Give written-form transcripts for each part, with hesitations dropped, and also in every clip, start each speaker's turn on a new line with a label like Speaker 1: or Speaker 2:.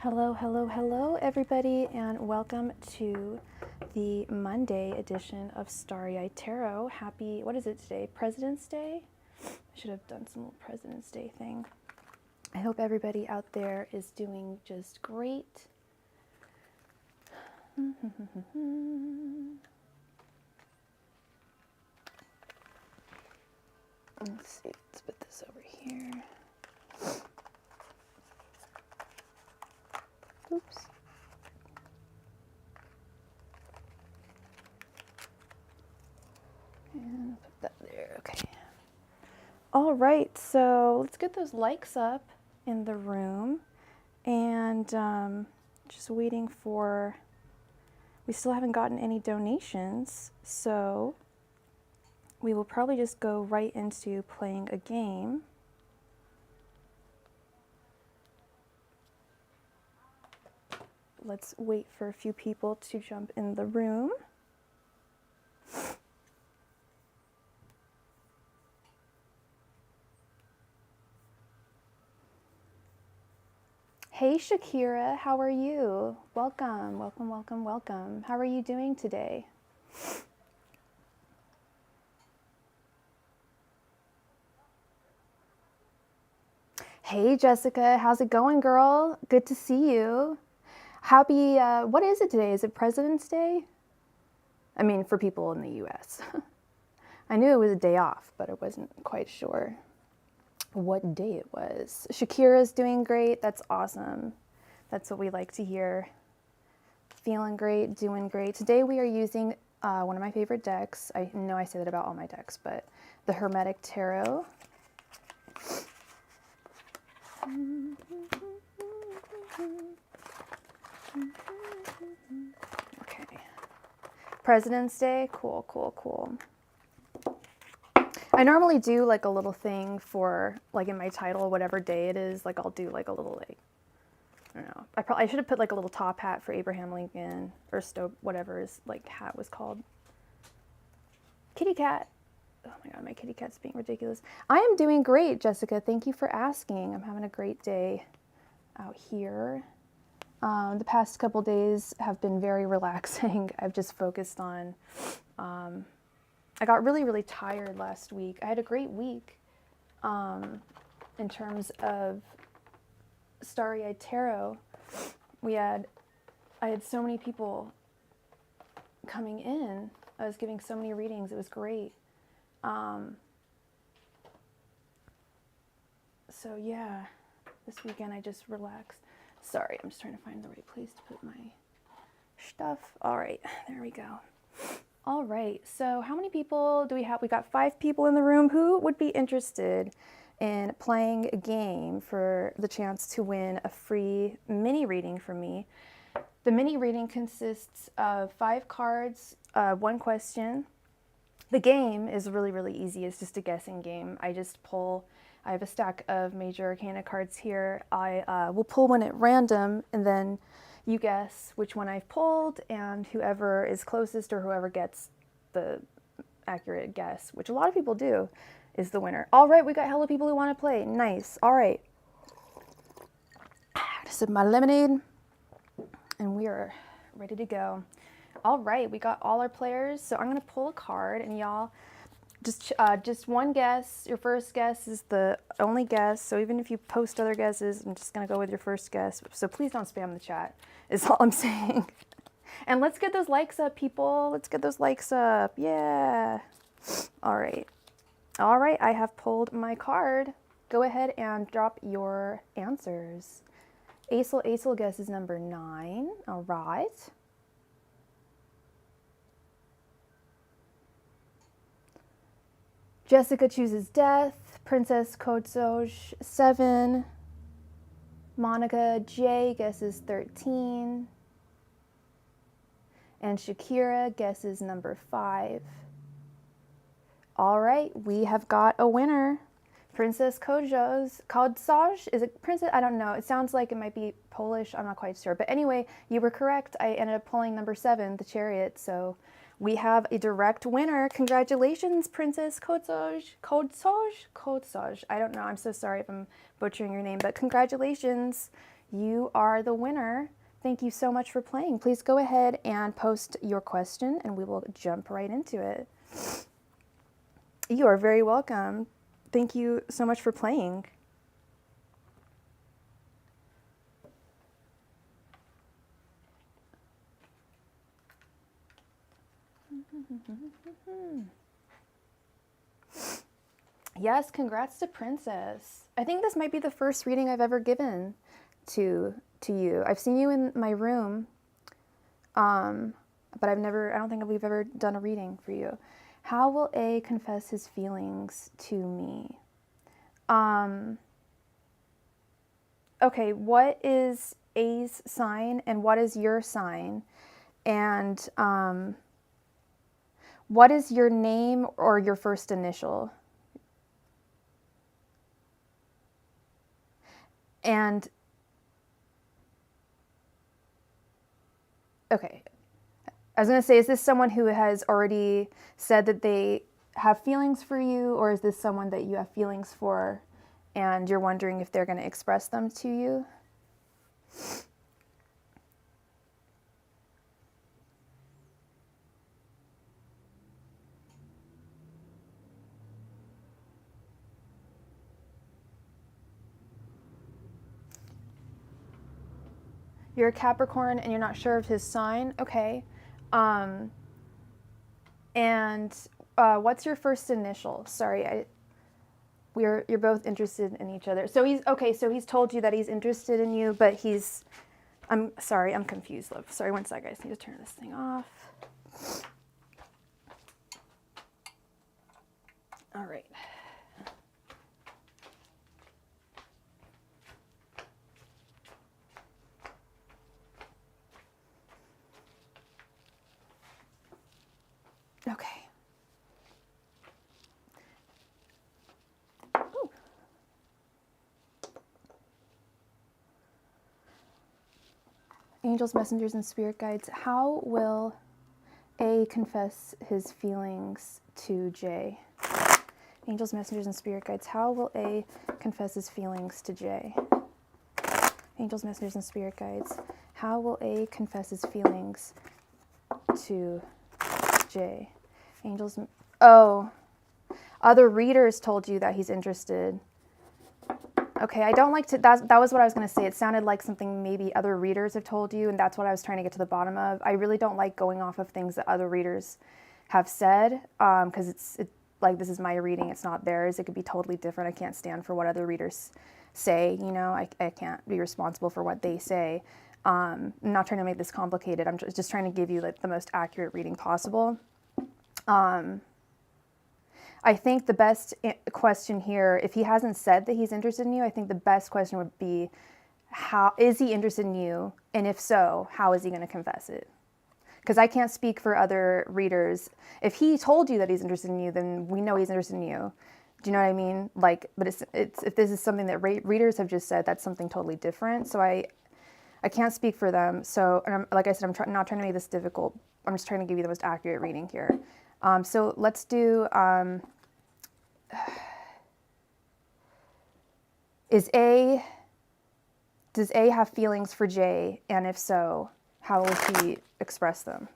Speaker 1: Hello, hello, hello, everybody, and welcome to the Monday edition of Starry-eyed Tarot. Happy, what is it today? President's Day? I should have done some little President's Day thing. I hope everybody out there is doing just great. Let's see, let's put this over here. Oops. And put that there, okay. All right, so let's get those likes up in the room. And just waiting for, we still haven't gotten any donations, so we will probably just go right into playing a game. Let's wait for a few people to jump in the room. Hey Shakira, how are you? Welcome, welcome, welcome, welcome. How are you doing today? Hey Jessica, how's it going, girl? Good to see you. Happy, what is it today? Is it President's Day? I mean, for people in the US. I knew it was a day off, but I wasn't quite sure what day it was. Shakira's doing great. That's awesome. That's what we like to hear. Feeling great, doing great. Today we are using one of my favorite decks. I know I say that about all my decks, but the Hermetic Tarot. Okay. President's Day. Cool, cool, cool. I normally do like a little thing for like in my title, whatever day it is, like I'll do like a little like, I don't know. I should have put like a little top hat for Abraham Lincoln or whatever his like hat was called. Kitty cat. Oh my God, my kitty cat's being ridiculous. I am doing great, Jessica. Thank you for asking. I'm having a great day out here. The past couple days have been very relaxing. I've just focused on, I got really, really tired last week. I had a great week in terms of Starry-eyed Tarot. I had so many people coming in. I was giving so many readings. It was great. So yeah, this weekend I just relaxed. Sorry, I'm just trying to find the right place to put my stuff. All right, there we go. All right, so how many people do we have? We got 5 people in the room. Who would be interested in playing a game for the chance to win a free mini reading from me? The mini reading consists of 5 cards, 1 question. The game is really, really easy. It's just a guessing game. I have a stack of Major Arcana cards here. I will pull one at random, and then you guess which one I've pulled, and whoever is closest or whoever gets the accurate guess, which a lot of people do, is the winner. All right, we got hella people who want to play. Nice. All right. Sip my lemonade, and we are ready to go. All right, we got all our players, so I'm going to pull a card, and y'all, just one guess. Your first guess is the only guess, so even if you post other guesses, I'm just going to go with your first guess. So please don't spam the chat, is all I'm saying. And let's get those likes up, people. Let's get those likes up. Yeah. All right. All right, I have pulled my card. Go ahead and drop your answers. Aisel guesses number 9. All right. Jessica chooses death. Princess Kotsoj 7. Monica J guesses 13. And Shakira guesses number 5. All right, we have got a winner. Princess Kotsoj, is it Princess? I don't know. It sounds like it might be Polish. I'm not quite sure. But anyway, you were correct. I ended up pulling number 7, the Chariot. So we have a direct winner. Congratulations, Princess Kotsoj. Kotsoj? I don't know. I'm so sorry if I'm butchering your name, but congratulations. you are the winner. Thank you so much for playing. Please go ahead and post your question and we will jump right into it. You are very welcome. Thank you so much for playing. Yes, congrats to Princess. I think this might be the first reading I've ever given to you. I've seen you in my room, but I don't think we've ever done a reading for you. How will A confess his feelings to me? Okay, what is A's sign and what is your sign? And what is your name or your first initial? And, okay, I was going to say, is this someone who has already said that they have feelings for you, or is this someone that you have feelings for and you're wondering if they're going to express them to you? You're a Capricorn and you're not sure of his sign? Okay. And what's your first initial? Sorry, you're both interested in each other. So he's told you that he's interested in you, but I'm sorry, I'm confused, love. Sorry, one sec, I just need to turn this thing off. All right. Okay. Ooh. Angels, messengers, and spirit guides, how will A confess his feelings to J? Angels, messengers, and spirit guides, how will A confess his feelings to J? Angels, messengers, and spirit guides, how will A confess his feelings to J? Angels, oh, other readers told you that he's interested. Okay, I don't like to, that was what I was going to say. It sounded like something maybe other readers have told you, and that's what I was trying to get to the bottom of. I really don't like going off of things that other readers have said, because it's like, this is my reading, it's not theirs. It could be totally different. I can't stand for what other readers say, you know, I can't be responsible for what they say. I'm not trying to make this complicated. I'm just trying to give you like the most accurate reading possible. I think the best question here, if he hasn't said that he's interested in you, I think the best question would be, how is he interested in you? And if so, how is he going to confess it? Because I can't speak for other readers. If he told you that he's interested in you, then we know he's interested in you. Do you know what I mean? Like, but it's if this is something that readers have just said, that's something totally different. So I can't speak for them. So, and like I said, I'm not trying to make this difficult. I'm just trying to give you the most accurate reading here. So let's do, does A have feelings for J? And if so, how will he express them?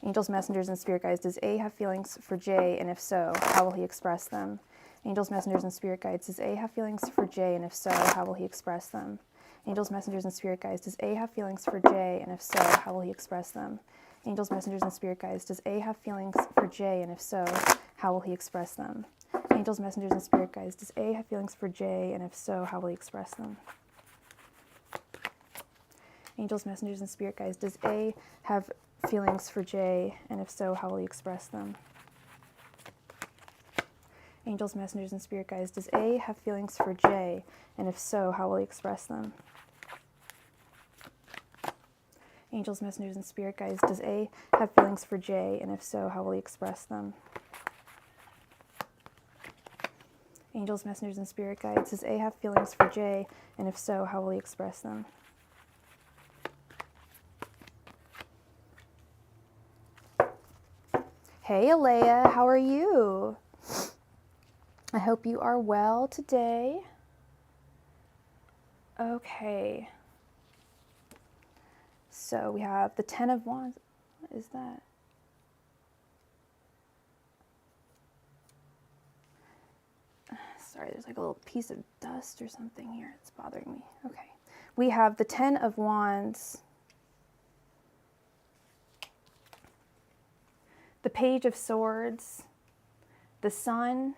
Speaker 1: Angels, messengers, and spirit guides, does A have feelings for J? And if so, how will he express them? Angels, messengers, and spirit guides, does A have feelings for J? And if so, how will he express them? Angels, messengers, and spirit guides, does A have feelings for J? And if so, how will he express them? Angels, messengers, and spirit guides, does A have feelings for J? And if so, how will he express them? Angels, messengers, and spirit guides, does A have feelings for J? And if so, how will he express them? Angels, messengers, and spirit guides, does A have feelings for J? And if so, how will he express them? Angels, messengers, and spirit guides, does A have feelings for J? And if so, how will he express them? Angels, messengers, and spirit guides, does A have feelings for J? And if so, how will he express them? Angels, messengers, and spirit guides, does A have feelings for J? And if so, how will he express them? Hey, Alea, how are you? I hope you are well today. Okay. So we have the 10 of Wands. What is that? Sorry, there's like a little piece of dust or something here. It's bothering me. Okay. We have the 10 of Wands, the Page of Swords, the Sun,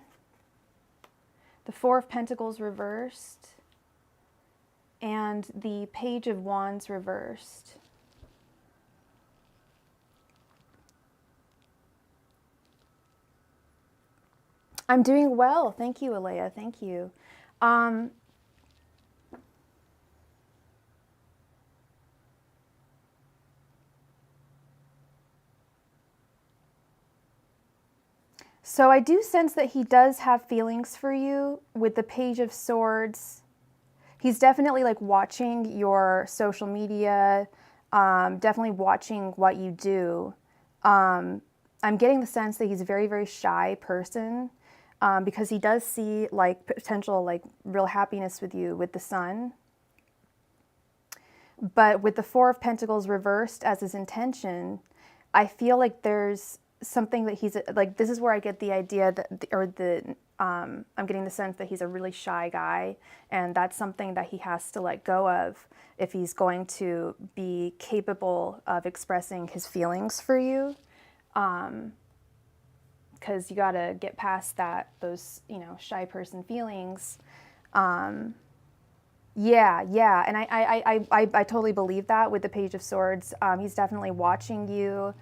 Speaker 1: the Four of Pentacles reversed, and the Page of Wands reversed. I'm doing well. Thank you, Alea. Thank you. So I do sense that he does have feelings for you with the Page of Swords. He's definitely like watching your social media, definitely watching what you do. I'm getting the sense that he's a very, very shy person, because he does see like potential like real happiness with you with the Sun. But with the Four of Pentacles reversed as his intention, I feel like there's something that he's like, this is where I get the idea that, I'm getting the sense that he's a really shy guy, and that's something that he has to let go of if he's going to be capable of expressing his feelings for you. Because you got to get past those, shy person feelings. Yeah, and I totally believe that with the Page of Swords. He's definitely watching you,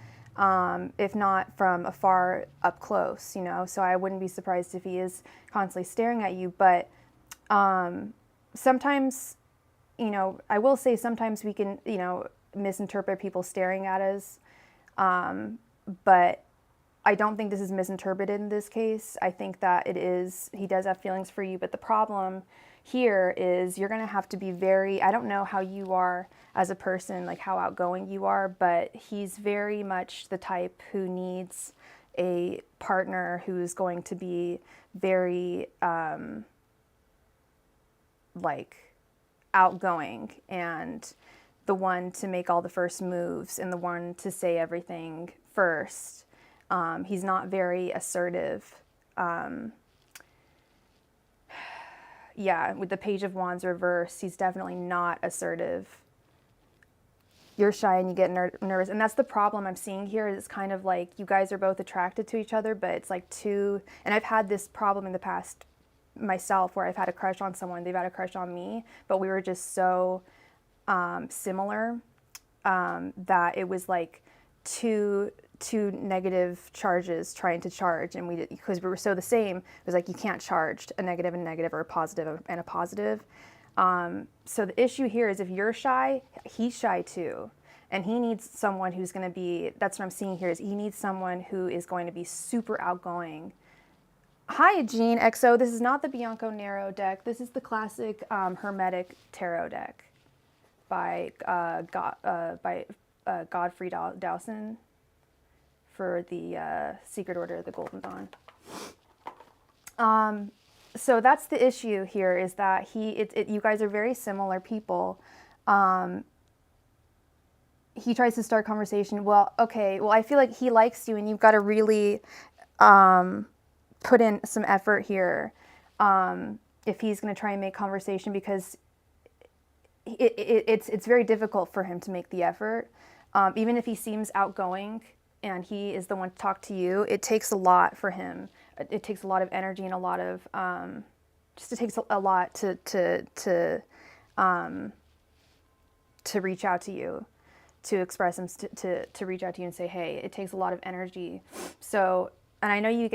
Speaker 1: if not from afar, up close, so I wouldn't be surprised if he is constantly staring at you. But sometimes, I will say sometimes we can, misinterpret people staring at us, but I don't think this is misinterpreted in this case. I think that he does have feelings for you, but the problem here is you're going to have to be I don't know how you are as a person, like how outgoing you are, but he's very much the type who needs a partner who's going to be very, like outgoing, and the one to make all the first moves and the one to say everything first. He's not very assertive. Yeah, with the Page of Wands reversed, he's definitely not assertive. You're shy and you get nervous. And that's the problem I'm seeing here. It's kind of like you guys are both attracted to each other, but it's like and I've had this problem in the past myself where I've had a crush on someone, they've had a crush on me, but we were just so similar that it was like two negative charges trying to charge, and because we were so the same, it was like you can't charge a negative and a negative, or a positive and a positive. So the issue here is if you're shy, he's shy too, and he needs someone who's going to be, that's what I'm seeing here, is he needs someone who is going to be super outgoing. Hi Jean XO, this is not the Bianco Nero deck, this is the classic Hermetic Tarot deck by Godfrey Dowson for the Secret Order of the Golden Dawn. So that's the issue here, is that you guys are very similar people. He tries to start conversation. Well, okay, well, I feel like he likes you, and you've got to really put in some effort here if he's going to try and make conversation, because it's very difficult for him to make the effort. Even if he seems outgoing and he is the one to talk to you, it takes a lot for him. It takes a lot of energy and a lot of, it takes a lot to reach out to you, to express him, to reach out to you and say, hey, it takes a lot of energy. So, and I know you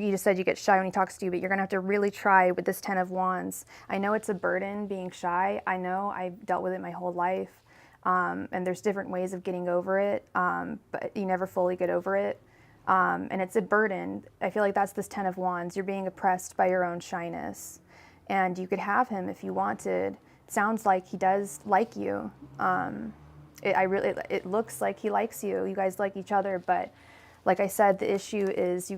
Speaker 1: just said you get shy when he talks to you, but you're gonna have to really try with this 10 of Wands. I know it's a burden being shy. I know I've dealt with it my whole life. And there's different ways of getting over it, but you never fully get over it. And it's a burden. I feel like that's this 10 of Wands. You're being oppressed by your own shyness. And you could have him if you wanted. It sounds like he does like you. It looks like he likes you. You guys like each other, but like I said, the issue is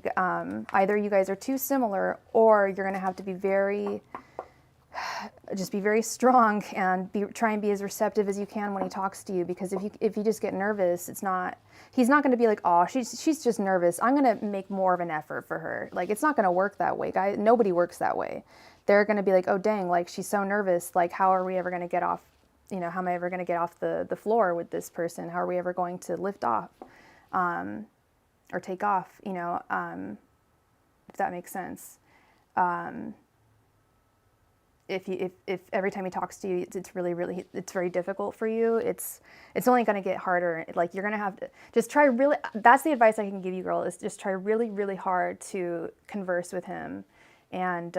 Speaker 1: either you guys are too similar, or you're going to have to be very just be very strong and try and be as receptive as you can when he talks to you, because if you just get nervous, he's not going to be like, oh, she's just nervous, I'm going to make more of an effort for her. Like, it's not going to work that way, guys. Nobody works that way. They're going to be like, oh dang, like she's so nervous, like how are we ever going to get off, how am I ever going to get off the floor with this person? How are we ever going to lift off or take off, if that makes sense. If every time he talks to you, it's very difficult for you, it's only going to get harder. Like, you're going to have to just try really, that's the advice I can give you, girl, is just try really, really hard to converse with him and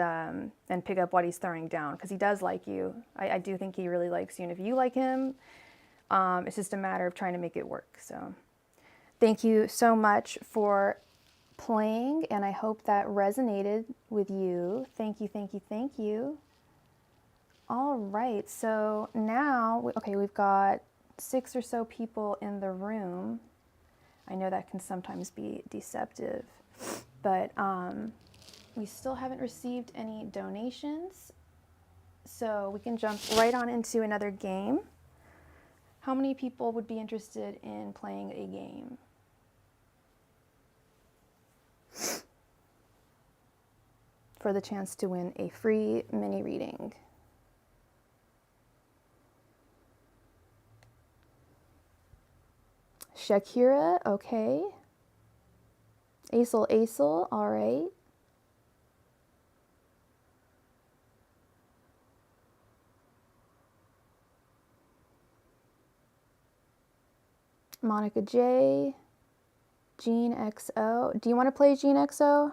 Speaker 1: pick up what he's throwing down, because he does like you. I do think he really likes you. And if you like him, it's just a matter of trying to make it work. So thank you so much for playing, and I hope that resonated with you. Thank you, thank you, thank you. All right, so now, okay, we've got 6 or so people in the room. I know that can sometimes be deceptive, but we still haven't received any donations, so we can jump right on into another game. How many people would be interested in playing a game? For the chance to win a free mini reading. Shakira, okay. Aisel, all right. Monica J, Jean XO. Do you want to play Jean XO?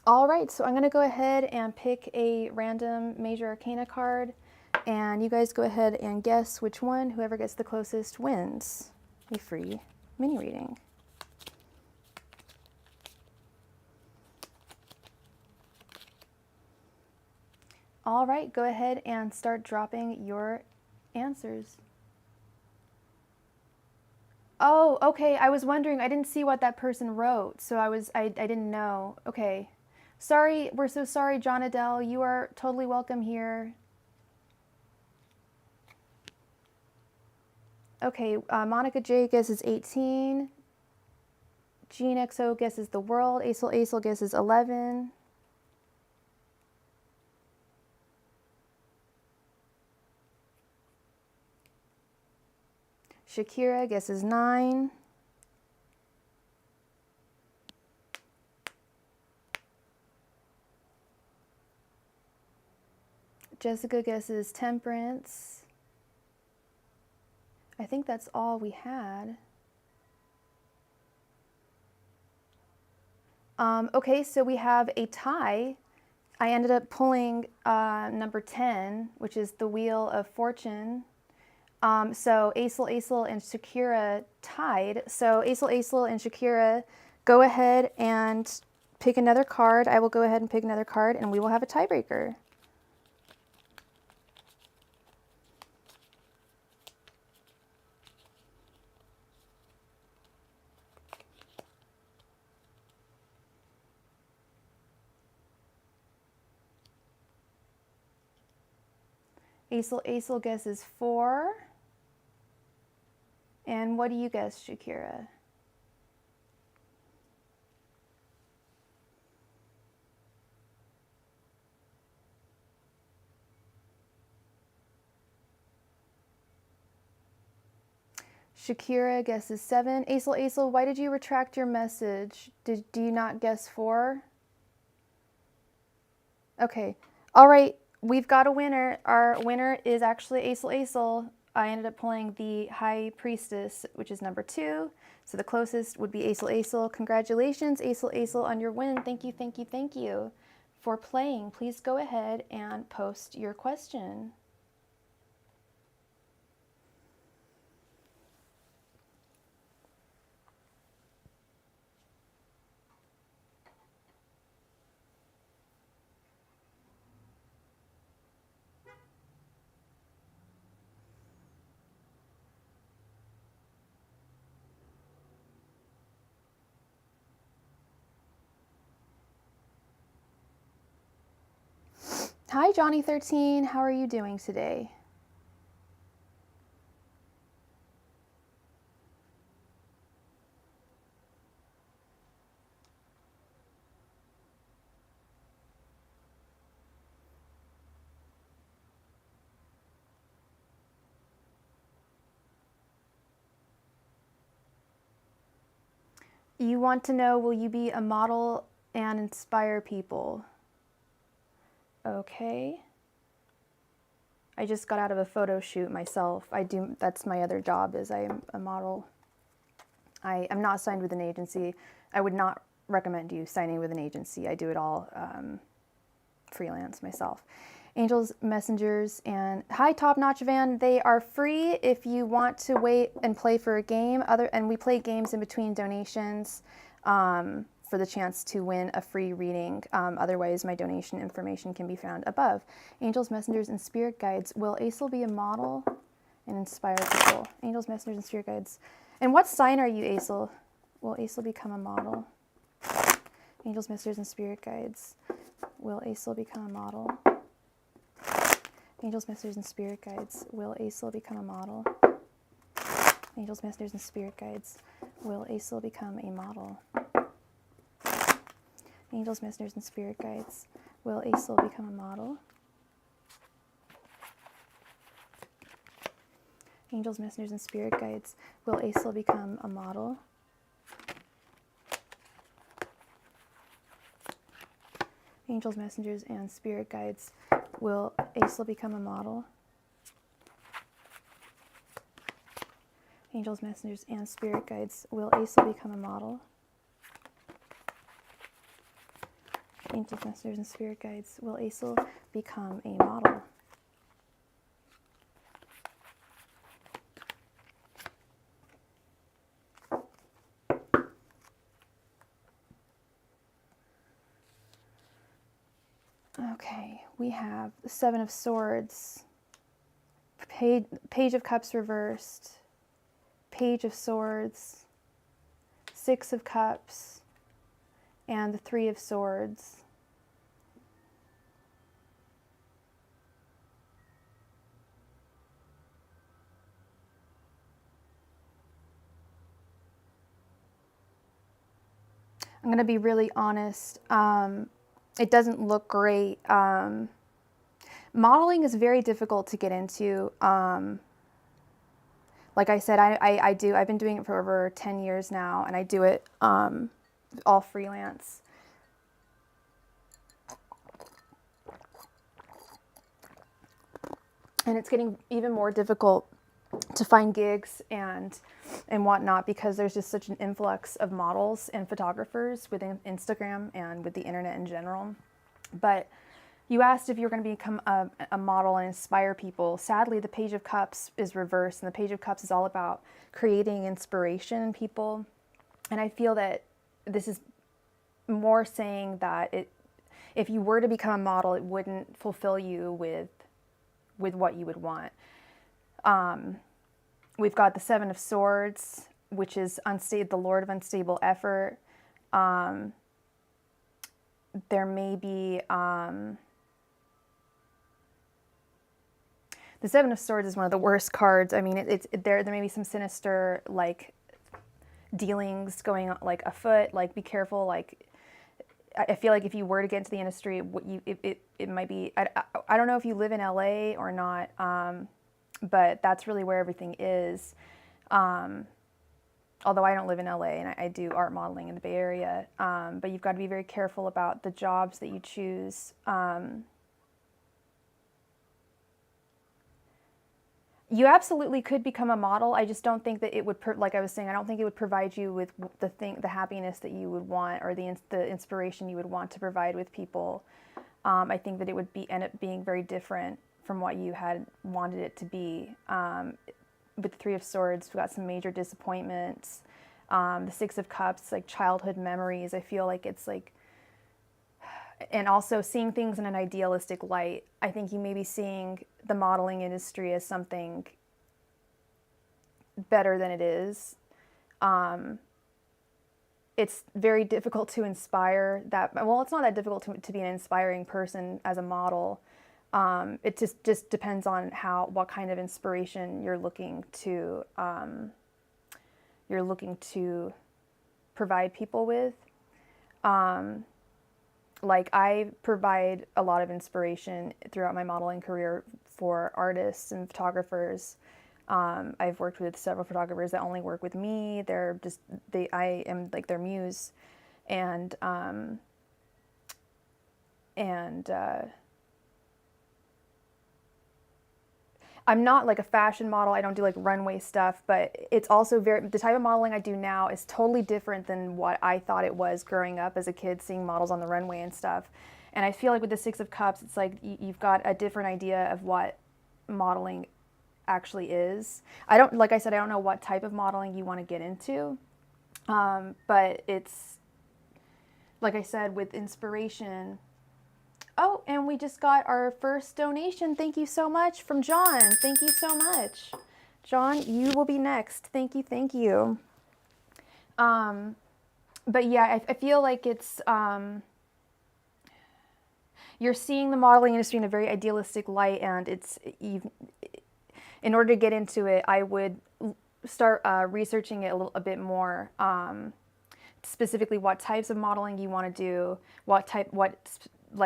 Speaker 1: All right, so I'm going to go ahead and pick a random Major Arcana card, and you guys go ahead and guess which one. Whoever gets the closest wins a free mini reading. All right, go ahead and start dropping your answers. Oh, okay, I was wondering, I didn't see what that person wrote, so I didn't know. Okay. Sorry, we're so sorry, John Adele. You are totally welcome here. Okay, Monica J guesses 18. Jean XO guesses the world. Aisel guesses 11. Shakira guesses 9. Jessica guesses temperance. I think that's all we had. Okay, so we have a tie. I ended up pulling number 10, which is the Wheel of Fortune. So Aisel and Shakira tied. So Aisel and Shakira, go ahead and pick another card. I will go ahead and pick another card, and we will have a tiebreaker. Aisel guesses 4. And what do you guess, Shakira? Shakira guesses 7. Aisel, why did you retract your message? Do you not guess 4? Okay. All right. We've got a winner. Our winner is actually Aisel. I ended up pulling the High Priestess, which is number 2. So the closest would be Aisel. Congratulations, Aisel, on your win. Thank you for playing. Please go ahead and post your question. Hi, Johnny13. How are you doing today? You want to know, will you be a model and inspire people? Okay. I just got out of a photo shoot myself. That's my other job, is I'm a model. I am not signed with an agency. I would not recommend you signing with an agency. I do it all freelance myself. Angels, messengers, and hi, Top Notch Van. They are free if you want to wait and play for a game. And we play games in between donations for the chance to win a free reading. Otherwise, my donation information can be found above. Angels, messengers, and spirit guides. Will Aesel be a model and inspire people? Angels, messengers, and spirit guides. And what sign are you, Aesel? Will Aesel become a model? Angels, messengers, and spirit guides. Will Aesel become a model? Angels, messengers, and spirit guides. Will Aesel become a model? Angels, messengers, and spirit guides. Will Aesel become a model? Angels, messengers, and spirit guides. Will Aesel become a model? Angels, messengers, and spirit guides. Will Aesel become a model? Angels, messengers, and spirit guides. Will Aesel become a model? Angels, messengers, and spirit guides. Will Aesel become a model? Angels, messengers, and spirit guides. Will Aesel become a model? Okay, we have the Seven of Swords, Page of Cups reversed, Page of Swords, Six of Cups, and the Three of Swords. I'm going to be really honest. It doesn't look great. Modeling is very difficult to get into. Like I said, I've been doing it for over 10 years now, and I do it all freelance. And it's getting even more difficult to find gigs and whatnot, because there's just such an influx of models and photographers within Instagram and with the internet in general. But you asked if you're going to become a model and inspire people. Sadly, the Page of Cups is reversed, and the Page of Cups is all about creating inspiration in people. And I feel that this is more saying that if you were to become a model, it wouldn't fulfill you with what you would want. We've got the Seven of Swords, which is the Lord of Unstable Effort. There may be... the Seven of Swords is one of the worst cards. I mean, there may be some sinister, like, dealings going on, like, afoot. Like, be careful. Like, I feel like if you were to get into the industry, it might be... I don't know if you live in LA or not, but that's really where everything is. Although I don't live in LA, and I do art modeling in the Bay Area. But you've got to be very careful about the jobs that you choose. You absolutely could become a model. I just don't think that it would, like I was saying, I don't think it would provide you with the happiness that you would want, or the inspiration you would want to provide with people. I think that it would end up being very different from what you had wanted it to be. With the Three of Swords, we've got some major disappointments. The Six of Cups, like childhood memories. I feel like it's like, and also seeing things in an idealistic light. I think you may be seeing the modeling industry as something better than it is. It's very difficult to inspire that. Well, it's not that difficult to be an inspiring person as a model. It just depends on what kind of inspiration you're looking to provide people with. Like I provide a lot of inspiration throughout my modeling career for artists and photographers. I've worked with several photographers that only work with me. I am like their muse, and I'm not like a fashion model. I don't do like runway stuff, but it's also the type of modeling I do now is totally different than what I thought it was growing up as a kid, seeing models on the runway and stuff. And I feel like with the Six of Cups, it's like you've got a different idea of what modeling actually is. Like I said, I don't know what type of modeling you want to get into. But it's, like I said, with inspiration. Oh, and we just got our first donation. Thank you so much from John. Thank you so much. John, you will be next. Thank you, thank you. But yeah, I feel like it's, you're seeing the modeling industry in a very idealistic light, and in order to get into it, I would start researching it a bit more, specifically what types of modeling you want to do, what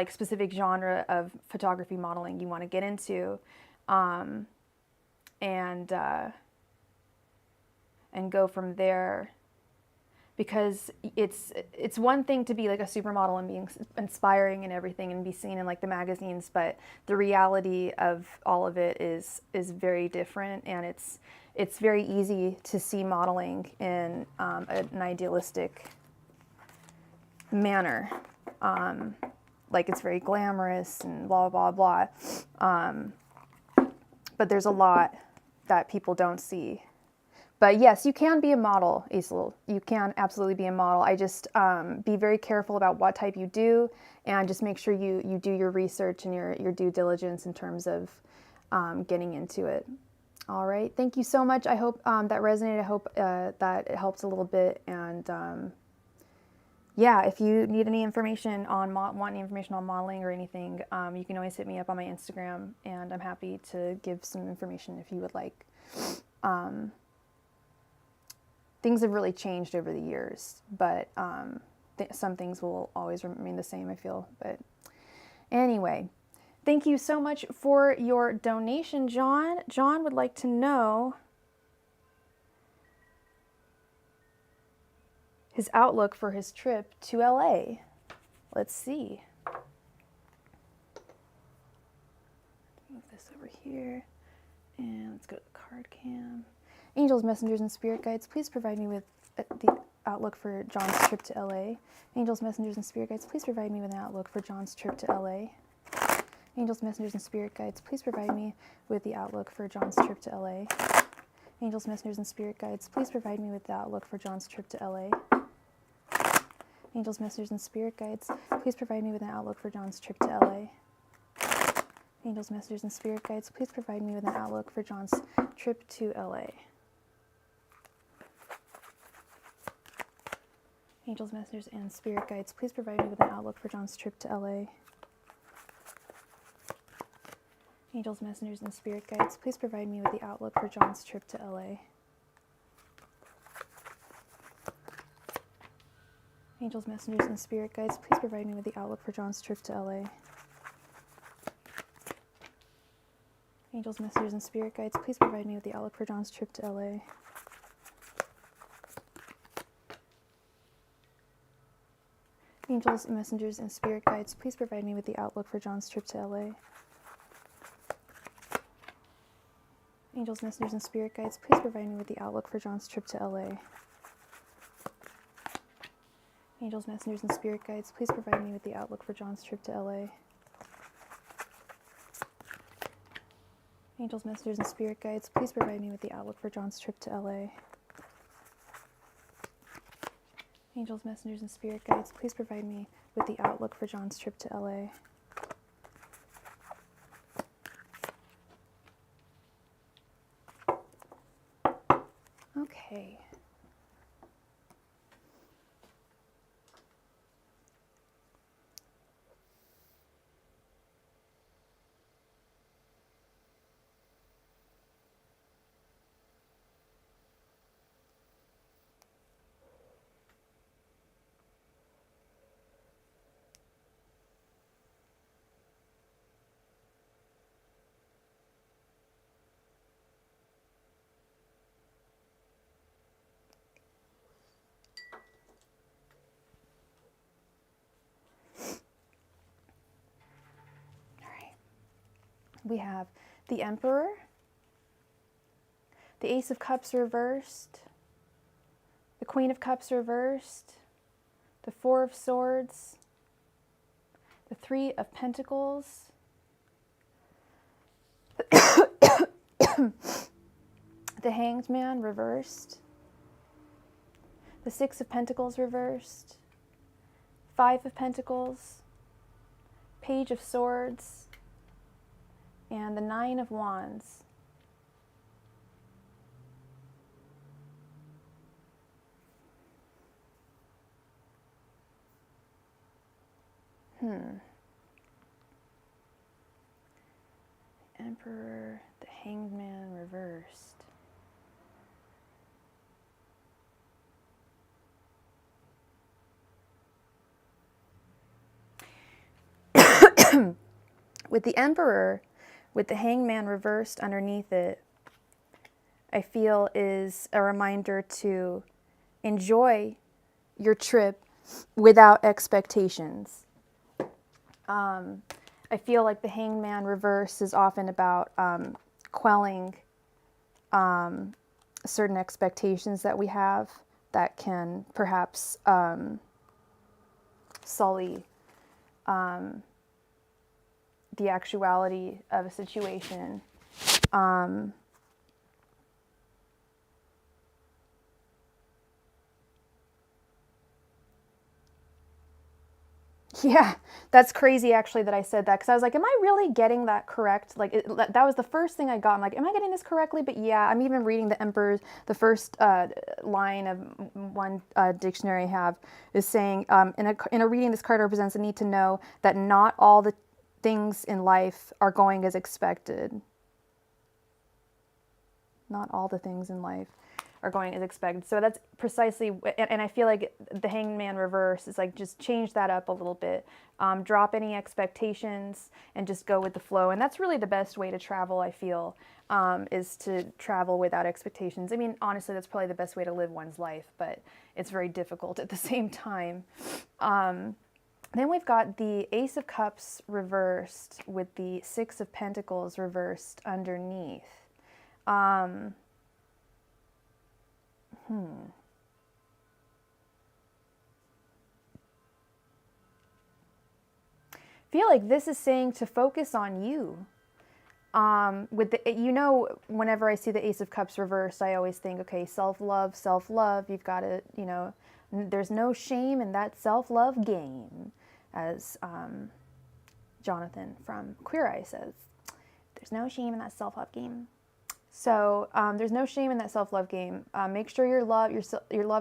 Speaker 1: specific genre of photography modeling you want to get into, and go from there. Because it's one thing to be like a supermodel and being inspiring and everything and be seen in like the magazines, but the reality of all of it is very different, and it's very easy to see modeling in an idealistic manner. Like it's very glamorous and blah, blah, blah. But there's a lot that people don't see. But yes, you can be a model, Isel. You can absolutely be a model. I just be very careful about what type you do, and just make sure you do your research and your due diligence in terms of getting into it. All right. Thank you so much. I hope that resonated. I hope that it helps a little bit. And yeah, if you need any information on want any information on modeling or anything, you can always hit me up on my Instagram, and I'm happy to give some information if you would like. Things have really changed over the years, but some things will always remain the same, I feel. But anyway, thank you so much for your donation, John. John would like to know his outlook for his trip to LA. Let's see. Move this over here, and let's go to the card cam. Angels, messengers, and spirit guides, please provide me with the outlook for John's trip to LA. Angels, messengers, and spirit guides, please provide me with an outlook for John's trip to LA. Angels, messengers, and spirit guides, please provide me with the outlook for John's trip to LA. Angels, messengers, and spirit guides, please provide me with the outlook for John's trip to LA. Angels, messengers, and spirit guides, please provide me with an outlook for John's trip to LA. Angels, messengers, and spirit guides, please provide me with an outlook for John's trip to LA. Angels, messengers, and spirit guides, please provide me with an outlook for John's trip to LA. Angels, messengers, and spirit guides, please provide me with the outlook for John's trip to LA. Angels, messengers, and spirit guides, please provide me with the outlook for John's trip to LA. Angels, messengers, and spirit guides, please provide me with the outlook for John's trip to LA. Angels, messengers, and spirit guides, please provide me with the outlook for John's trip to LA. Angels, messengers, and spirit guides, please provide me with the outlook for John's trip to LA. Angels, messengers, and spirit guides, please provide me with the outlook for John's trip to LA. Angels, messengers, and spirit guides, please provide me with the outlook for John's trip to LA. Angels, messengers, and spirit guides, please provide me with the outlook for John's trip to LA. Okay. We have the Emperor, the Ace of Cups reversed, the Queen of Cups reversed, the Four of Swords, the Three of Pentacles, the Hanged Man reversed, the Six of Pentacles reversed, Five of Pentacles, Page of Swords, and the Nine of Wands. Emperor, the Hanged Man reversed. With the Emperor, with the Hanged Man reversed underneath it, I feel is a reminder to enjoy your trip without expectations. I feel like the Hanged Man reverse is often about quelling certain expectations that we have that can perhaps sully the actuality of a situation. Yeah, that's crazy actually that I said that, because I was like, am I really getting that correct? Like, that was the first thing I got. I'm like, am I getting this correctly? But yeah, I'm even reading the Emperor's, the first line of one dictionary I have is saying, in a reading, this card represents the need to know that not all the things in life are going as expected. Not all the things in life are going as expected. So that's precisely, and I feel like the Hanged Man reverse is like, just change that up a little bit. Drop any expectations and just go with the flow. And that's really the best way to travel, I feel, is to travel without expectations. I mean, honestly, that's probably the best way to live one's life, but it's very difficult at the same time. Then we've got the Ace of Cups reversed with the Six of Pentacles reversed underneath. Feel like this is saying to focus on you. With the, whenever I see the Ace of Cups reversed, I always think, okay, self-love, self-love. You've got to, there's no shame in that self-love game, as Jonathan from Queer Eye says. There's no shame in that self-love game. So there's no shame in that self-love game. Make sure your love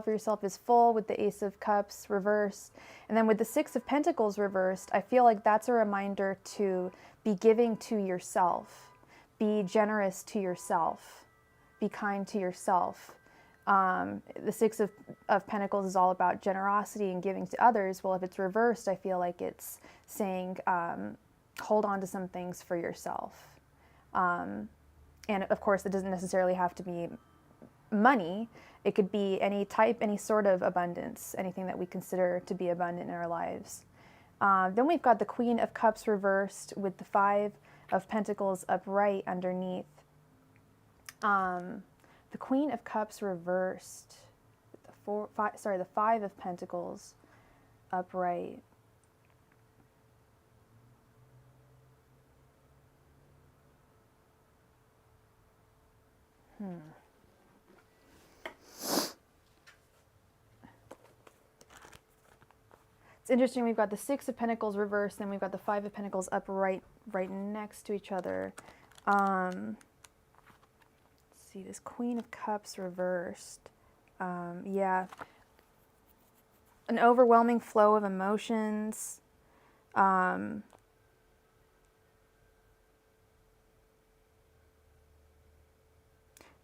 Speaker 1: for yourself is full with the Ace of Cups reversed. And then with the Six of Pentacles reversed, I feel like that's a reminder to be giving to yourself. Be generous to yourself. Be kind to yourself. The Six of Pentacles is all about generosity and giving to others. Well, if it's reversed, I feel like it's saying hold on to some things for yourself. And of course, it doesn't necessarily have to be money. It could be any sort of abundance, anything that we consider to be abundant in our lives. Then we've got the Queen of Cups reversed with the Five of Pentacles upright underneath. The Queen of Cups reversed, the Five of Pentacles upright. It's interesting, we've got the Six of Pentacles reversed, then we've got the Five of Pentacles upright, right next to each other. Let's see, this Queen of Cups reversed. Yeah. An overwhelming flow of emotions.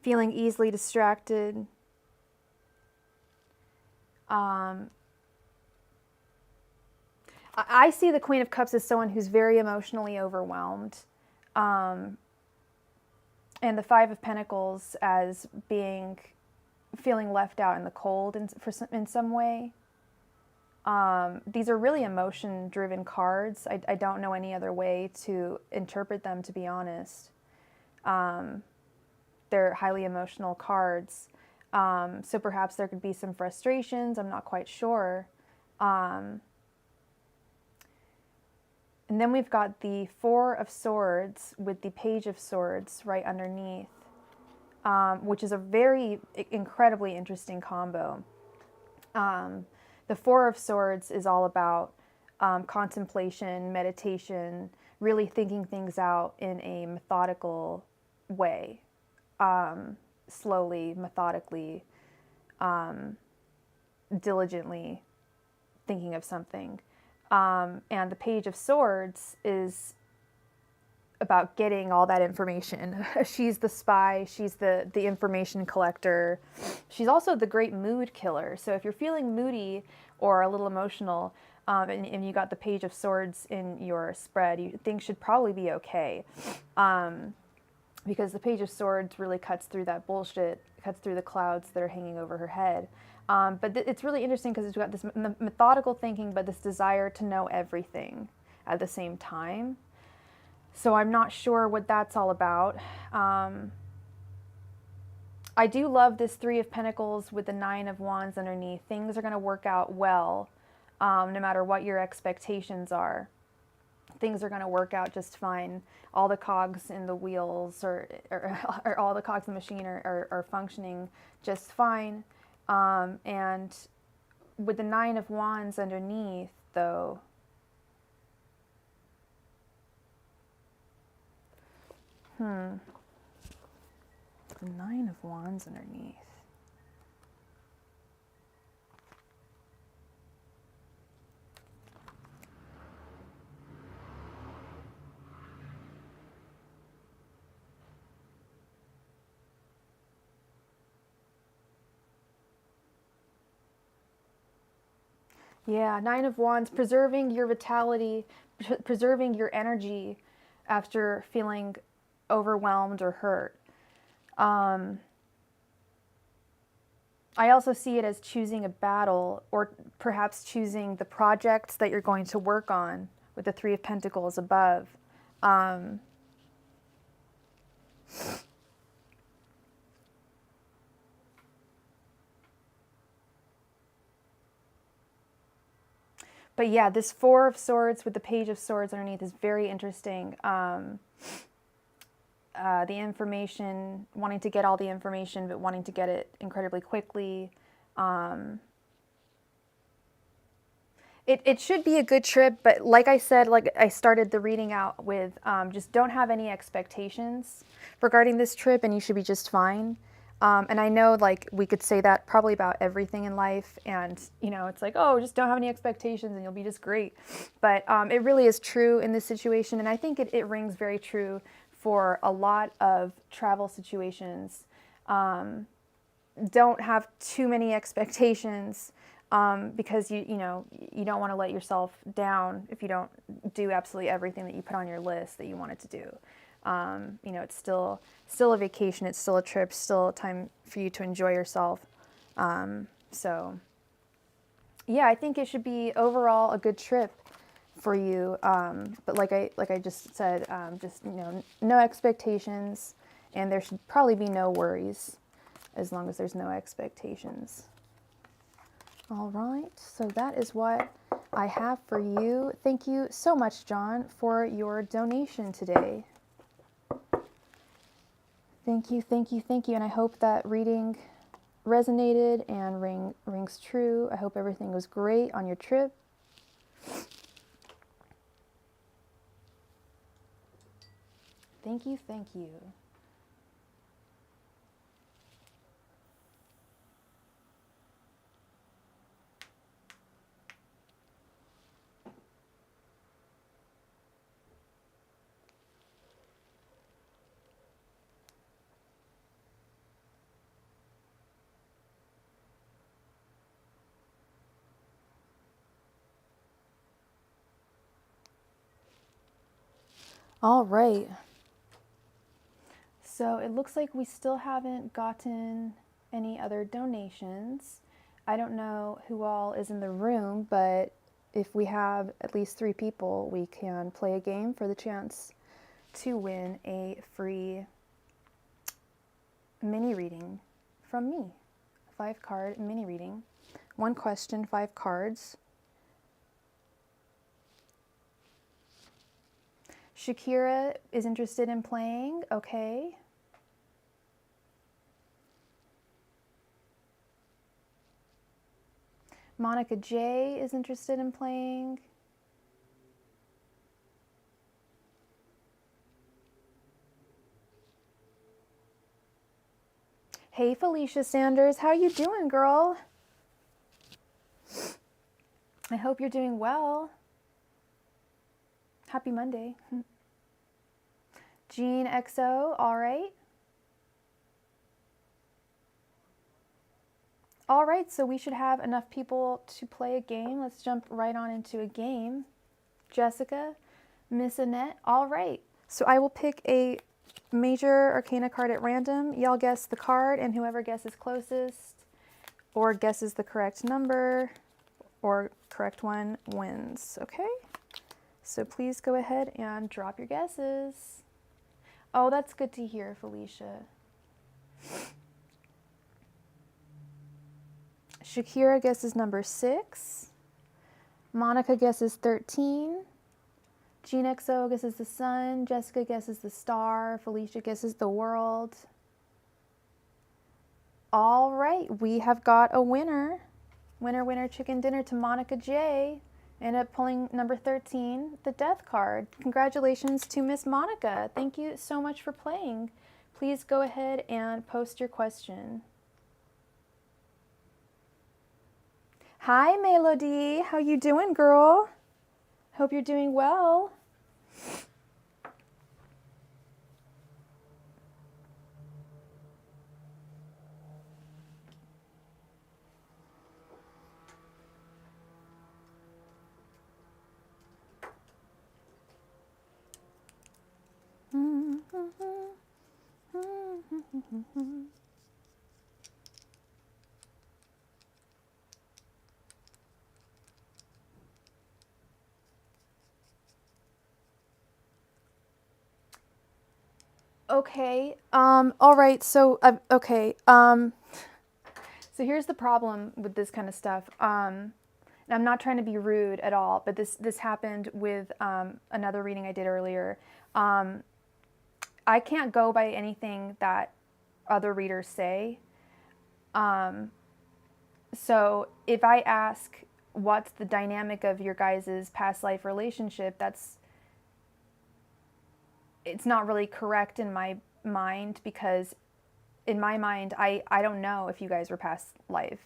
Speaker 1: Feeling easily distracted. I see the Queen of Cups as someone who's very emotionally overwhelmed. And the Five of Pentacles as feeling left out in the cold in some way. These are really emotion-driven cards. I don't know any other way to interpret them, to be honest. They're highly emotional cards. So perhaps there could be some frustrations. I'm not quite sure. And then we've got the Four of Swords with the Page of Swords right underneath, which is a very incredibly interesting combo. The Four of Swords is all about contemplation, meditation, really thinking things out in a methodical way, slowly, methodically, diligently thinking of something. And the Page of Swords is about getting all that information. She's the spy, she's the information collector. She's also the great mood killer. So if you're feeling moody or a little emotional, and you got the Page of Swords in your spread, things should probably be okay. Because the Page of Swords really cuts through that bullshit, cuts through the clouds that are hanging over her head. But it's really interesting because it's got this methodical thinking, but this desire to know everything at the same time. So I'm not sure what that's all about. I do love this Three of Pentacles with the Nine of Wands underneath. Things are going to work out well, no matter what your expectations are. Things are going to work out just fine. All the cogs in the wheels or all the cogs in the machine are functioning just fine. And with the Nine of Wands underneath, though, the Nine of Wands underneath. Yeah, Nine of Wands, preserving your vitality, preserving your energy after feeling overwhelmed or hurt. I also see it as choosing a battle, or perhaps choosing the projects that you're going to work on with the Three of Pentacles above. But yeah, this Four of Swords with the Page of Swords underneath is very interesting. The information, wanting to get all the information, but wanting to get it incredibly quickly. It should be a good trip, but like I said, like I started the reading out with, just don't have any expectations regarding this trip and you should be just fine. And I know, like, we could say that probably about everything in life, and, you know, it's like, oh, just don't have any expectations and you'll be just great. But it really is true in this situation, and I think it rings very true for a lot of travel situations. Don't have too many expectations, because you don't want to let yourself down if you don't do absolutely everything that you put on your list that you wanted to do. It's still a vacation, it's still a trip, still a time for you to enjoy yourself. So yeah, I think it should be overall a good trip for you. But like I just said, just, no expectations, and there should probably be no worries as long as there's no expectations. All right, so that is what I have for you. Thank you so much, John, for your donation today. Thank you, thank you, thank you. And I hope that reading resonated and rings true. I hope everything was great on your trip. Thank you, thank you. All right. So it looks like we still haven't gotten any other donations. I don't know who all is in the room, but if we have at least 3 people, we can play a game for the chance to win a free mini reading from me. 5-card mini reading. 1 question, 5 cards. Shakira is interested in playing. Okay. Monica J is interested in playing. Hey Felicia Sanders, how you doing, girl? I hope you're doing well. Happy Monday. Jean XO, all right. All right, so we should have enough people to play a game. Let's jump right on into a game. Jessica, Miss Annette, all right. So I will pick a major arcana card at random. Y'all guess the card, and whoever guesses closest or guesses the correct number or correct one wins, okay? So please go ahead and drop your guesses. Oh, that's good to hear, Felicia. Shakira guesses number 6. Monica guesses 13. Jean XO guesses the sun. Jessica guesses the star. Felicia guesses the world. All right, we have got a winner. Winner, winner, chicken dinner to Monica J. Ended up pulling number 13, the death card. Congratulations to Miss Monica. Thank you so much for playing. Please go ahead and post your question. Hi, Melody. How you doing, girl? Hope you're doing well. Okay, all right, so, so here's the problem with this kind of stuff. And I'm not trying to be rude at all, but this happened with another reading I did earlier. I can't go by anything that other readers say. So if I ask what's the dynamic of your guys' past life relationship, it's not really correct in my mind, because in my mind, I don't know if you guys were past life,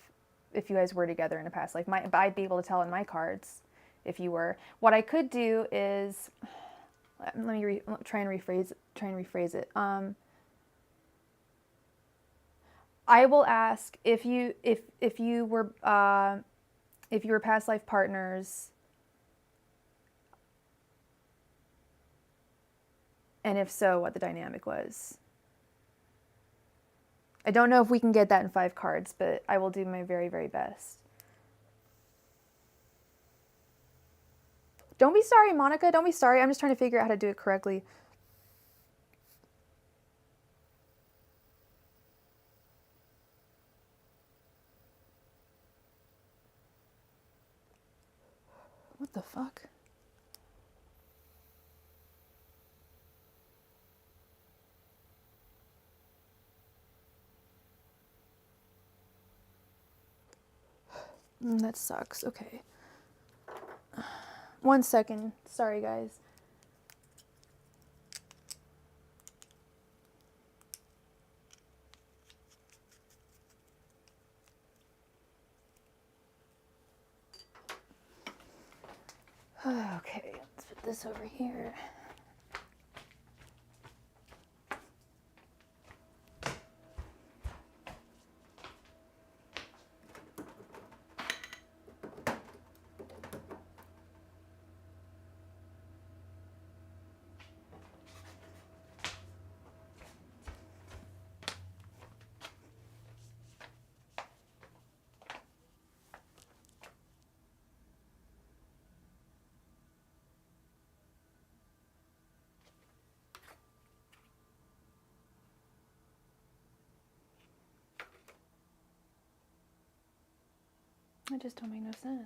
Speaker 1: if you guys were together in a past life. I'd be able to tell in my cards if you were. What I could do is, let me try and rephrase it. I will ask if you were past life partners, and if so, what the dynamic was. I don't know if we can get that in 5 cards, but I will do my very, very best. Don't be sorry, Monica. Don't be sorry. I'm just trying to figure out how to do it correctly. What the fuck? That sucks. Okay. 1 second. Sorry, guys. Okay, let's put this over here. That just don't make no sense.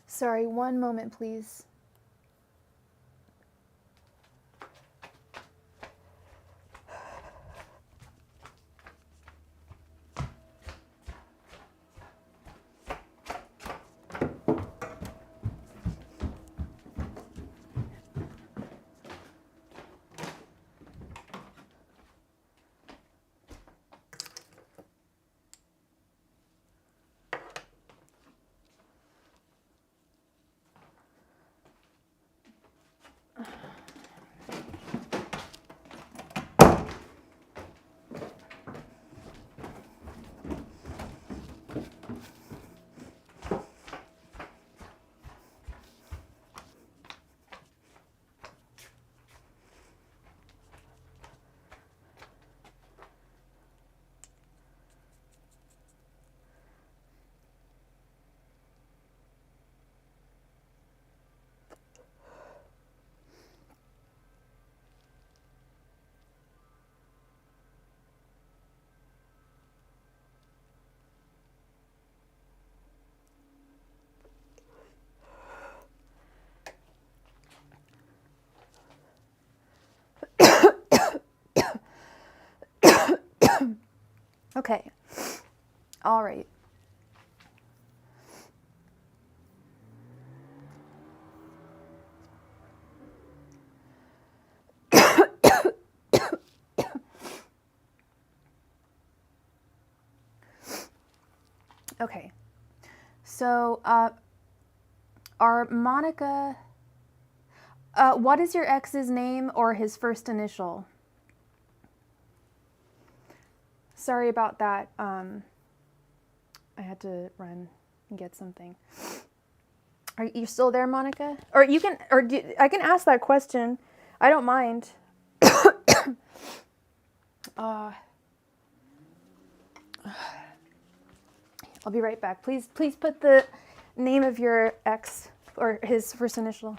Speaker 1: Sorry, one moment, please. Okay. All right. Okay. So, are Monica, what is your ex's name or his first initial? Sorry about that. I had to run and get something. Are you still there, Monica? Or you can, I can ask that question. I don't mind. I'll be right back. Please put the name of your ex or his first initial.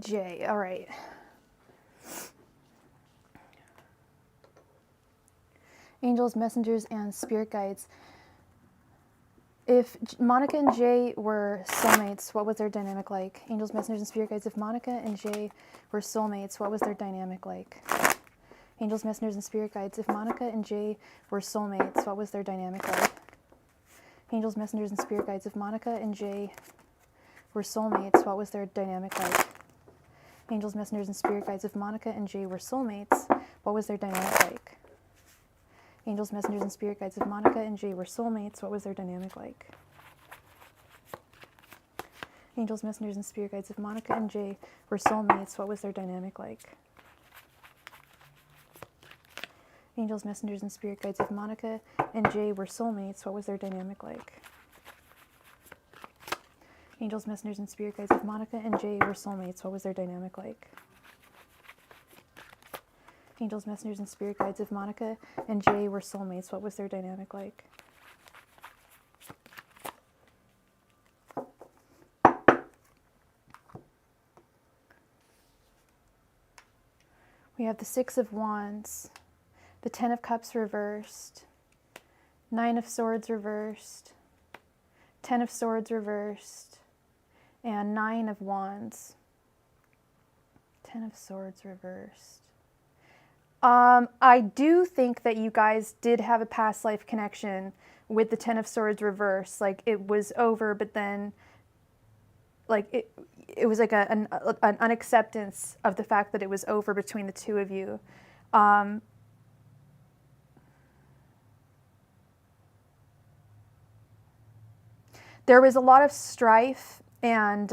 Speaker 1: J, all right. Angels, messengers, and spirit guides. If Monica and Jay were soulmates, what was their dynamic like? Angels, messengers, and spirit guides. If Monica and Jay were soulmates, what was their dynamic like? Angels, messengers, and spirit guides. If Monica and Jay were soulmates, what was their dynamic like? Angels, messengers, and spirit guides. If Monica and Jay were soulmates, what was their dynamic like? Angels, messengers, and spirit guides. If Monica and Jay were soulmates, what was their dynamic like? Angels, messengers, and spirit guides. If Monica and Jay were soulmates, what was their dynamic like? Angels, messengers, and spirit guides. If Monica and Jay were soulmates, what was their dynamic like? Angels, messengers, and spirit guides. If Monica and Jay were soulmates, what was their dynamic like? Angels, messengers, and spirit guides. If Monica and Jay were soulmates, what was their dynamic like? Angels, messengers, and spirit guides. If Monica and Jay were soulmates, what was their dynamic like? We have the Six of Wands, the Ten of Cups reversed, Nine of Swords reversed, Ten of Swords reversed, and Nine of Wands. Ten of Swords reversed. I do think that you guys did have a past life connection with the Ten of Swords reversed. Like, it was over, but then, like, it was like an unacceptance of the fact that it was over between the two of you. There was a lot of strife and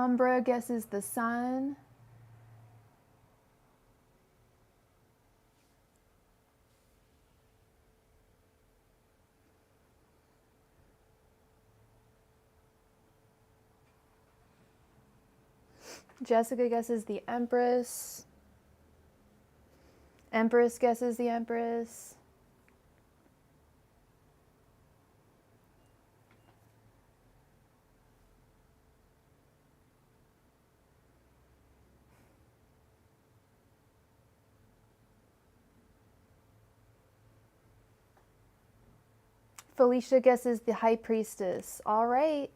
Speaker 1: Umbra guesses the sun. Jessica guesses the Empress. Empress guesses the Empress. Felicia guesses the High Priestess. All right,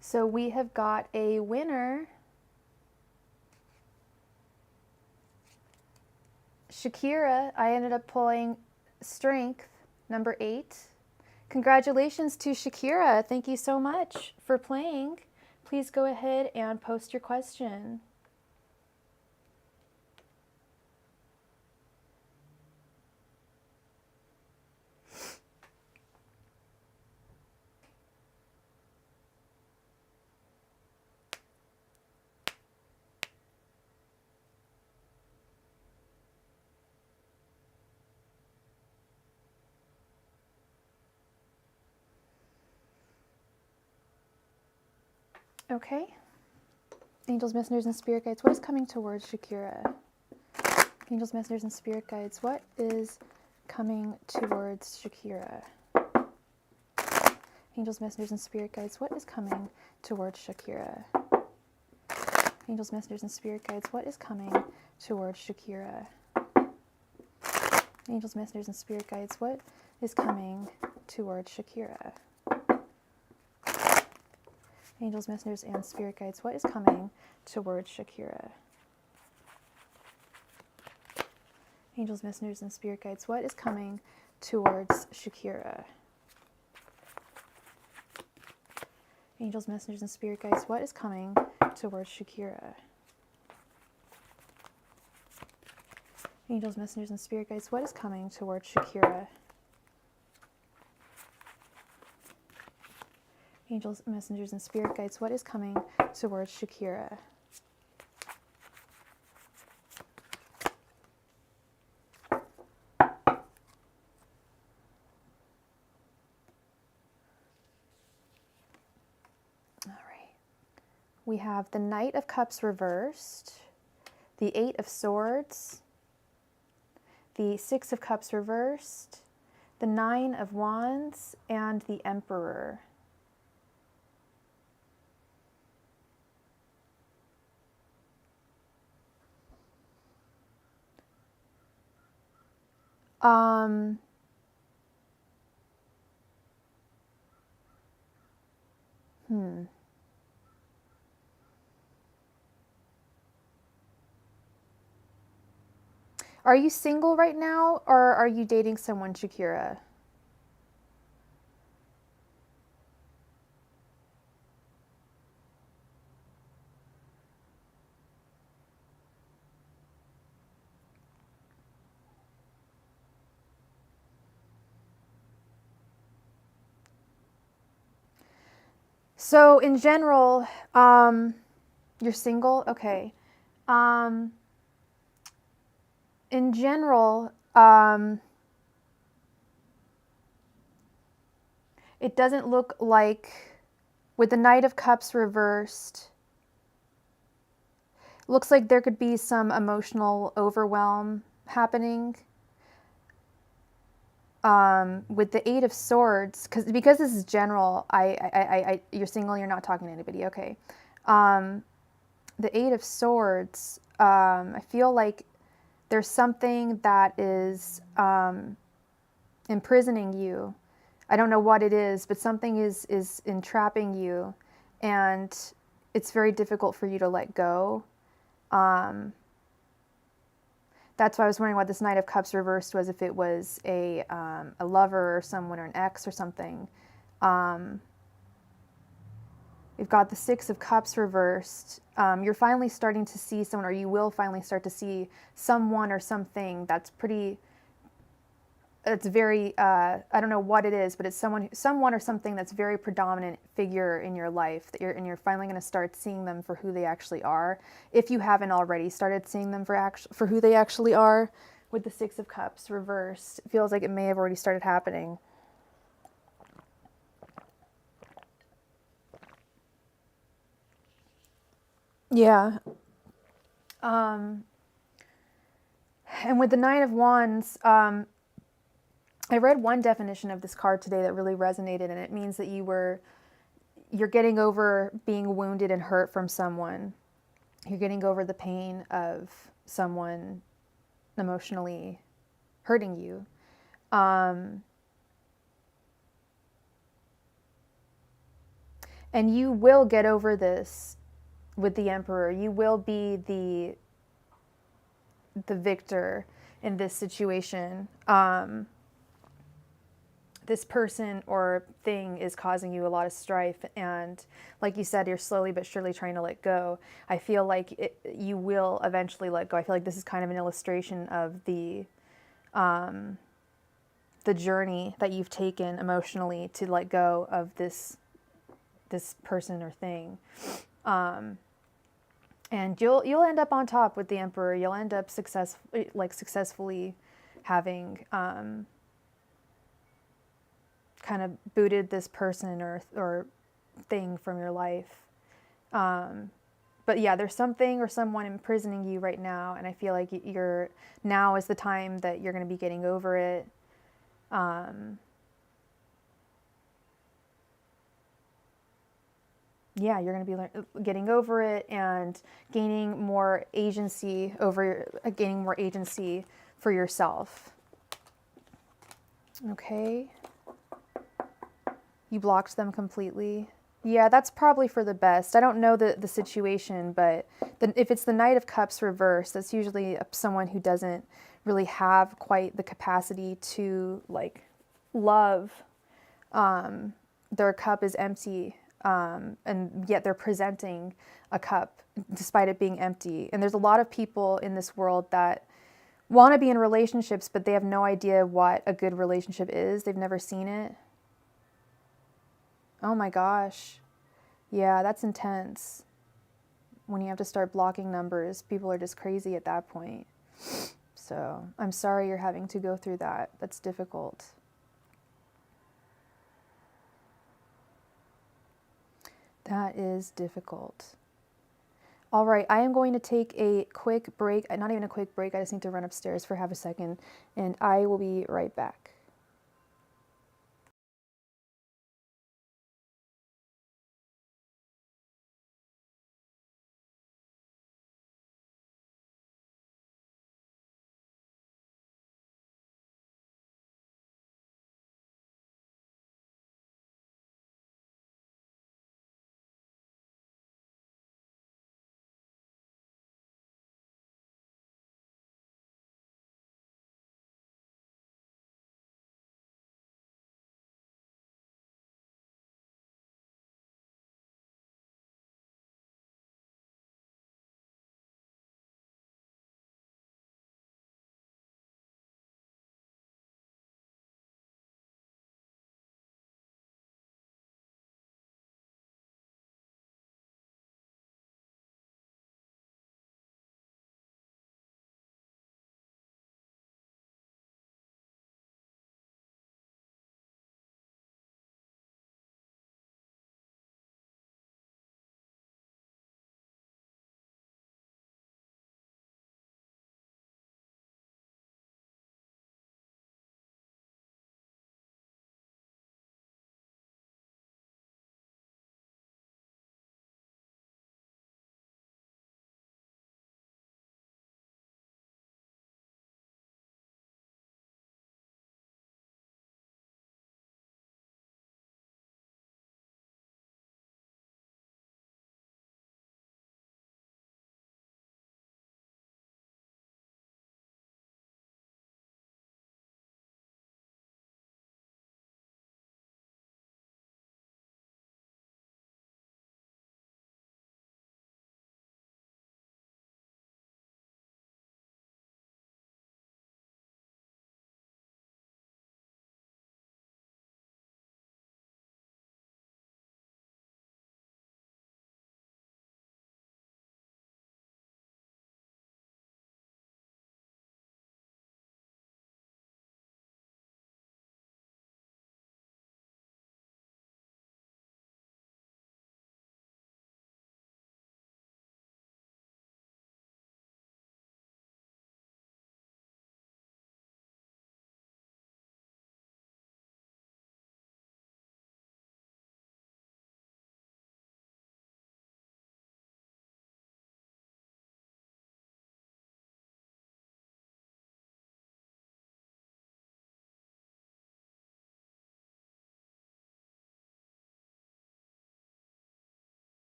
Speaker 1: so we have got a winner. Shakira, I ended up pulling Strength, number 8. Congratulations to Shakira. Thank you so much for playing. Please go ahead and post your question. Okay. Angels, messengers, and spirit guides, what is coming towards Shakira? Angels, messengers, and spirit guides, what is coming towards Shakira? Angels, messengers, and spirit guides, what is coming towards Shakira? Angels, messengers, and spirit guides, what is coming towards Shakira? Angels, messengers, and spirit guides, what is coming towards Shakira? Angels, messengers, and spirit guides, what is coming towards Shakira? Angels, messengers, and spirit guides, what is coming towards Shakira? Angels, messengers, and spirit guides, what is coming towards Shakira? Angels, messengers, and spirit guides, what is coming towards Shakira? Angels, messengers, and spirit guides, what is coming towards Shakira? All right. We have the Knight of Cups reversed, the 8 of Swords, the 6 of Cups reversed, the 9 of Wands, and the Emperor. Are you single right now, or are you dating someone, Shakira? So in general, you're single? Okay. In general, it doesn't look like, with the Knight of Cups reversed, looks like there could be some emotional overwhelm happening. With the 8 of Swords, because this is general, you're single, you're not talking to anybody, okay. The 8 of Swords, I feel like there's something that is imprisoning you. I don't know what it is, but something is entrapping you, and it's very difficult for you to let go. That's why I was wondering what this Knight of Cups reversed was, if it was a lover or someone, or an ex or something. We've got the 6 of Cups reversed. You're finally starting to see someone, or you will finally start to see someone or something that's pretty it's very, I don't know what it is, but it's someone or something that's very predominant figure in your life that you're finally going to start seeing them for who they actually are. If you haven't already started seeing them for who they actually are, with the Six of Cups reversed, it feels like it may have already started happening. Yeah. And with the Nine of Wands, I read one definition of this card today that really resonated, and it means that you're getting over being wounded and hurt from someone. You're getting over the pain of someone emotionally hurting you. And you will get over this with the Emperor. You will be the victor in this situation. This person or thing is causing you a lot of strife, and like you said, you're slowly but surely trying to let go. I feel like you will eventually let go. I feel like this is kind of an illustration of the journey that you've taken emotionally to let go of this person or thing. And you'll end up on top with the Emperor. You'll end up successfully having kind of booted this person or thing from your life. But yeah, there's something or someone imprisoning you right now, and I feel like now is the time that you're going to be getting over it. Yeah, you're going to be getting over it and gaining more agency for yourself. Okay. You blocked them completely. Yeah, that's probably for the best. I don't know the situation, but if it's the Knight of Cups reversed, that's usually someone who doesn't really have quite the capacity to like love. Their cup is empty, and yet they're presenting a cup despite it being empty. And there's a lot of people in this world that want to be in relationships, but they have no idea what a good relationship is. They've never seen it. Oh my gosh. Yeah, that's intense. When you have to start blocking numbers, people are just crazy at that point. So I'm sorry you're having to go through that. That's difficult. That is difficult. All right, I am going to take a quick break. Not even a quick break, I just need to run upstairs for half a second, and I will be right back.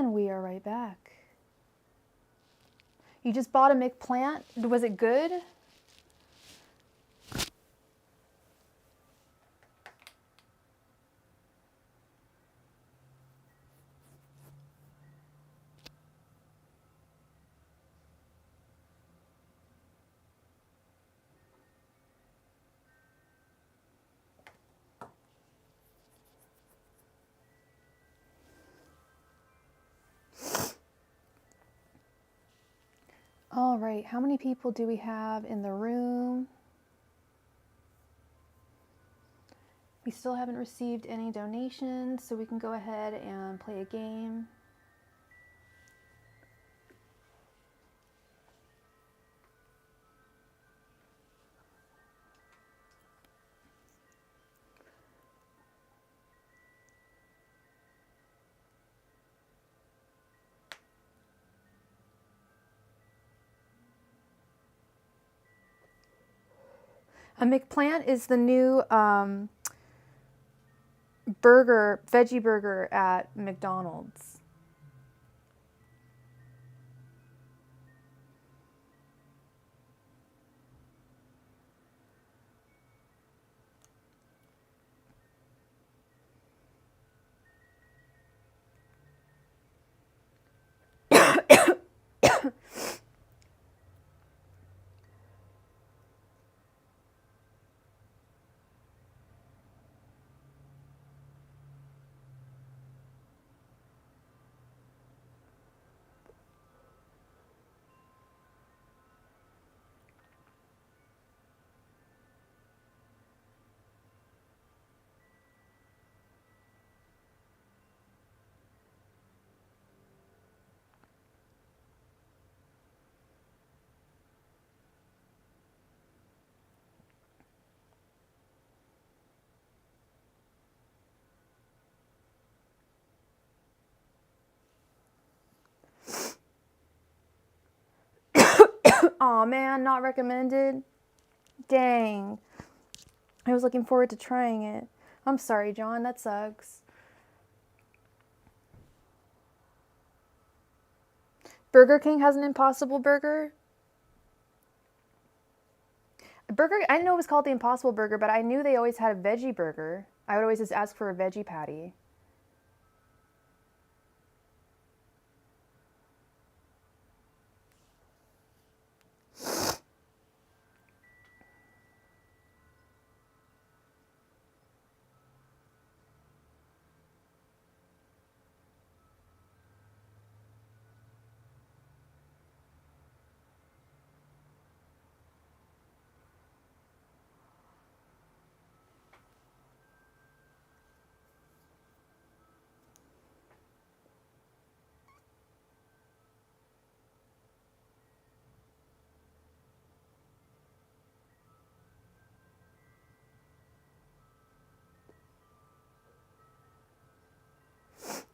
Speaker 1: And we are right back. You just bought a McPlant. Was it good? All right, how many people do we have in the room? We still haven't received any donations, so we can go ahead and play a game. A McPlant is the new veggie burger at McDonald's. Aw, man, not recommended. Dang. I was looking forward to trying it. I'm sorry, John, that sucks. Burger King has an Impossible Burger. I didn't know it was called the Impossible Burger, but I knew they always had a veggie burger. I would always just ask for a veggie patty.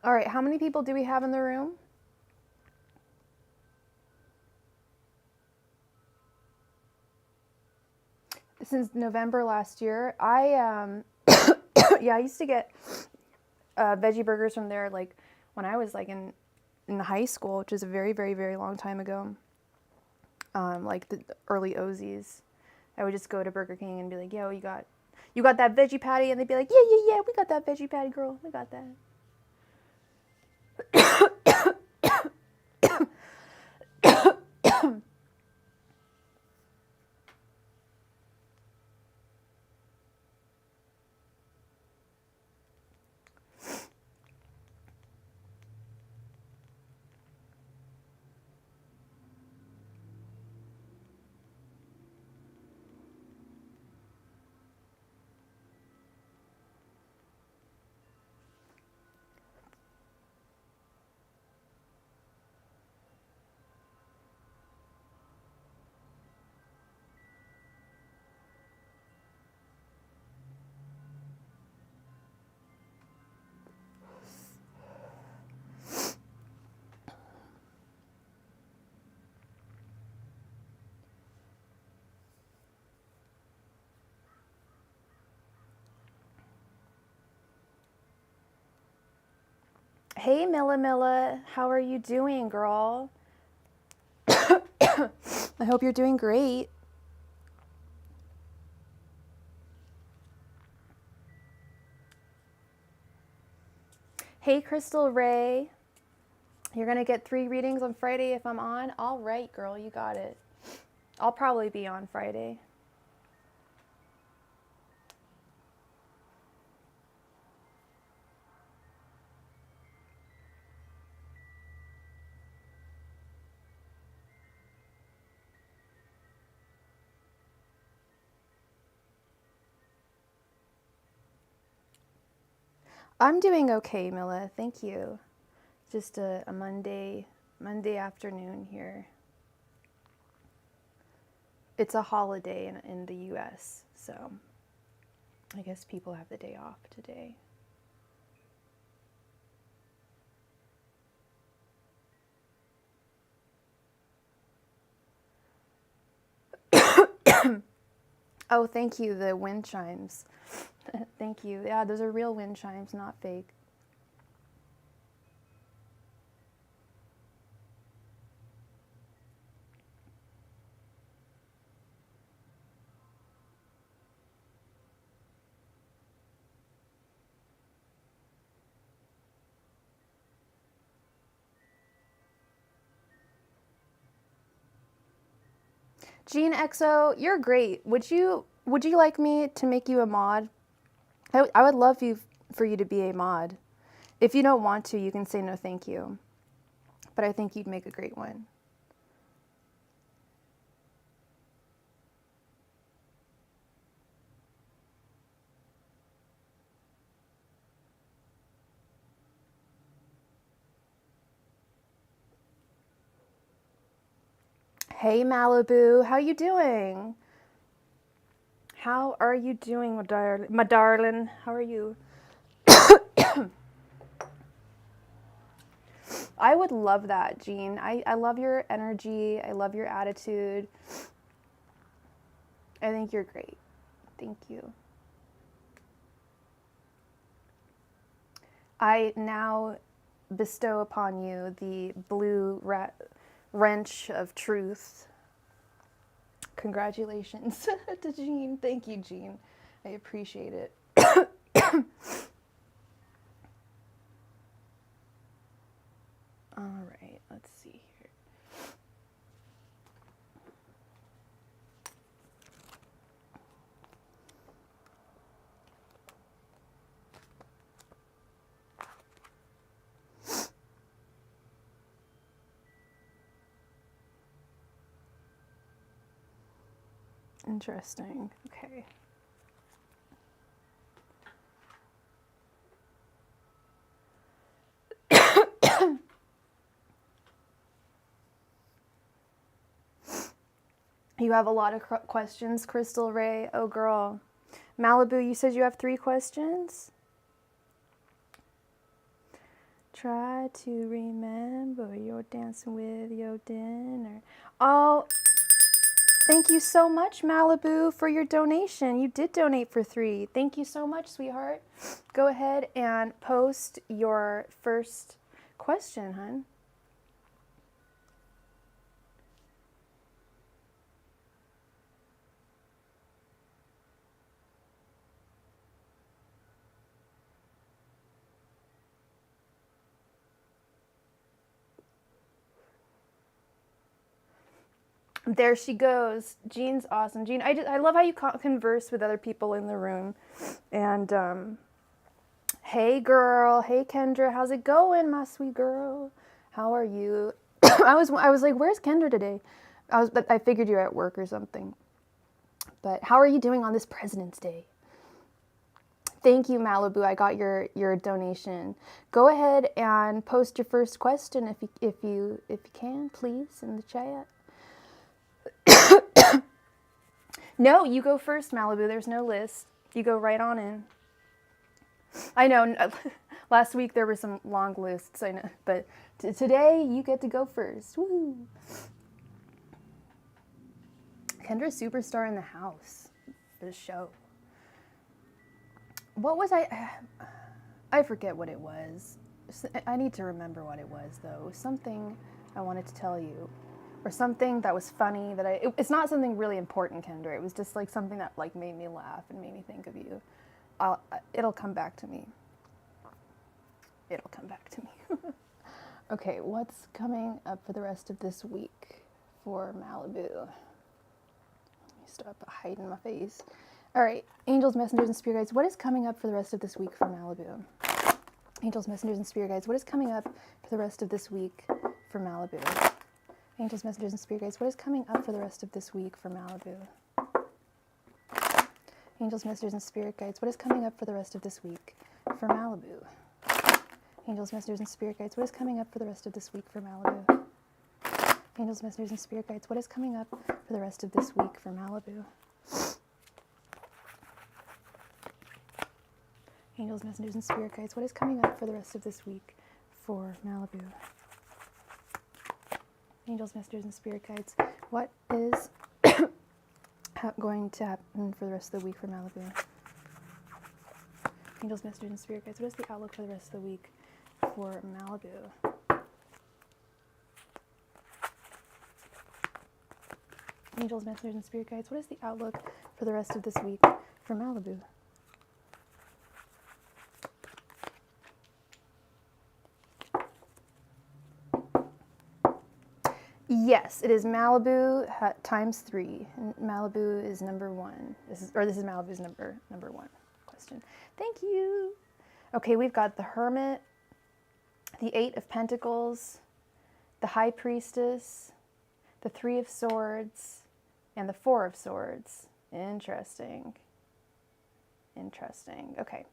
Speaker 1: All right, how many people do we have in the room? Since November last year, yeah, I used to get veggie burgers from there like when I was like in high school, which is a very, very, very long time ago. Like the early Ozies. I would just go to Burger King and be like, yo, you got that veggie patty? And they'd be like, yeah, we got that veggie patty, girl. We got that. Hey, Milla Milla. How are you doing, girl? I hope you're doing great. Hey, Crystal Ray. You're going to get 3 readings on Friday if I'm on? All right, girl. You got it. I'll probably be on Friday. I'm doing okay, Milla. Thank you. Just a Monday afternoon here. It's a holiday in the U.S., so I guess people have the day off today. Oh, thank you, the wind chimes. Thank you. Yeah, those are real wind chimes, not fake. Jean XO, you're great. Would you like me to make you a mod? I would love for you to be a mod. If you don't want to, you can say no thank you. But I think you'd make a great one. Hey Malibu, how you doing? How are you doing, my darling? How are you? I would love that, Jean. I love your energy. I love your attitude. I think you're great. Thank you. I now bestow upon you the blue wrench of truth. Congratulations to Jean. Thank you, Jean. I appreciate it. All right, let's see here. Interesting. Okay. You have a lot of questions, Crystal Ray. Oh, girl. Malibu, you said you have 3 questions? Try to remember you're dancing with your dinner. Oh, thank you so much, Malibu, for your donation. You did donate for 3. Thank you so much, sweetheart. Go ahead and post your first question, hun. There she goes. Jean's awesome. Jean, I love how you converse with other people in the room. And hey girl, hey Kendra, how's it going, my sweet girl? How are you? I was like, where's Kendra today? I figured you're at work or something. But how are you doing on this President's Day? Thank you, Malibu. I got your donation. Go ahead and post your first question if you can, please, in the chat. No, you go first, Malibu. There's no list. You go right on in. I know. Last week there were some long lists. I know, but today you get to go first. Woo! Kendra's superstar in the house. The show. What was I forget what it was. I need to remember what it was, though. It was something I wanted to tell you. Or something that was funny that it's not something really important, Kendra. It was just like something that like made me laugh and made me think of you. It'll come back to me. It'll come back to me. Okay, what's coming up for the rest of this week for Malibu? Let me stop hiding my face. All right, angels, messengers, and spirit guides, what is coming up for the rest of this week for Malibu? Angels, messengers, and spirit guides, what is coming up for the rest of this week for Malibu? Angels, messengers, and spirit guides, what is coming up for the rest of this week for Malibu? Angels, messengers, and spirit guides, what is coming up for the rest of this week for Malibu? Angels, messengers, and spirit guides, what is coming up for the rest of this week for Malibu? Angels, messengers, and spirit guides, what is coming up for the rest of this week for Malibu? Angels, messengers, and spirit guides, what is coming up for the rest of this week for Malibu? Angels, messengers, and spirit guides, what is going to happen for the rest of the week for Malibu? Angels, messengers, and spirit guides, what is the outlook for the rest of the week for Malibu? Angels, messengers, and spirit guides, what is the outlook for the rest of this week for Malibu? Yes, it is Malibu times 3. And Malibu is number 1. This is Malibu's number 1 question. Thank you. Okay, we've got the Hermit, the 8 of Pentacles, the High Priestess, the 3 of Swords, and the 4 of Swords. Interesting. Interesting. Okay.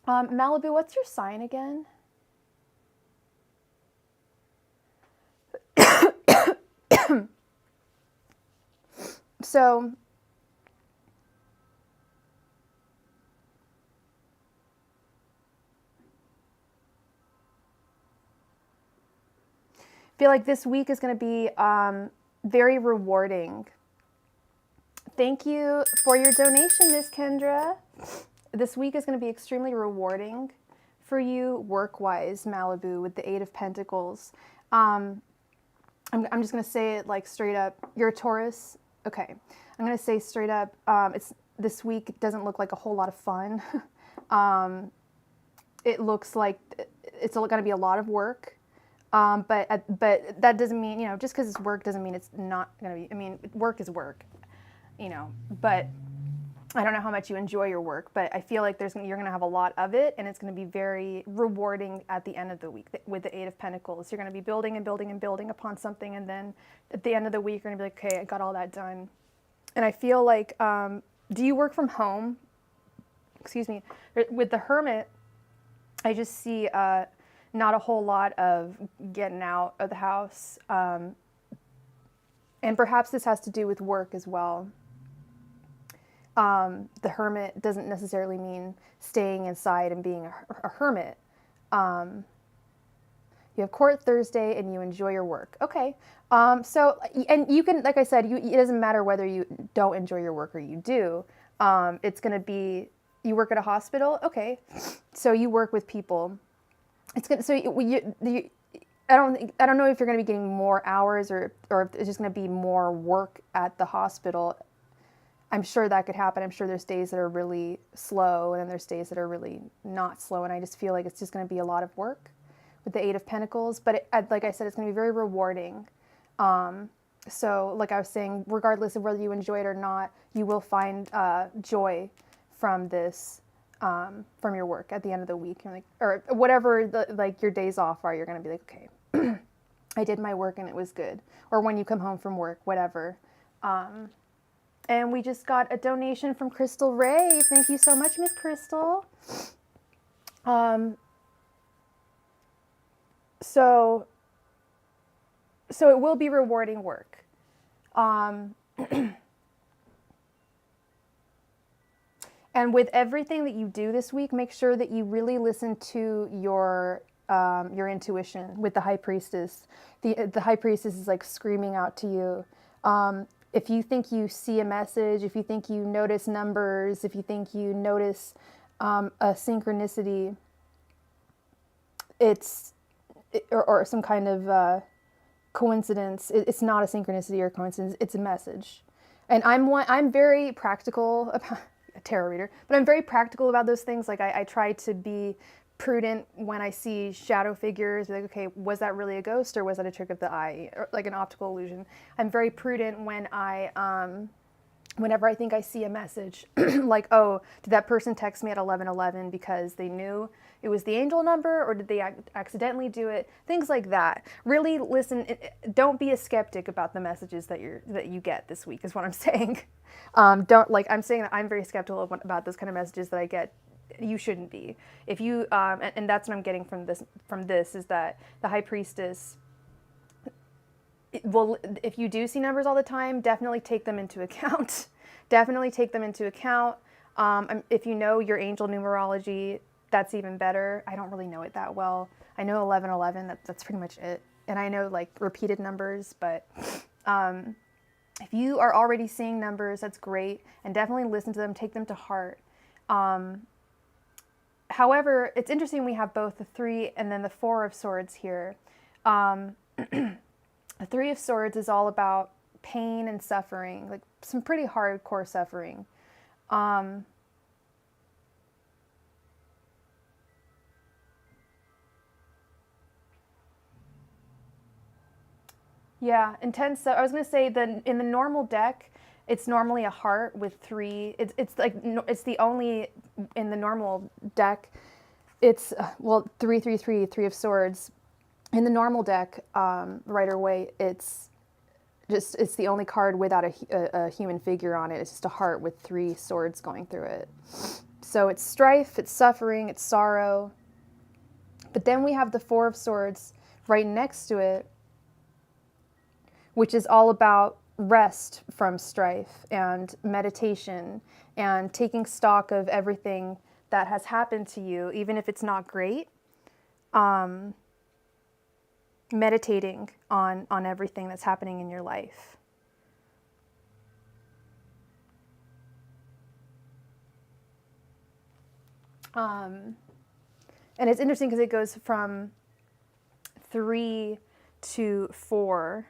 Speaker 1: Malibu, what's your sign again? So, I feel like this week is going to be very rewarding. Thank you for your donation, Miss Kendra. This week is going to be extremely rewarding for you work-wise, Malibu, with the 8 of Pentacles. I'm just going to say it like straight up. You're a Taurus. Okay. I'm going to say straight up, this week doesn't look like a whole lot of fun. It looks like it's going to be a lot of work. But that doesn't mean, just because it's work doesn't mean it's not going to be, work is work, but I don't know how much you enjoy your work, but I feel like you're going to have a lot of it, and it's going to be very rewarding at the end of the week with the 8 of Pentacles. You're going to be building and building and building upon something, and then at the end of the week, you're going to be like, okay, I got all that done. And I feel like, do you work from home? Excuse me. With the Hermit, I just see not a whole lot of getting out of the house. And perhaps this has to do with work as well. The Hermit doesn't necessarily mean staying inside and being a hermit. You have court Thursday and you enjoy your work. Okay. So, and you can, like I said, it doesn't matter whether you don't enjoy your work or you do. It's going to be, you work at a hospital. Okay. So you work with people. It's good. So I don't know if you're going to be getting more hours or if it's just going to be more work at the hospital. I'm sure that could happen. I'm sure there's days that are really slow, and then there's days that are really not slow. And I just feel like it's just going to be a lot of work with the 8 of Pentacles. But like I said, it's going to be very rewarding. So like I was saying, regardless of whether you enjoy it or not, you will find joy from this, from your work at the end of the week. Or whatever your days off are, you're going to be like, okay, I did my work and it was good. Or when you come home from work, whatever. And we just got a donation from Crystal Ray. Thank you so much, Miss Crystal. So it will be rewarding work. And with everything that you do this week, make sure that you really listen to your intuition with the High Priestess. The High Priestess is like screaming out to you. If you think you see a message, if you think you notice numbers, if you think you notice a synchronicity, or some kind of coincidence. It's not a synchronicity or coincidence. It's a message. And I'm very practical about a tarot reader, but I'm very practical about those things. Like I try to be prudent when I see shadow figures. Like, okay, was that really a ghost or was that a trick of the eye, or like an optical illusion? I'm very prudent when whenever I think I see a message, like, oh, did that person text me at 11:11 because they knew it was the angel number, or did they accidentally do it? Things like that. Really listen. Don't be a skeptic about the messages that you get this week, is what I'm saying. I'm saying that I'm very skeptical about those kind of messages that I get. You shouldn't be. If you and that's what I'm getting from this is that the High Priestess. Well, if you do see numbers all the time, definitely take them into account. Definitely take them into account. If you know your angel numerology, that's even better. I don't really know it that well. I know 1111, that's pretty much it. And I know like repeated numbers, but if you are already seeing numbers, that's great. And definitely listen to them, take them to heart. However, it's interesting we have both the 3 and then the 4 of Swords here. The 3 of Swords is all about pain and suffering, like some pretty hardcore suffering. Yeah, intense. So I was going to say that in the normal deck, it's normally a heart with 3. It's the only in the normal deck. It's 333, 3 of Swords. In the normal deck, Rider-Waite, it's the only card without a human figure on it. It's just a heart with 3 swords going through it. So it's strife, it's suffering, it's sorrow. But then we have the 4 of Swords right next to it, which is all about rest from strife and meditation and taking stock of everything that has happened to you, even if it's not great. Meditating on everything that's happening in your life. And it's interesting because it goes from 3 to 4,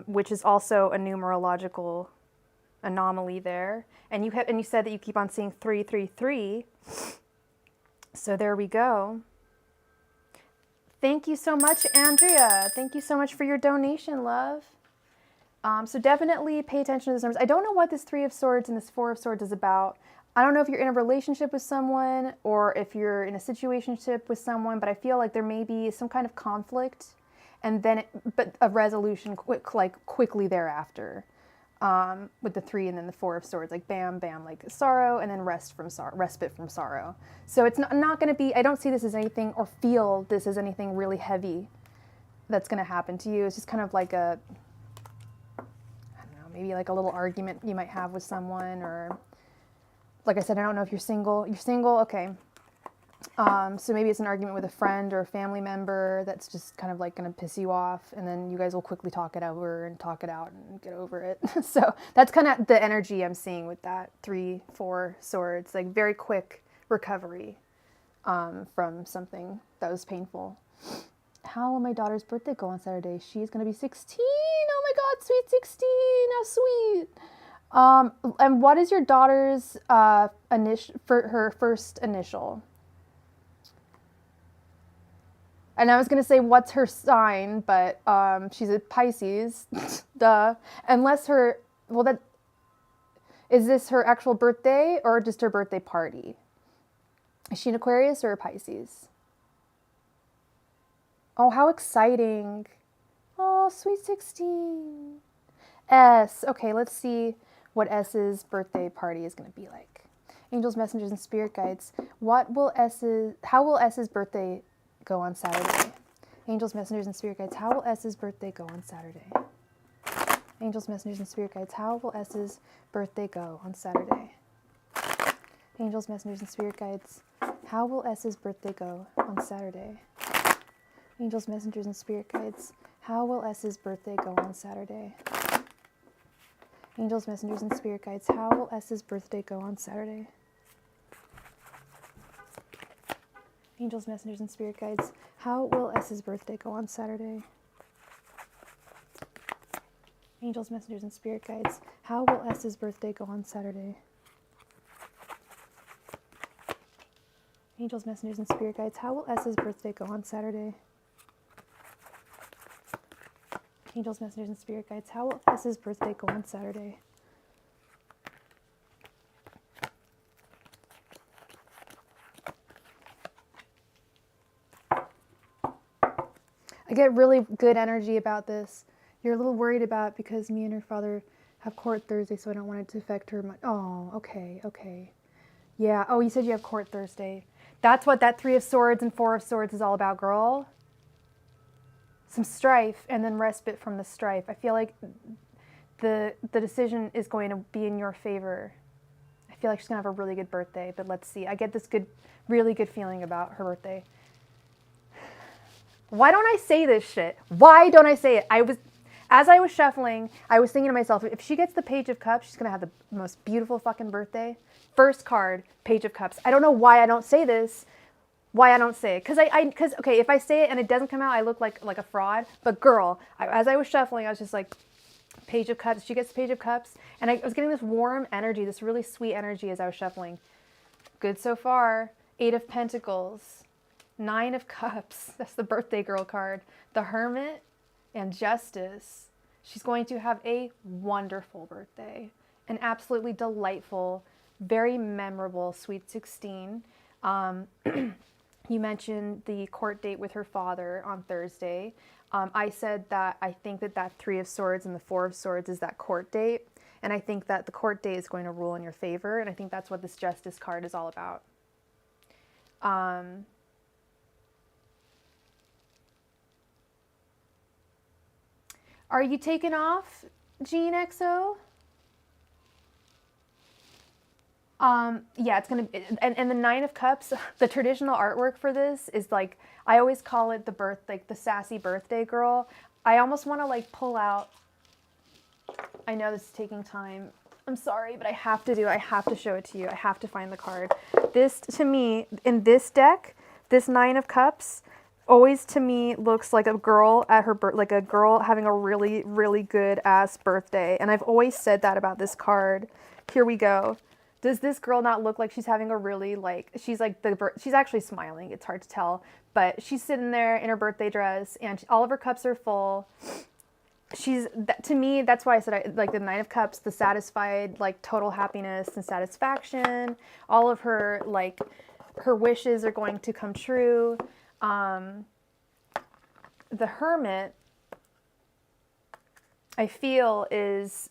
Speaker 1: which is also a numerological anomaly there. And you said that you keep on seeing 333. So there we go. Thank you so much, Andrea. Thank you so much for your donation, love. So definitely pay attention to those numbers. I don't know what this 3 of Swords and this 4 of Swords is about. I don't know if you're in a relationship with someone or if you're in a situationship with someone, but I feel like there may be some kind of conflict and then but a resolution quickly thereafter. With the 3 and then the 4 of Swords, like bam, bam, like sorrow, and then respite from sorrow. So it's not going to be, I don't see this as anything or feel this as anything really heavy that's going to happen to you. It's just kind of like I don't know, maybe like a little argument you might have with someone, or like I said, I don't know if you're single. You're single? Okay. So maybe it's an argument with a friend or a family member that's just kind of like going to piss you off, and then you guys will quickly talk it over and talk it out and get over it. So that's kind of the energy I'm seeing with that 3, 4 swords, like very quick recovery from something that was painful. How will my daughter's birthday go on Saturday? She's going to be 16. Oh my God, sweet 16. How sweet. And what is your daughter's for her first initial? And I was going to say, what's her sign? But she's a Pisces. Duh. Unless is this her actual birthday or just her birthday party? Is she an Aquarius or a Pisces? Oh, how exciting. Oh, sweet 16. S. Okay, let's see what S's birthday party is going to be like. Angels, messengers, and spirit guides. How will S's birthday go on Saturday? Angels, messengers, and spirit guides. How will S's birthday go on Saturday? Angels, messengers, and spirit guides. How will S's birthday go on Saturday? Angels, messengers, and spirit guides. How will S's birthday go on Saturday? Angels, messengers, and spirit guides. How will S's birthday go on Saturday? Angels, messengers, and spirit guides. How will S's birthday go on Saturday? Angels, messengers, and spirit guides, how will S's birthday go on Saturday? Angels, messengers, and spirit guides, how will S's birthday go on Saturday? Angels, messengers, and spirit guides, how will S's birthday go on Saturday? Angels, messengers, and spirit guides, how will S's birthday go on Saturday? I get really good energy about this. You're a little worried about because me and her father have court Thursday, so I don't want it to affect her much. Oh, okay, okay. Yeah, oh, you said you have court Thursday. That's what that 3 of Swords and 4 of Swords is all about, girl. Some strife and then respite from the strife. I feel like the decision is going to be in your favor. I feel like she's going to have a really good birthday, but let's see. I get this really good feeling about her birthday. Why don't I say this shit? Why don't I say it? As I was shuffling, I was thinking to myself, if she gets the Page of Cups, she's going to have the most beautiful fucking birthday. First card, Page of Cups. I don't know why I don't say this. Why I don't say it. Because, okay, if I say it and it doesn't come out, I look like a fraud. But girl, as I was shuffling, I was just like, Page of Cups. She gets the Page of Cups. And I was getting this warm energy, this really sweet energy as I was shuffling. Good so far. 8 of Pentacles. 9 of Cups. That's the birthday girl card. The Hermit and Justice. She's going to have a wonderful birthday. An absolutely delightful, very memorable Sweet 16. You mentioned the court date with her father on Thursday. I said that I think that 3 of Swords and the 4 of Swords is that court date. And I think that the court date is going to rule in your favor. And I think that's what this Justice card is all about. Are you taking off, Gene XO? Yeah, it's going to, and the 9 of Cups, the traditional artwork for this is like, I always call it the sassy birthday girl. I almost want to like pull out, I know this is taking time. I'm sorry, but I have to show it to you. I have to find the card. This, to me, in this deck, this 9 of Cups, always to me looks like a girl at her like a girl having a really, really good ass birthday. And I've always said that about this card. Here we go. Does this girl not look like she's having a really she's actually smiling. It's hard to tell, but she's sitting there in her birthday dress and all of her cups are full. To me, that's why I said like the 9 of Cups, the satisfied, like total happiness and satisfaction. All of her, her wishes are going to come true. The Hermit, I feel, is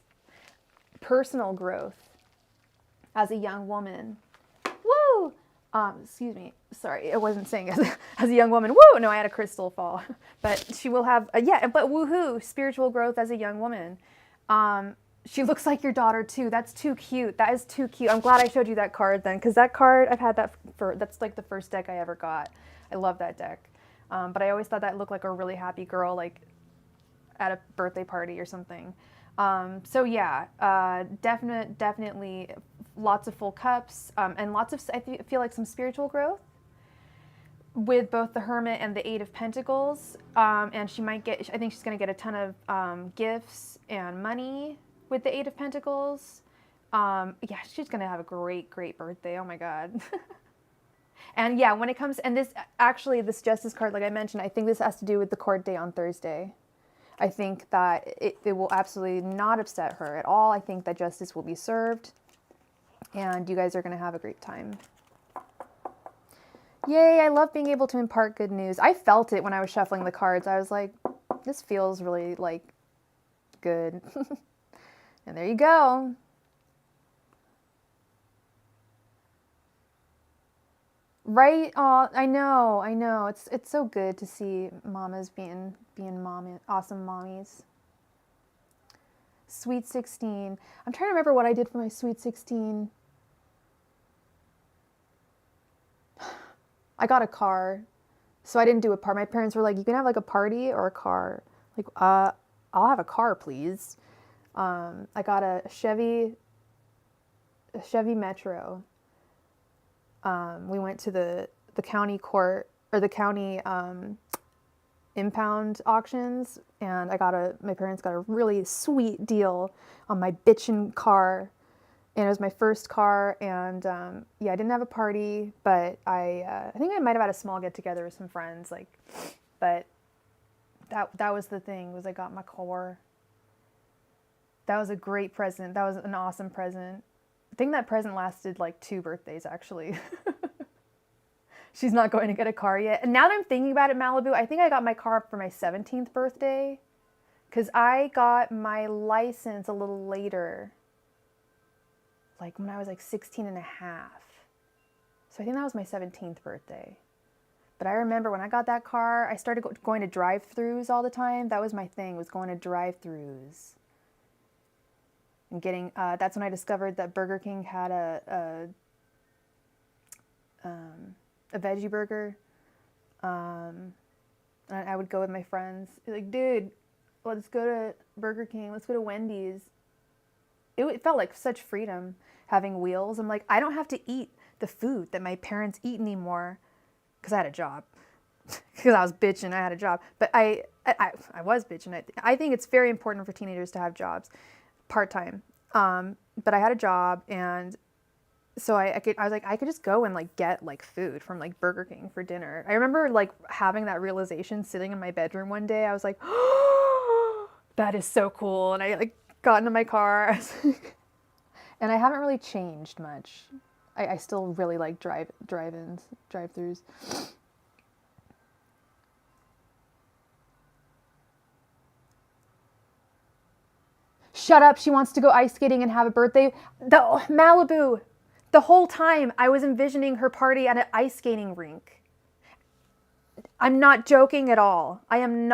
Speaker 1: personal growth as a young woman. Woo! Excuse me. Sorry, I wasn't saying as a young woman. Woo! No, I had a crystal fall. But she will have, but woohoo! Spiritual growth as a young woman. She looks like your daughter too. That's too cute. That is too cute. I'm glad I showed you that card then, because that card, I've had that that's like the first deck I ever got. I love that deck. But I always thought that looked like a really happy girl, like at a birthday party or something. So yeah, definitely lots of full cups, and lots of, I feel like some spiritual growth with both the Hermit and the 8 of Pentacles. And she might get, I think she's going to get a ton of gifts and money with the 8 of Pentacles. Yeah, she's going to have a great, great birthday. Oh my God. And yeah, when it comes, and this Justice card, like I mentioned, I think this has to do with the court day on Thursday. I think that it will absolutely not upset her at all. I think that justice will be served, and you guys are going to have a great time. Yay, I love being able to impart good news. I felt it when I was shuffling the cards. I was like, this feels really, good. And there you go. Right? Oh, I know. It's so good to see mamas being awesome mommies. Sweet 16. I'm trying to remember what I did for my Sweet 16. I got a car, so I didn't do a part. My parents were like, you can have like a party or a car. Like, I'll have a car, please. I got a Chevy Metro. We went to the the county court or the county impound auctions, and my parents got a really sweet deal on my bitchin' car, and it was my first car, and yeah, I didn't have a party, but I think I might have had a small get together with some friends, like, but that was the thing, was I got my car. That was a great present. That was an awesome present. I think that present lasted like 2 birthdays, actually. She's not going to get a car yet. And now that I'm thinking about it, Malibu, I think I got my car for my 17th birthday, because I got my license a little later, like when I was like 16 and a half. So I think that was my 17th birthday. But I remember when I got that car, I started going to drive-thrus all the time. That was my thing, was going to drive-thrus. And getting, that's when I discovered that Burger King had a veggie burger. And I would go with my friends. Like, dude, let's go to Burger King. Let's go to Wendy's. It felt like such freedom having wheels. I'm like, I don't have to eat the food that my parents eat anymore, because I had a job. Because I was bitching, I had a job. But I was bitching. I think it's very important for teenagers to have jobs, part-time. But I had a job, and so I was like, I could just go and like get like food from like Burger King for dinner. I remember like having that realization sitting in my bedroom one day. I was like, oh, that is so cool. And I like got into my car. And I haven't really changed much. I still really like drive-ins, drive-thrus. Shut up, she wants to go ice skating and have a birthday. Malibu, the whole time I was envisioning her party at an ice skating rink. I'm not joking at all. I'm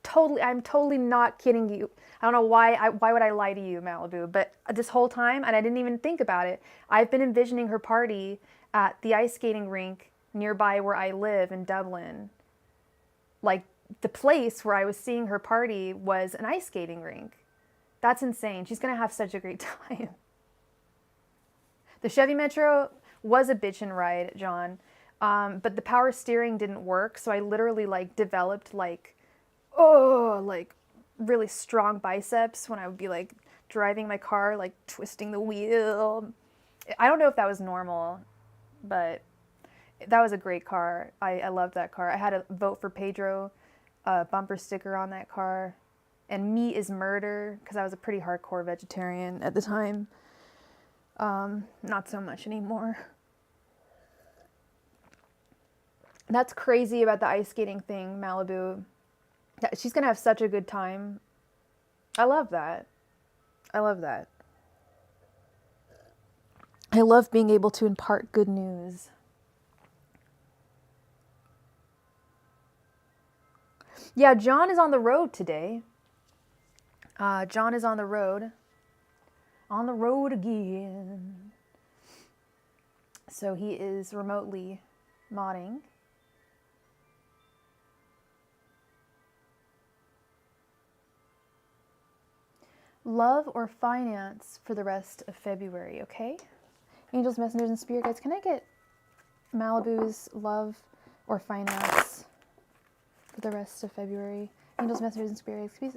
Speaker 1: totally not kidding you. I don't know why would I lie to you, Malibu, but this whole time, and I didn't even think about it, I've been envisioning her party at the ice skating rink nearby where I live in Dublin. Like, the place where I was seeing her party was an ice skating rink. That's insane. She's going to have such a great time. The Chevy Metro was a bitchin' ride, John. But the power steering didn't work, so I literally like developed like really strong biceps when I would be like driving my car, like twisting the wheel. I don't know if that was normal, but that was a great car. I loved that car. I had a Vote for Pedro bumper sticker on that car. And meat is murder, because I was a pretty hardcore vegetarian at the time. Not so much anymore. That's crazy about the ice skating thing, Malibu. She's going to have such a good time. I love that. I love that. I love being able to impart good news. Yeah, John is on the road today. John is on the road again. So he is remotely modding. Love or finance for the rest of February, okay? Angels, messengers, and spirit guides, can I get Malibu's love or finance for the rest of February? Angels, messengers, and spirit guides, please.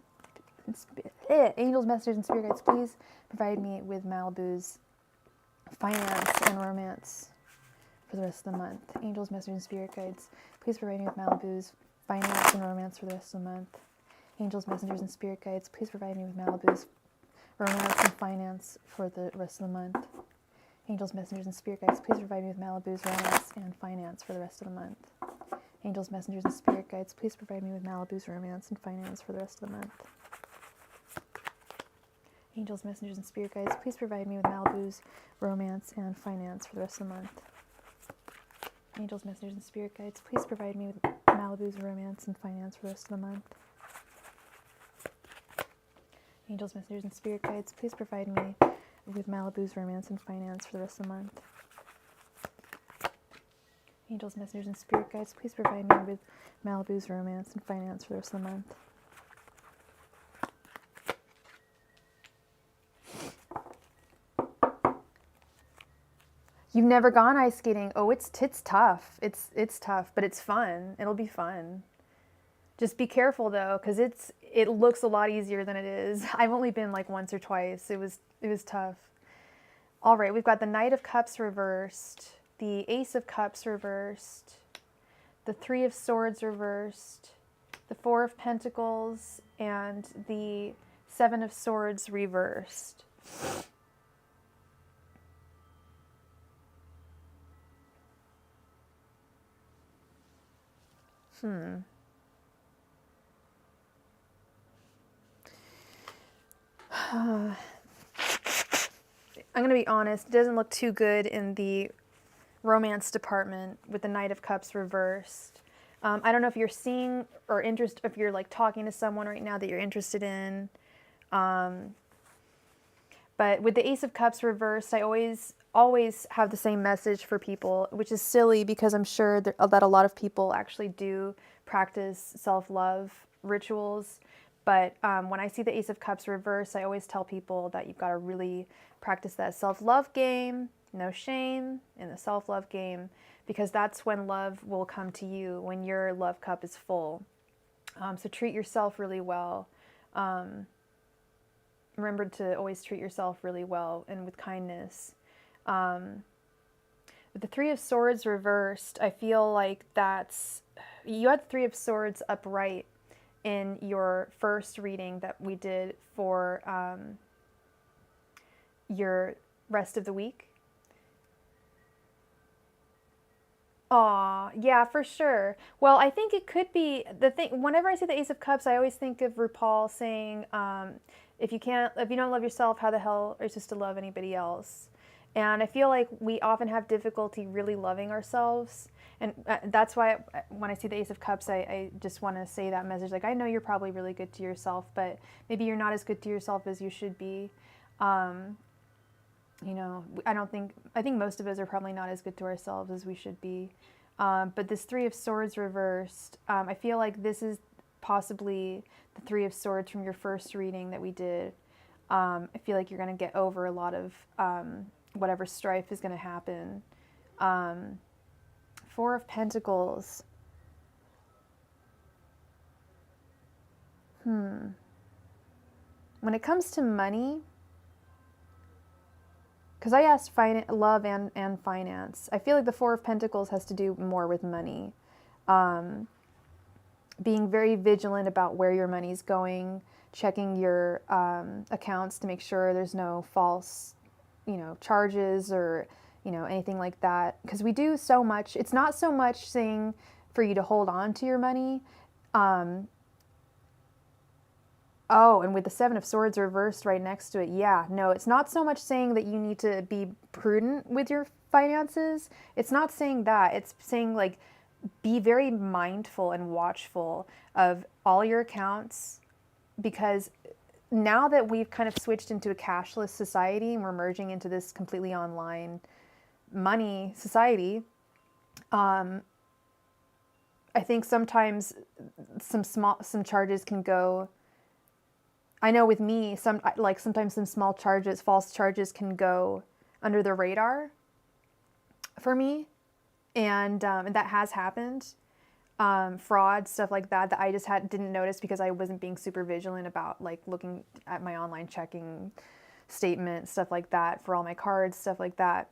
Speaker 1: Angels, messengers, and spirit guides, please provide me with Malibu's finance and romance for the rest of the month. Angels, messengers, and spirit guides, please provide me with Malibu's finance and romance for the rest of the month. Angels, messengers, and spirit guides, please provide me with Malibu's romance and finance for the rest of the month. Angels, messengers, and spirit guides, please provide me with Malibu's romance and finance for the rest of the month. Angels, messengers, and spirit guides, please provide me with Malibu's romance and finance for the rest of the month. Angels, messengers, and spirit guides, please provide me with Malibu's romance and finance for the rest of the month. Angels, messengers, and spirit guides, please provide me with Malibu's romance and finance for the rest of the month. Angels, messengers, and spirit guides, please provide me with Malibu's romance and finance for the rest of the month. Angels, messengers, and spirit guides, please provide me with Malibu's romance and finance for the rest of the month. You've never gone ice skating. Oh, it's tough. It's tough, but it's fun. It'll be fun. Just be careful though, because it looks a lot easier than it is. I've only been like once or twice. It was tough. All right, we've got the Knight of Cups reversed, the Ace of Cups reversed, the Three of Swords reversed, the Four of Pentacles, and the Seven of Swords reversed. I'm going to be honest, it doesn't look too good in the romance department with the Knight of Cups reversed. I don't know if you're seeing or if you're like talking to someone right now that you're interested in. But with the Ace of Cups reversed, I always have the same message for people, which is silly because I'm sure that a lot of people actually do practice self-love rituals. But when I see the Ace of Cups reversed, I always tell people that you've got to really practice that self-love game, no shame in the self-love game, because that's when love will come to you, when your love cup is full. So treat yourself really well. Remember to always treat yourself really well and with kindness. With the Three of Swords reversed, I feel like you had the Three of Swords upright in your first reading that we did for your rest of the week. Aw, yeah, for sure. Well, I think it could be the thing. Whenever I see the Ace of Cups, I always think of RuPaul saying, if you don't love yourself, how the hell are you supposed to love anybody else? And I feel like we often have difficulty really loving ourselves. And that's why when I see the Ace of Cups, I just want to say that message. Like, I know you're probably really good to yourself, but maybe you're not as good to yourself as you should be. You know, I think most of us are probably not as good to ourselves as we should be. But this Three of Swords reversed, I feel like this is possibly the Three of Swords from your first reading that we did. I feel like you're going to get over a lot of whatever strife is going to happen. Four of Pentacles. When it comes to money, because I asked love and finance, I feel like the Four of Pentacles has to do more with money. Being very vigilant about where your money's going, checking your accounts to make sure there's no false, charges or, anything like that. Because we do so much. It's not so much saying for you to hold on to your money. Oh, and with the Seven of Swords reversed right next to it, yeah, no, it's not so much saying that you need to be prudent with your finances. It's not saying that. It's saying, like, be very mindful and watchful of all your accounts, because now that we've kind of switched into a cashless society and we're merging into this completely online money society, I think sometimes some charges can go. I know with me, sometimes some small charges, false charges can go under the radar for me. And that has happened. Fraud, stuff like that I just didn't notice because I wasn't being super vigilant about like looking at my online checking statement, stuff like that, for all my cards, stuff like that.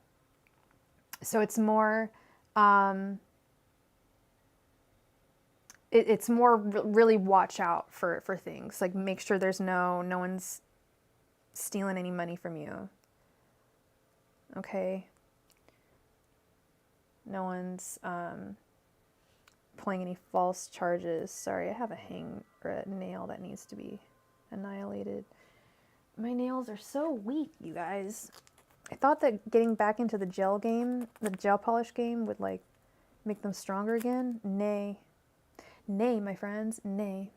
Speaker 1: So it's more, it's more really watch out for things. Like, make sure there's no one's stealing any money from you. Okay. No one's pulling any false charges. Sorry, I have a nail that needs to be annihilated. My nails are so weak, you guys. I thought that getting back into the gel polish game would like make them stronger again. Nay. Nay, my friends, nay.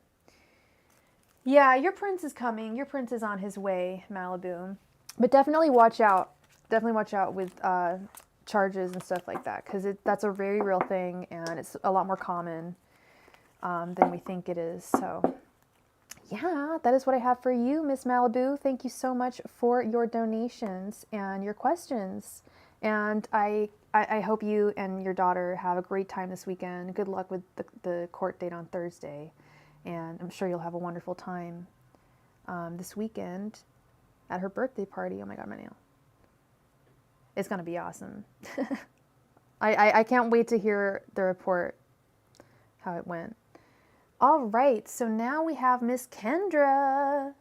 Speaker 1: Yeah, your prince is coming. Your prince is on his way, Malibu. But definitely watch out. Definitely watch out with charges and stuff like that, because that's a very real thing, and it's a lot more common than we think it is. So yeah, that is what I have for you, Miss Malibu. Thank you so much for your donations and your questions. And I hope you and your daughter have a great time this weekend. Good luck with the court date on Thursday. And I'm sure you'll have a wonderful time this weekend at her birthday party. Oh my God, my nail. It's going to be awesome. I can't wait to hear the report, how it went. All right, so now we have Miss Kendra.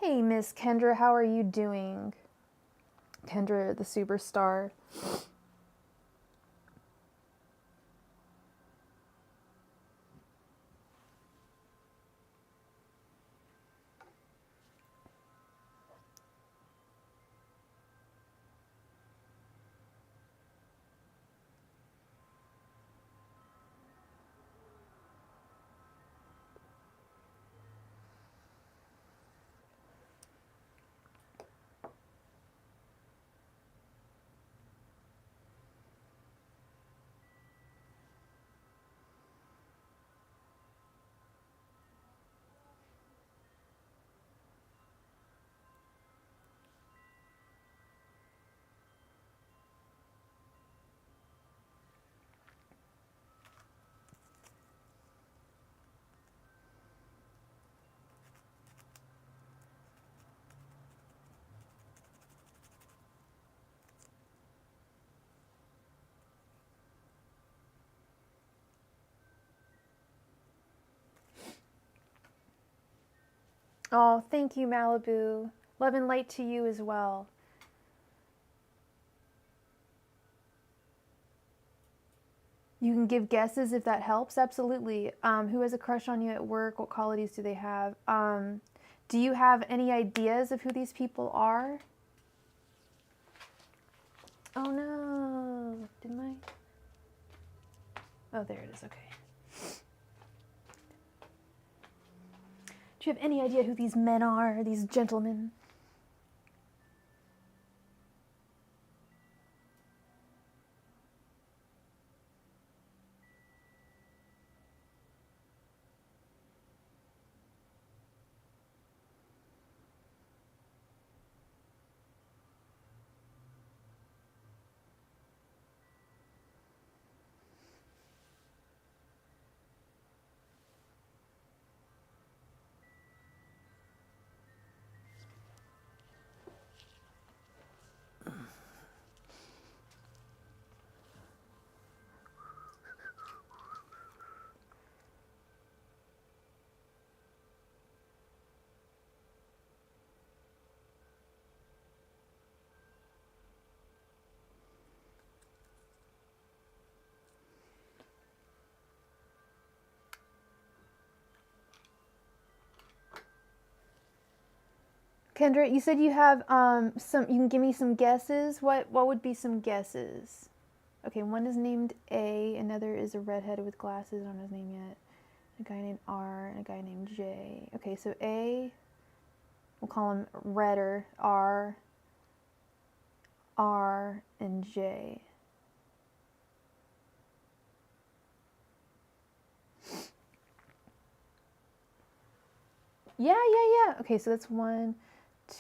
Speaker 1: Hey, Miss Kendra, how are you doing? Kendra, the superstar. Oh, thank you, Malibu. Love and light to you as well. You can give guesses if that helps. Absolutely. Who has a crush on you at work? What qualities do they have? Do you have any ideas of who these people are? Oh no. Didn't I? Oh, there it is. Okay. Do you have any idea who these men are, these gentlemen? Kendra, you said you have some. You can give me some guesses. What would be some guesses? Okay, one is named A. Another is a redhead with glasses. I don't know his name yet. A guy named R and a guy named J. Okay, so A. We'll call him Redder. R. And J. Yeah. Okay, so that's 1,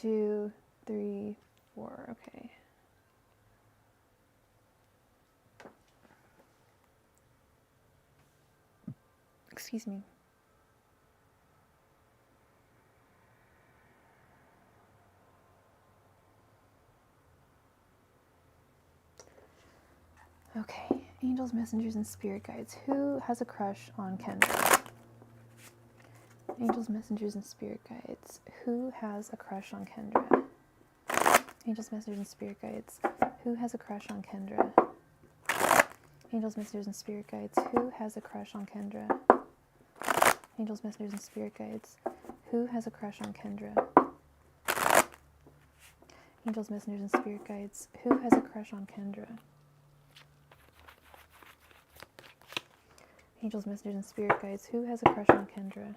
Speaker 1: 2, 3, 4. Okay. Excuse me. Okay, angels, messengers, and spirit guides. Who has a crush on Kendra? Angels, messengers, and spirit guides. Who has a crush on Kendra? Angels, messengers, and spirit guides. Who has a crush on Kendra? Angels, messengers, and spirit guides. Who has a crush on Kendra? Angels, messengers, and spirit guides. Who has a crush on Kendra? Angels, messengers, and spirit guides. Who has a crush on Kendra? Angels, messengers, and spirit guides. Who has a crush on Kendra?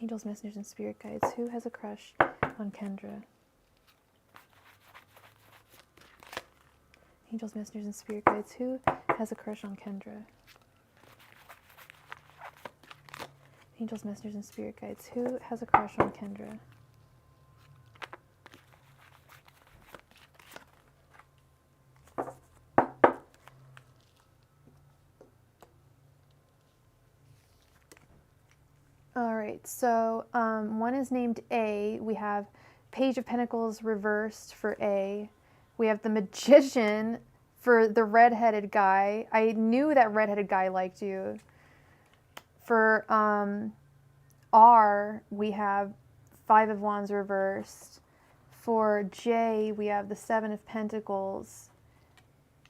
Speaker 1: Angels, messengers, and spirit guides. Who has a crush on Kendra? Angels, messengers, and spirit guides. Who has a crush on Kendra? Angels, messengers, and spirit guides. Who has a crush on Kendra? All right, so one is named A. We have Page of Pentacles reversed for A. We have the Magician for the redheaded guy. I knew that redheaded guy liked you. For R, we have Five of Wands reversed. For J, we have the Seven of Pentacles.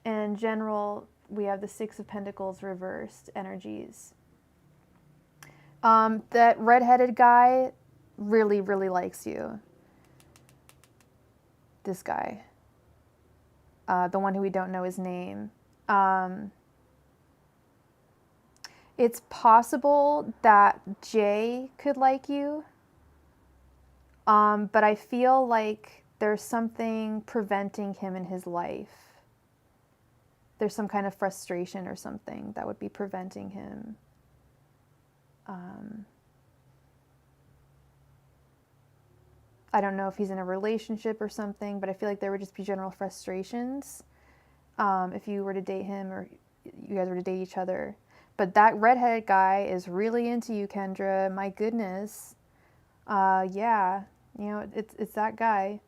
Speaker 1: And in general, we have the Six of Pentacles reversed energies. That redheaded guy really, really likes you. This guy. The one who we don't know his name. It's possible that Jay could like you. But I feel like there's something preventing him in his life. There's some kind of frustration or something that would be preventing him. I don't know if he's in a relationship or something, but I feel like there would just be general frustrations if you were to date him or you guys were to date each other. But that redheaded guy is really into you, Kendra. My goodness. Yeah, you know, it's that guy.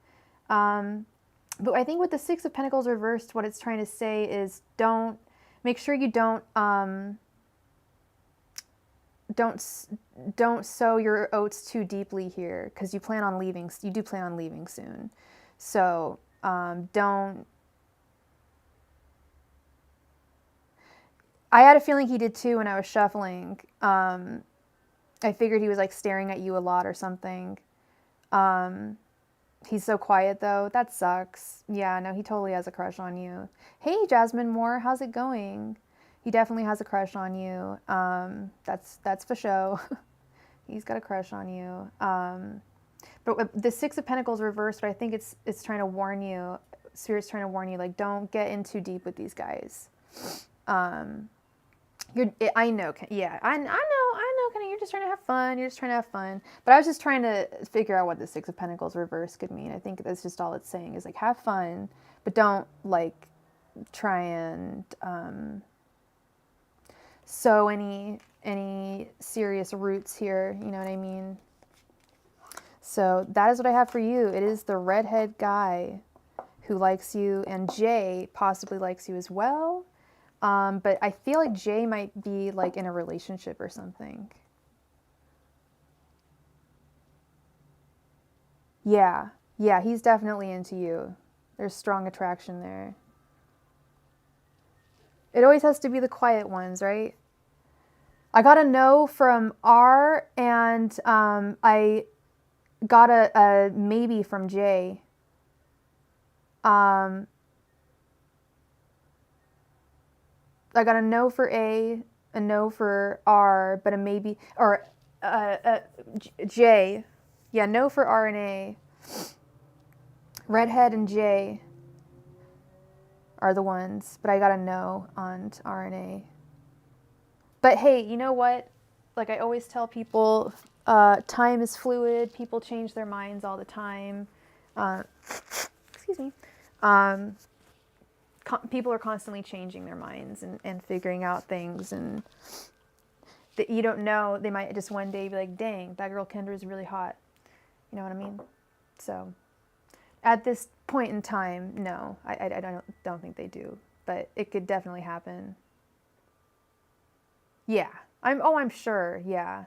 Speaker 1: But I think with the Six of Pentacles reversed, what it's trying to say is make sure you don't sow your oats too deeply here, because you do plan on leaving soon. So don't. I had a feeling he did too when I was shuffling. I figured he was like staring at you a lot or something. He's so quiet though. That sucks. Yeah, no, he totally has a crush on you. Hey, Jasmine Moore, how's it going? He definitely has a crush on you. That's for show. He's got a crush on you. But the Six of Pentacles reversed, but I think it's trying to warn you. Spirit's trying to warn you, like, don't get in too deep with these guys. I know, yeah, I know, Kenny, you're just trying to have fun. But I was just trying to figure out what the Six of Pentacles reversed could mean. I think that's just all it's saying is, like, have fun, but don't, like, try and sow any serious roots here, you know what I mean? So that is what I have for you. It is the redhead guy who likes you, and Jay possibly likes you as well. But I feel like Jay might be like in a relationship or something. Yeah, he's definitely into you. There's strong attraction there. It always has to be the quiet ones, right? I got a no from R, and I got a maybe from J. I got a no for A, a no for R, but a maybe, or J. Yeah, no for R and A. Redhead and J are the ones, but I got a no on R and A. But hey, you know what? Like I always tell people, time is fluid. People change their minds all the time. Excuse me. People are constantly changing their minds and figuring out things, and that you don't know, they might just one day be like, dang, that girl Kendra is really hot. You know what I mean? So at this point in time, no, I don't think they do, but it could definitely happen. Yeah, I'm sure. Yeah,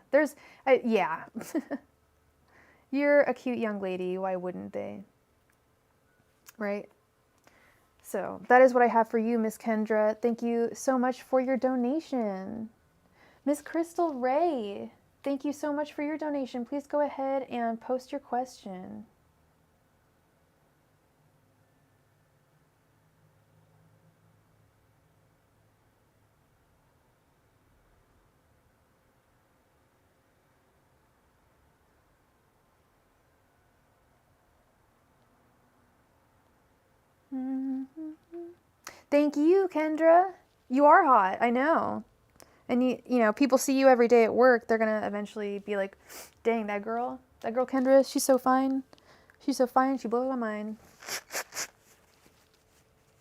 Speaker 1: yeah. You're a cute young lady. Why wouldn't they? Right? So that is what I have for you, Miss Kendra. Thank you so much for your donation. Miss Crystal Ray, thank you so much for your donation. Please go ahead and post your question. Thank you, Kendra. You are hot, I know. And you know, people see you every day at work, they're gonna eventually be like, dang, that girl Kendra, she's so fine. She's so fine, she blows my mind.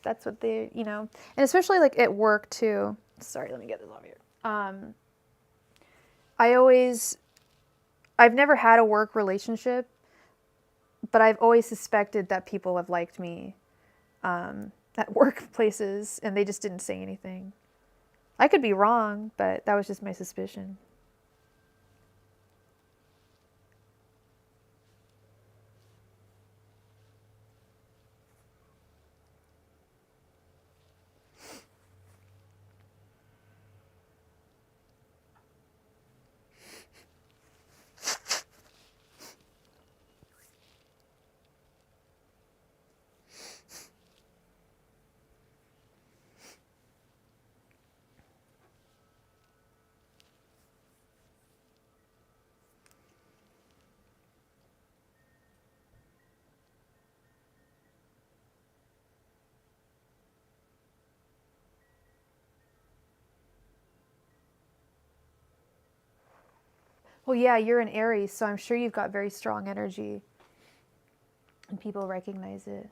Speaker 1: That's what they, you know, and especially like at work too. Sorry, let me get this off here. I always I've never had a work relationship, but I've always suspected that people have liked me at workplaces, and they just didn't say anything. I could be wrong, but that was just my suspicion. Well, yeah, you're an Aries, so I'm sure you've got very strong energy, and people recognize it.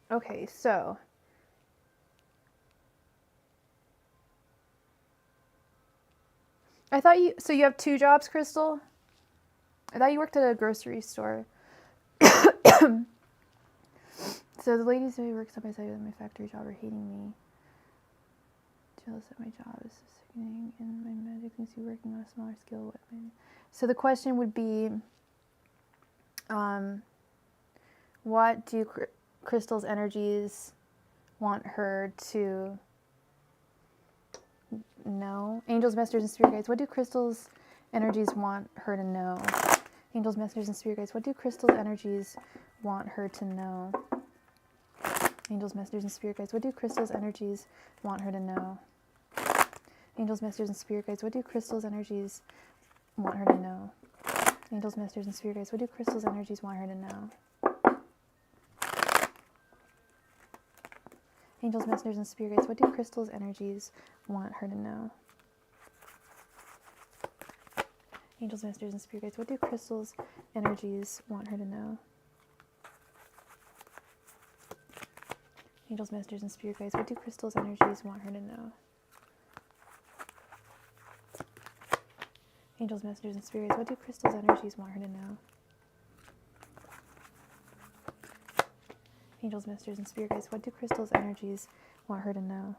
Speaker 1: Okay, so so you have 2 jobs, Crystal? I thought you worked at a grocery store. So the ladies who work side by side with my factory job are hating me. Jealous that my job is so sickening, and my magic seems to be working on a smaller scale. So the question would be, what do Crystal's energies want her to know? Angels, messengers, and spirit guides, what do Crystal's energies want her to know? Angels, messengers, and spirit guides, what do Crystal's energies want her to know? Angels, messengers, and spirit guides, what do Crystal's energies want her to know? Angels, messengers, and spirit guides, what do Crystal's energies want her to know? Angels, messengers, and spirit guides, what do Crystal's energies want her to know? Angels, messengers, and spirit guides, what do Crystal's energies want her to know? Angels, messengers, and spirit guides, what do Crystal's energies want her to know? Angels, messengers, and spirit guides, what do Crystal's energies want her to know? Angels, messengers, and spirit guides, what do Crystal's energies want her to know? Angels, messengers, and spirit guides, what do Crystal's energies want her to know?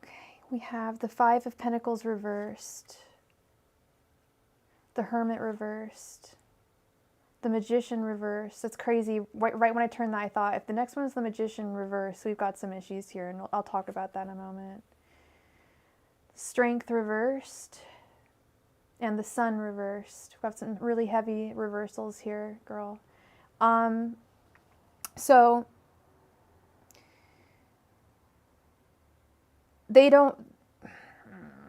Speaker 1: Okay, we have the 5 of Pentacles reversed, the Hermit reversed, the Magician reversed. That's crazy. Right when I turned that, I thought, if the next one is the Magician reversed, we've got some issues here, and I'll talk about that in a moment. Strength reversed, and the Sun reversed. We have some really heavy reversals here, girl. So they don't,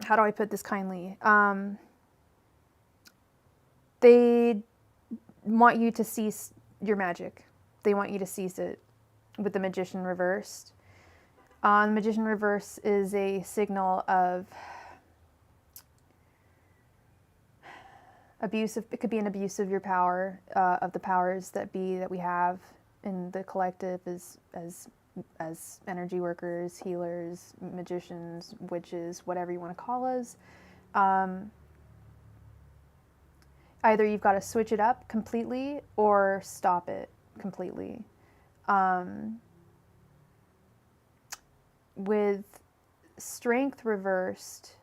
Speaker 1: how do I put this kindly? They want you to cease your magic. They want you to cease it with the Magician reversed. The Magician reverse is a signal of abuse. It could be an abuse of your power, of the powers that be that we have in the collective as energy workers, healers, magicians, witches, whatever you want to call us. Either you've got to switch it up completely or stop it completely. With strength reversed,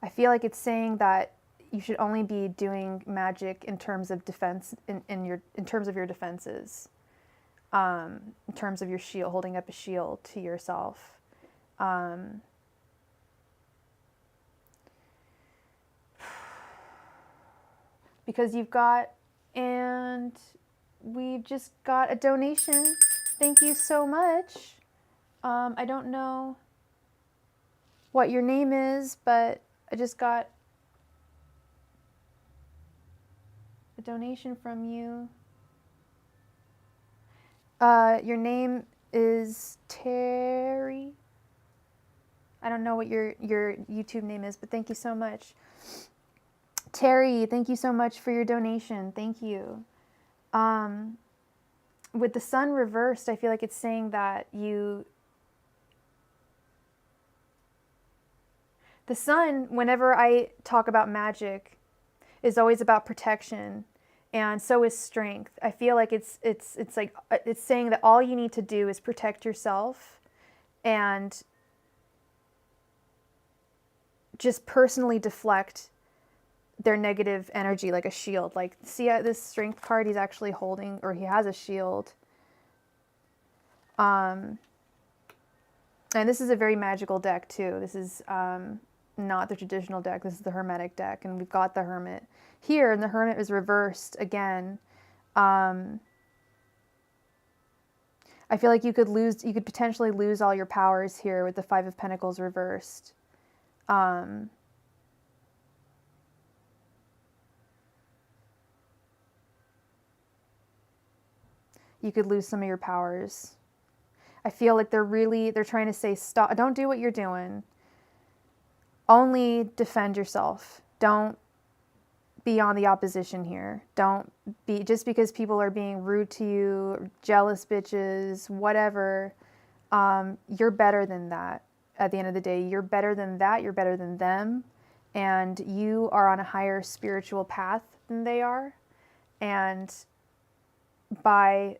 Speaker 1: I feel like it's saying that you should only be doing magic in terms of defense, in terms of your defenses, in terms of your shield, holding up a shield to yourself. Because you've got, and we've just got a donation. Thank you so much. I don't know what your name is, but I just got a donation from you. Your name is Terry. I don't know what your YouTube name is, but thank you so much. Terry, thank you so much for your donation. Thank you. With the sun reversed, I feel like it's saying that the sun, whenever I talk about magic, is always about protection, and so is strength. I feel like it's like it's saying that all you need to do is protect yourself and just personally deflect their negative energy like a shield. Like, see this strength card, he's actually holding, or he has a shield. And this is a very magical deck too. This is not the traditional deck. This is the Hermetic deck, and we've got the Hermit here, and the Hermit is reversed again. I feel like you could potentially lose all your powers here with the Five of Pentacles reversed. You could lose some of your powers. I feel like they're trying to say, stop, don't do what you're doing. Only defend yourself. Don't be on the opposition here. Don't be, just because people are being rude to you, jealous bitches, whatever, you're better than that. At the end of the day, you're better than that. You're better than them. And you are on a higher spiritual path than they are. And by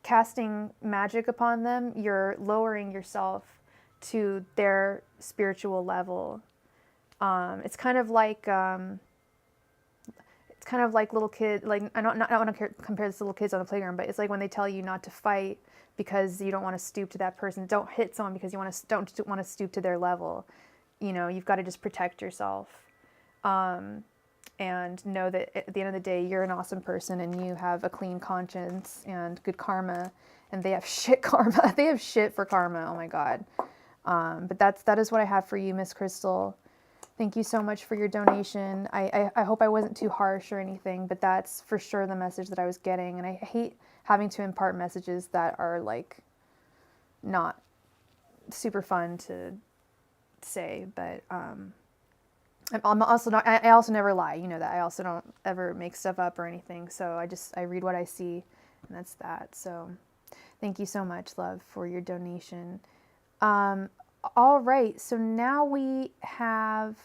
Speaker 1: casting magic upon them, you're lowering yourself to their spiritual level. It's kind of like little kids. Like, I don't want to compare this to little kids on the playground, but it's like when they tell you not to fight because you don't want to stoop to that person. Don't hit someone because you don't want to stoop to their level. You know, you've got to just protect yourself. And know that at the end of the day, you're an awesome person and you have a clean conscience and good karma, and they have shit karma. They have shit for karma. Oh my God. But that is what I have for you, Miss Crystal. Thank you so much for your donation. I hope I wasn't too harsh or anything, but that's for sure the message that I was getting. And I hate having to impart messages that are like not super fun to say, but I'm also not, I also never lie, you know that. I also don't ever make stuff up or anything. So I read what I see, and that's that. So thank you so much, love, for your donation. All right, so now we have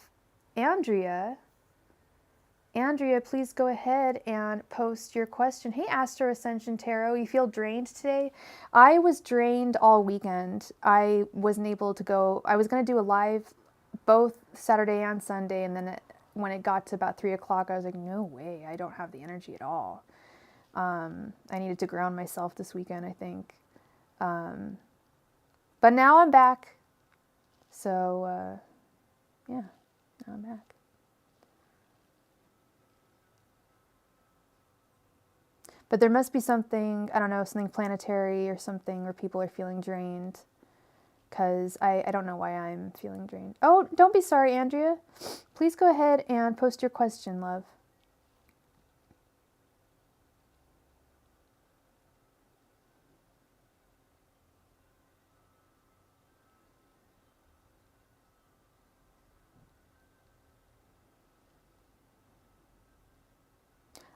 Speaker 1: Andrea. Andrea, please go ahead and post your question. Hey, Astro Ascension Tarot, you feel drained today? I was drained all weekend. I wasn't able to go. I was going to do a live both Saturday and Sunday, and then when it got to about 3 o'clock, I was like, no way, I don't have the energy at all. I needed to ground myself this weekend, I think. But now I'm back. So, yeah, now I'm back. But there must be something, I don't know, something planetary or something where people are feeling drained. Because I don't know why I'm feeling drained. Oh, don't be sorry, Andrea. Please go ahead and post your question, love.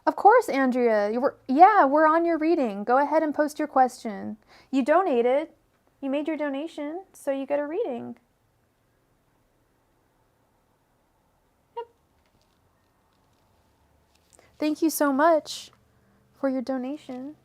Speaker 1: Of course, Andrea. We're on your reading. Go ahead and post your question. You donated. You made your donation, so you get a reading. Yep. Thank you so much for your donation.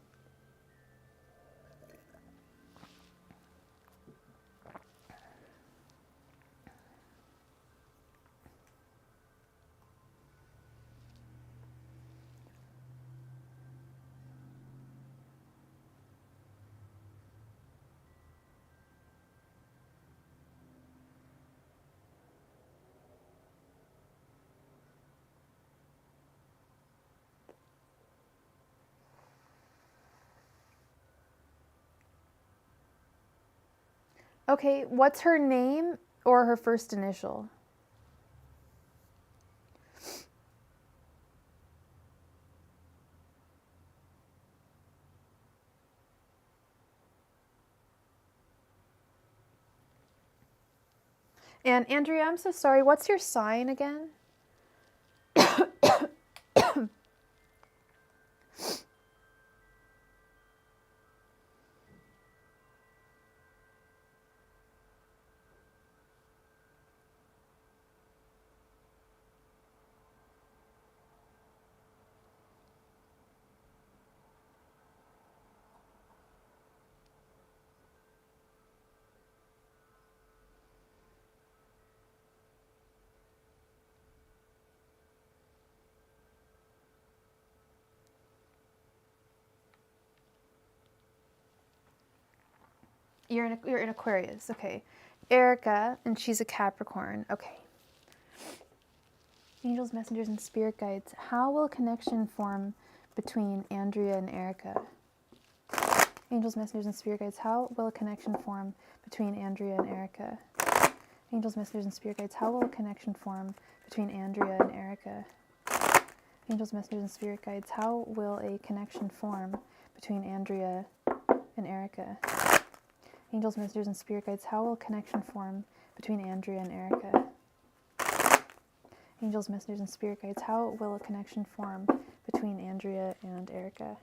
Speaker 1: Okay, what's her name or her first initial? And Andrea, I'm so sorry. What's your sign again? You're in Aquarius, okay. Erica, and she's a Capricorn, okay. Angels, messengers, and spirit guides. How will a connection form between Andrea and Erica? Angels, messengers, and spirit guides. How will a connection form between Andrea and Erica? Angels, messengers, and spirit guides. How will a connection form between Andrea and Erica? Angels, messengers, and spirit guides. How will a connection form between Andrea and Erica? Angels, messengers, and spirit guides. How will a connection form between Andrea and Erica? Angels, messengers, and spirit guides. How will a connection form between Andrea and Erica?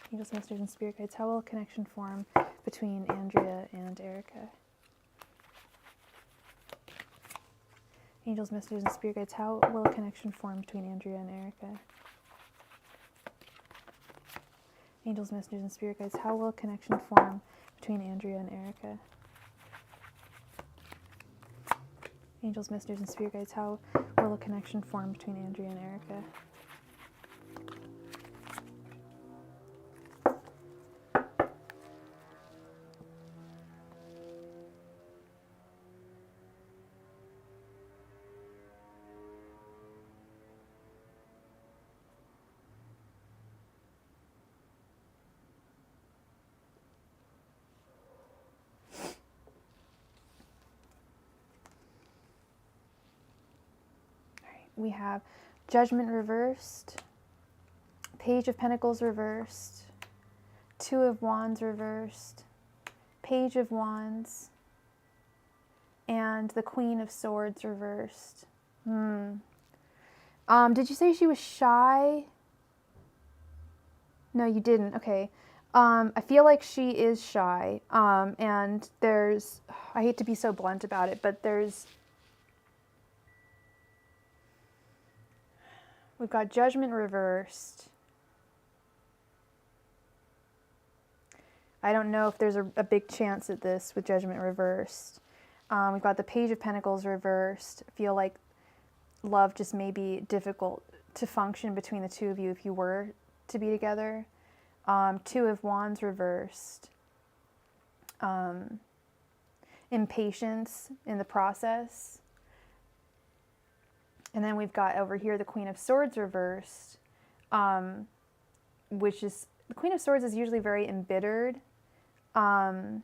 Speaker 1: Angels, messengers, and spirit guides. How will a connection form between Andrea and Erica? Angels, messengers, and spirit guides. How will a connection form between Andrea and Erica? Angels, messengers, and spirit guides. How will a connection form between Andrea and Erica? Angels, messengers, and spirit guides. How will a connection form between Andrea and Erica? We have Judgment reversed, Page of Pentacles reversed, Two of Wands reversed, Page of Wands, and the Queen of Swords reversed. Did you say she was shy? No, you didn't. Okay. I feel like she is shy. And there's, I hate to be so blunt about it, but we've got Judgment reversed. I don't know if there's a big chance at this with Judgment reversed. We've got the Page of Pentacles reversed. I feel like love just may be difficult to function between the two of you if you were to be together. Two of Wands reversed. Impatience in the process. And then we've got over here the Queen of Swords reversed, which is, the Queen of Swords is usually very embittered and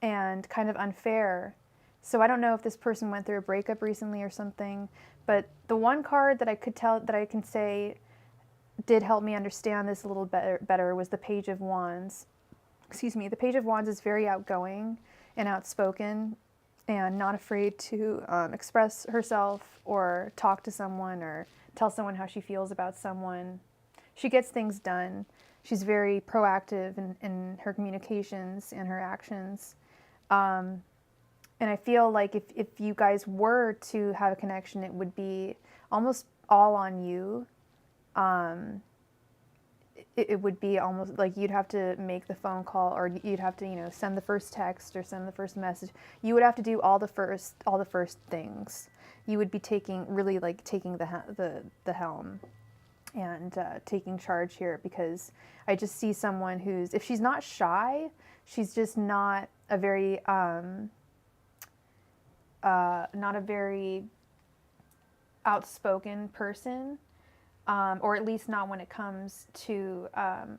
Speaker 1: kind of unfair. So I don't know if this person went through a breakup recently or something, but the one card that I could tell, that I can say did help me understand this a little better was the Page of Wands. Excuse me, the Page of Wands is very outgoing and outspoken and not afraid to express herself or talk to someone or tell someone how she feels about someone. She gets things done. She's very proactive in her communications and her actions. And I feel like if you guys were to have a connection, it would be almost all on you. It would be almost like you'd have to make the phone call, or you'd have to, you know, send the first text or send the first message. You would have to do all the first things. You would be taking the helm and taking charge here, because I just see someone who's, if she's not shy, she's just not a very outspoken person. Or at least not when it comes to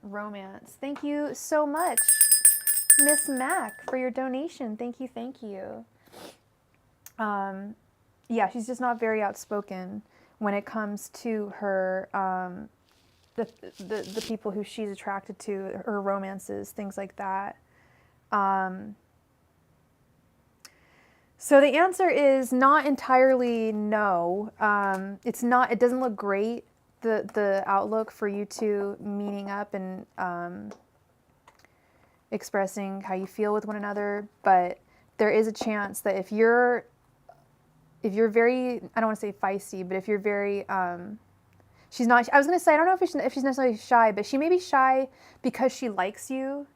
Speaker 1: romance. Thank you so much, Miss Mac, for your donation. Thank you, thank you. Yeah, she's just not very outspoken when it comes to her, the people who she's attracted to, her romances, things like that. So the answer is not entirely no. It's not. It doesn't look great, the outlook for you two meeting up and expressing how you feel with one another. But there is a chance that if you're very, I don't want to say feisty, but if you're very, she's not. I was gonna say, I don't know if she's necessarily shy, but she may be shy because she likes you.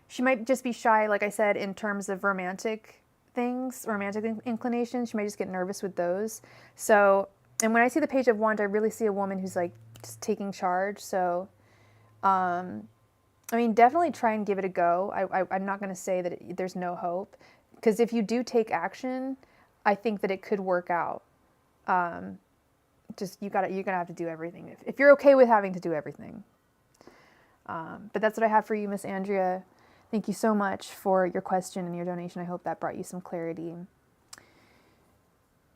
Speaker 1: She might just be shy, like I said, in terms of romantic things, romantic inclinations. She might just get nervous with those. So, and when I see the Page of Wands, I really see a woman who's like just taking charge. So, I mean, definitely try and give it a go. I'm not going to say that there's no hope, because if you do take action, I think that it could work out. Just you're gonna have to do everything if you're okay with having to do everything. But that's what I have for you, Miss Andrea. Thank you so much for your question and your donation. I hope that brought you some clarity.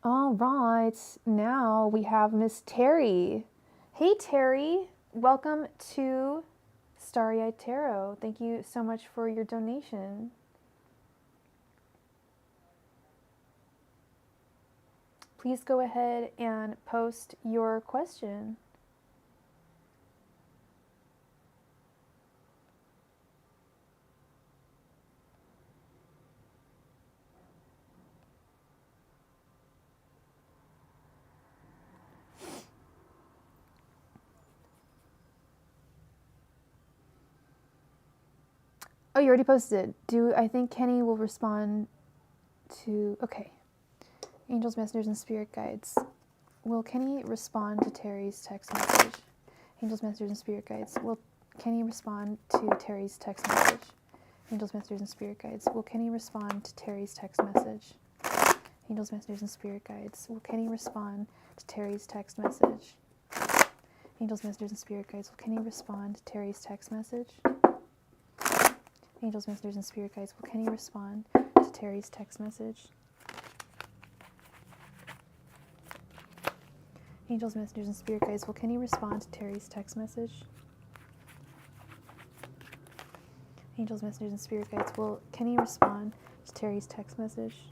Speaker 1: All right, now we have Miss Terry. Hey Terry, welcome to Starry-Eyed Tarot. Thank you so much for your donation. Please go ahead and post your question. Oh, you already posted it. I think Kenny will respond to, okay. Angels, messengers, and spirit guides. Will Kenny respond to Terry's text message? Angels, messengers, and spirit guides. Will Kenny respond to Terry's text message? Angels, messengers, and spirit guides. Will Kenny respond to Terry's text message? Angels, messengers, and spirit guides. Will Kenny respond to Terry's text message? Angels, messengers, and spirit guides. Will Kenny respond to Terry's text message? Angels, messengers, and spirit guides. Will Kenny respond to Terry's text message? Angels, messengers, and spirit guides. Will Kenny respond to Terry's text message? Angels, messengers, and spirit guides. Will Kenny respond to Terry's text message?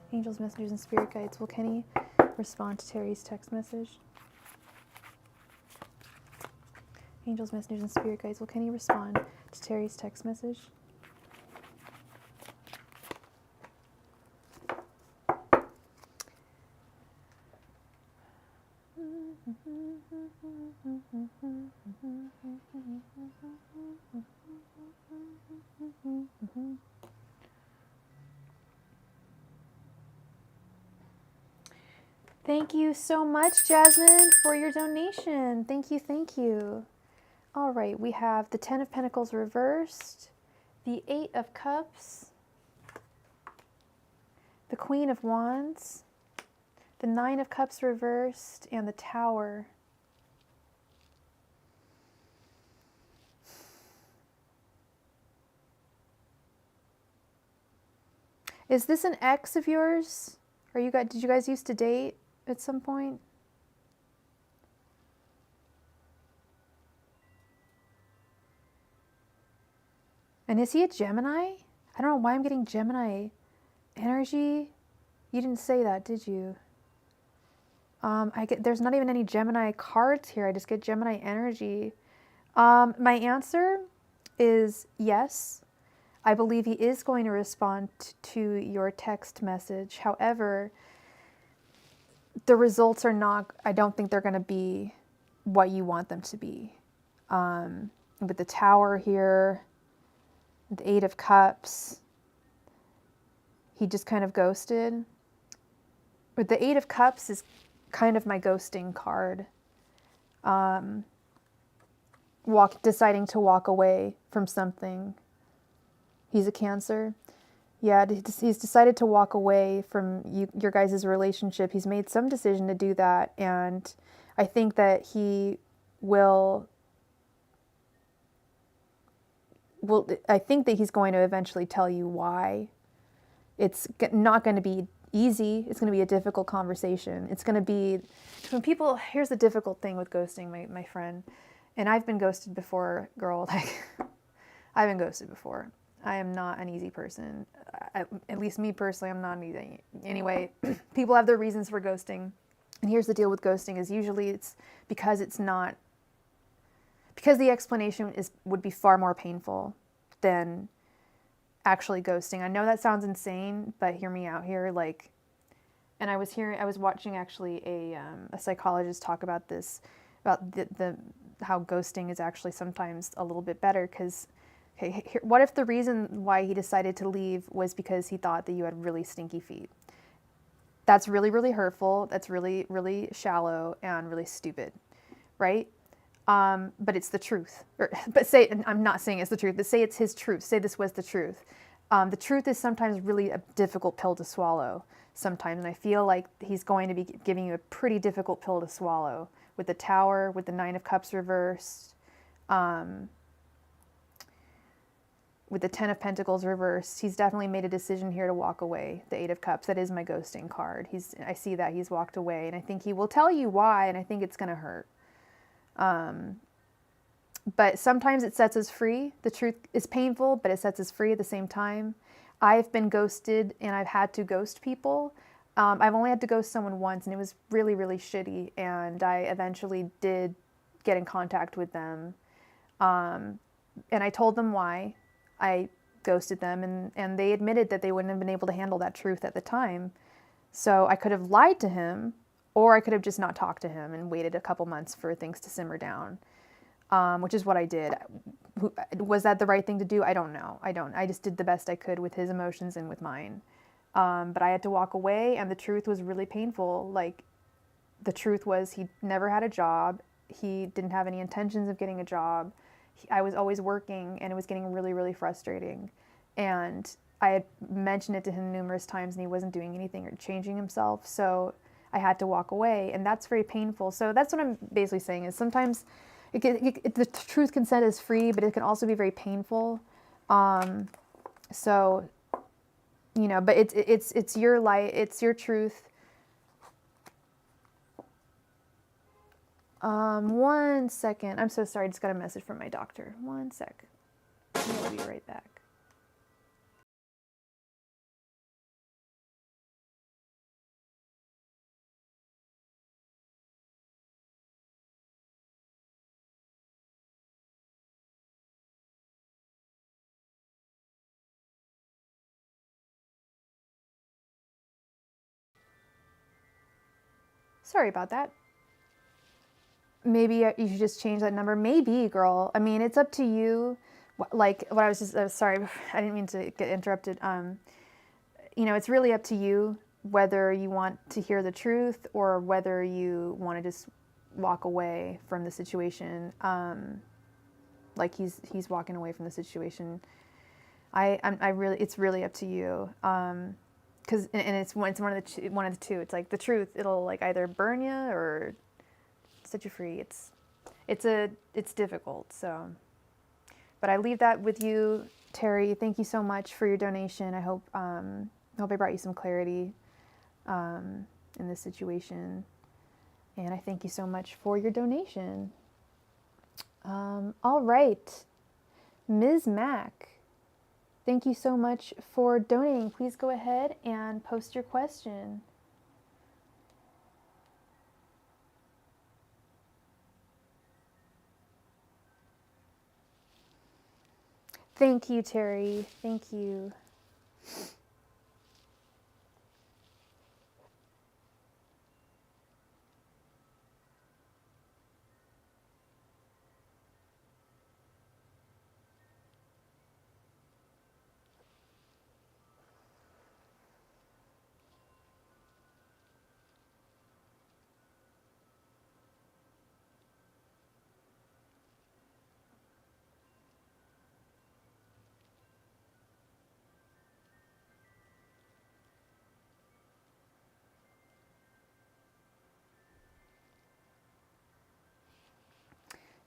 Speaker 1: Angels, messengers, and spirit guides. Will Kenny respond to Terry's text message? Angels, messengers, and spirit guides. Will Kenny respond to Terry's text message? Thank you so much, Jasmine, for your donation. Thank you, thank you. All right, we have the 10 of Pentacles reversed, the 8 of Cups, the Queen of Wands, the 9 of Cups reversed, and the Tower. Is this an ex of yours? Did you guys used to date at some point? And is he a Gemini? I don't know why I'm getting Gemini energy. You didn't say that, did you? There's not even any Gemini cards here. I just get Gemini energy. My answer is yes. I believe he is going to respond to your text message. However, the results are not, I don't think they're going to be what you want them to be. With the Tower here, the Eight of Cups, he just kind of ghosted. But the Eight of Cups is kind of my ghosting card. Deciding to walk away from something. He's a Cancer. Yeah, he's decided to walk away from your guys' relationship. He's made some decision to do that, and I think that he will. I think that he's going to eventually tell you why. It's not going to be easy. It's going to be a difficult conversation. It's going to be when people. Here's the difficult thing with ghosting, my friend, and I've been ghosted before, girl. Like, I've been ghosted before. I am not an easy person. At least me personally, I'm not easy. Anyway, people have their reasons for ghosting. And here's the deal with ghosting is usually it's because the explanation would be far more painful than actually ghosting. I know that sounds insane, but hear me out here. Like, and I was watching actually a psychologist talk about this, about the how ghosting is actually sometimes a little bit better because, okay, what if the reason why he decided to leave was because he thought that you had really stinky feet? That's really, really hurtful. That's really, really shallow and really stupid, right? But it's the truth. And I'm not saying it's the truth, but say it's his truth. Say this was the truth. The truth is sometimes really a difficult pill to swallow sometimes. And I feel like he's going to be giving you a pretty difficult pill to swallow with the Tower, with the Nine of Cups reversed, with the Ten of Pentacles reversed. He's definitely made a decision here to walk away. The Eight of Cups, that is my ghosting card. I see that he's walked away, and I think he will tell you why, and I think it's going to hurt. But sometimes it sets us free. The truth is painful, but it sets us free at the same time. I've been ghosted, and I've had to ghost people. I've only had to ghost someone once, and it was really, really shitty, and I eventually did get in contact with them. And I told them why I ghosted them, and they admitted that they wouldn't have been able to handle that truth at the time. So I could have lied to him, or I could have just not talked to him and waited a couple months for things to simmer down, which is what I did. Was that the right thing to do? I don't know. I just did the best I could with his emotions and with mine. But I had to walk away, and the truth was really painful. Like, the truth was he never had a job. He didn't have any intentions of getting a job. I was always working, and it was getting really, really frustrating. And I had mentioned it to him numerous times, and he wasn't doing anything or changing himself. So I had to walk away, and that's very painful. So that's what I'm basically saying is sometimes the truth can set us free, but it can also be very painful. So, you know, but it's your light, it's your truth. One second. I'm so sorry. I just got a message from my doctor. One sec. I'll be right back. Sorry about that. Maybe you should just change that number. Maybe, girl. I mean, it's up to you. Like what I was just, sorry, I didn't mean to get interrupted. You know, it's really up to you whether you want to hear the truth or whether you want to just walk away from the situation. Like he's walking away from the situation. I really, it's really up to you. Cause, and it's one of the two. It's like the truth. It'll like either burn you or set you free. It's difficult. So, but I leave that with you, Terry. Thank you so much for your donation. I hope I brought you some clarity in this situation, and I thank you so much for your donation. All right, Ms. Mac, thank you so much for donating. Please go ahead and post your question. Thank you, Terry. Thank you.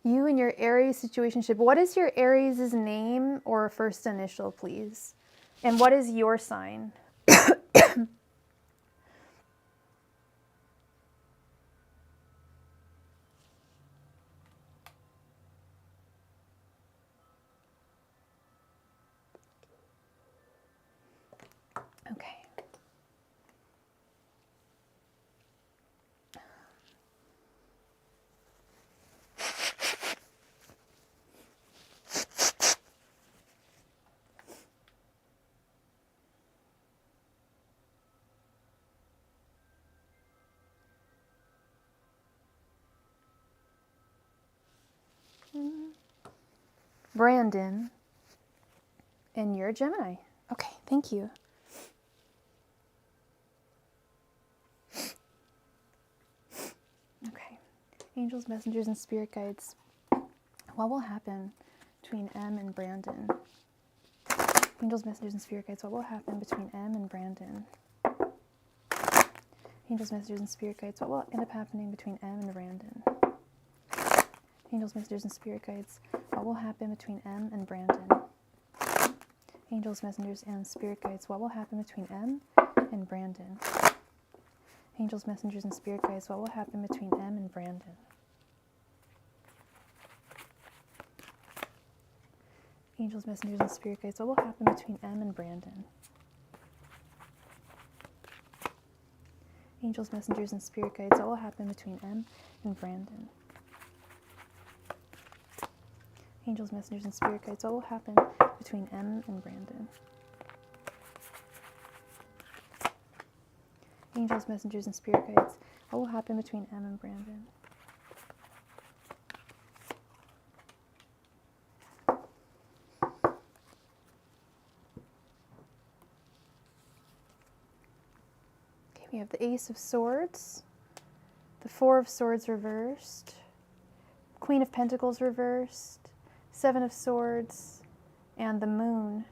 Speaker 1: You and your Aries situationship. What is your Aries' name or first initial, please? And what is your sign? Okay. Brandon, and you're a Gemini. Okay, thank you. Okay, angels, messengers, and spirit guides. What will happen between M and Brandon? Angels, messengers, and spirit guides. What will happen between M and Brandon? Angels, messengers, and spirit guides. What will end up happening between M and Brandon? Angels, messengers, and spirit guides. What will happen between M and Brandon? Angels, messengers, and spirit guides. What will happen between M and Brandon? Angels, messengers, and spirit guides. What will happen between M and Brandon? Angels, messengers, and spirit guides. What will happen between M and Brandon? Angels, messengers, and spirit guides. What will happen between M and Brandon? Angels, messengers, and spirit guides. What will happen between M and Brandon? Angels, messengers, and spirit guides. What will happen between M and Brandon? Okay, we have the Ace of Swords, the Four of Swords reversed, Queen of Pentacles reversed, Seven of Swords, and the Moon.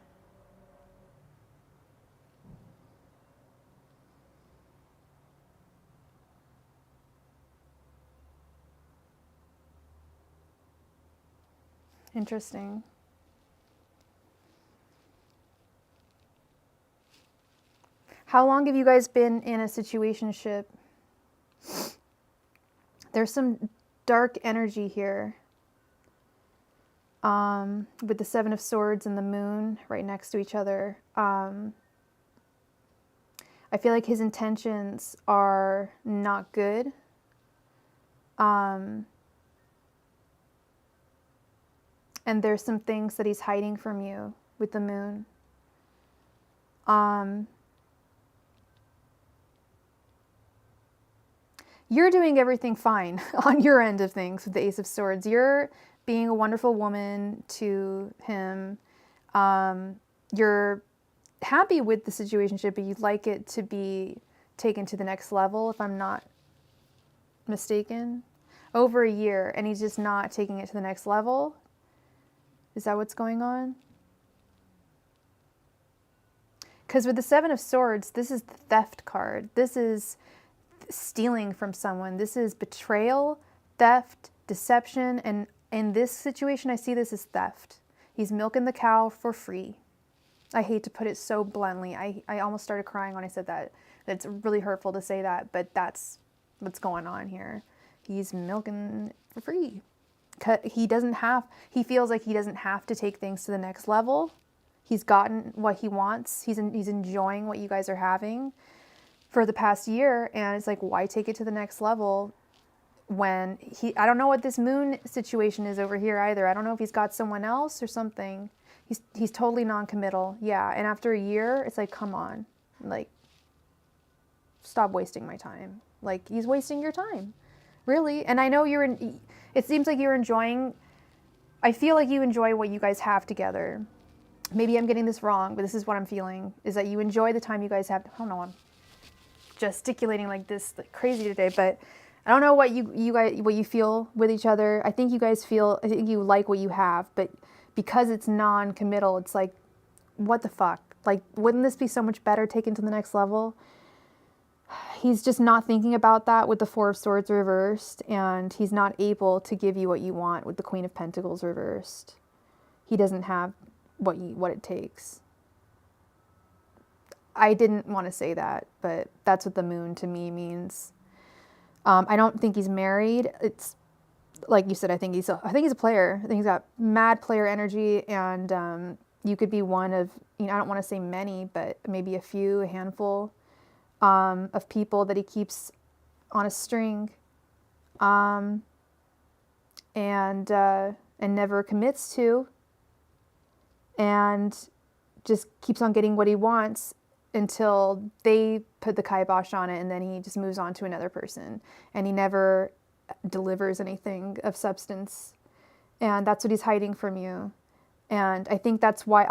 Speaker 1: Interesting. How long have you guys been in a situationship? There's some dark energy here. With the Seven of Swords and the Moon right next to each other. I feel like his intentions are not good. And there's some things that he's hiding from you with the Moon. You're doing everything fine on your end of things with the Ace of Swords. You're being a wonderful woman to him. You're happy with the situationship, but you'd like it to be taken to the next level, if I'm not mistaken. Over a year, and he's just not taking it to the next level. Is that what's going on? Because with the Seven of Swords, this is the theft card. This is stealing from someone. This is betrayal, theft, deception, and in this situation, I see this as theft. He's milking the cow for free. I hate to put it so bluntly. I almost started crying when I said that. It's really hurtful to say that, but that's what's going on here. He's milking for free. He feels like he doesn't have to take things to the next level. He's gotten what he wants. He's enjoying what you guys are having for the past year, and it's like, why take it to the next level when I don't know what this Moon situation is over here either. I don't know if he's got someone else or something. He's totally non-committal. Yeah, and after a year, it's like, come on, like, stop wasting my time. Like, he's wasting your time, really. And I know it seems like you're enjoying, I feel like you enjoy what you guys have together. Maybe I'm getting this wrong, but this is what I'm feeling, is that you enjoy the time you guys have. I don't know, I'm gesticulating like this, like crazy today, but I don't know what you feel with each other. I think you like what you have, but because it's non-committal, it's like, what the fuck? Like, wouldn't this be so much better taken to the next level? He's just not thinking about that with the Four of Swords reversed, and he's not able to give you what you want with the Queen of Pentacles reversed. He doesn't have what it takes. I didn't want to say that, but that's what the moon to me means. I don't think he's married. It's like you said, I think he's a player. I think he's got mad player energy, and you could be one of, I don't want to say many, but maybe a handful of people that he keeps on a string, and never commits to, and just keeps on getting what he wants until they put the kibosh on it, and then he just moves on to another person, and he never delivers anything of substance, and that's what he's hiding from you. And I think that's why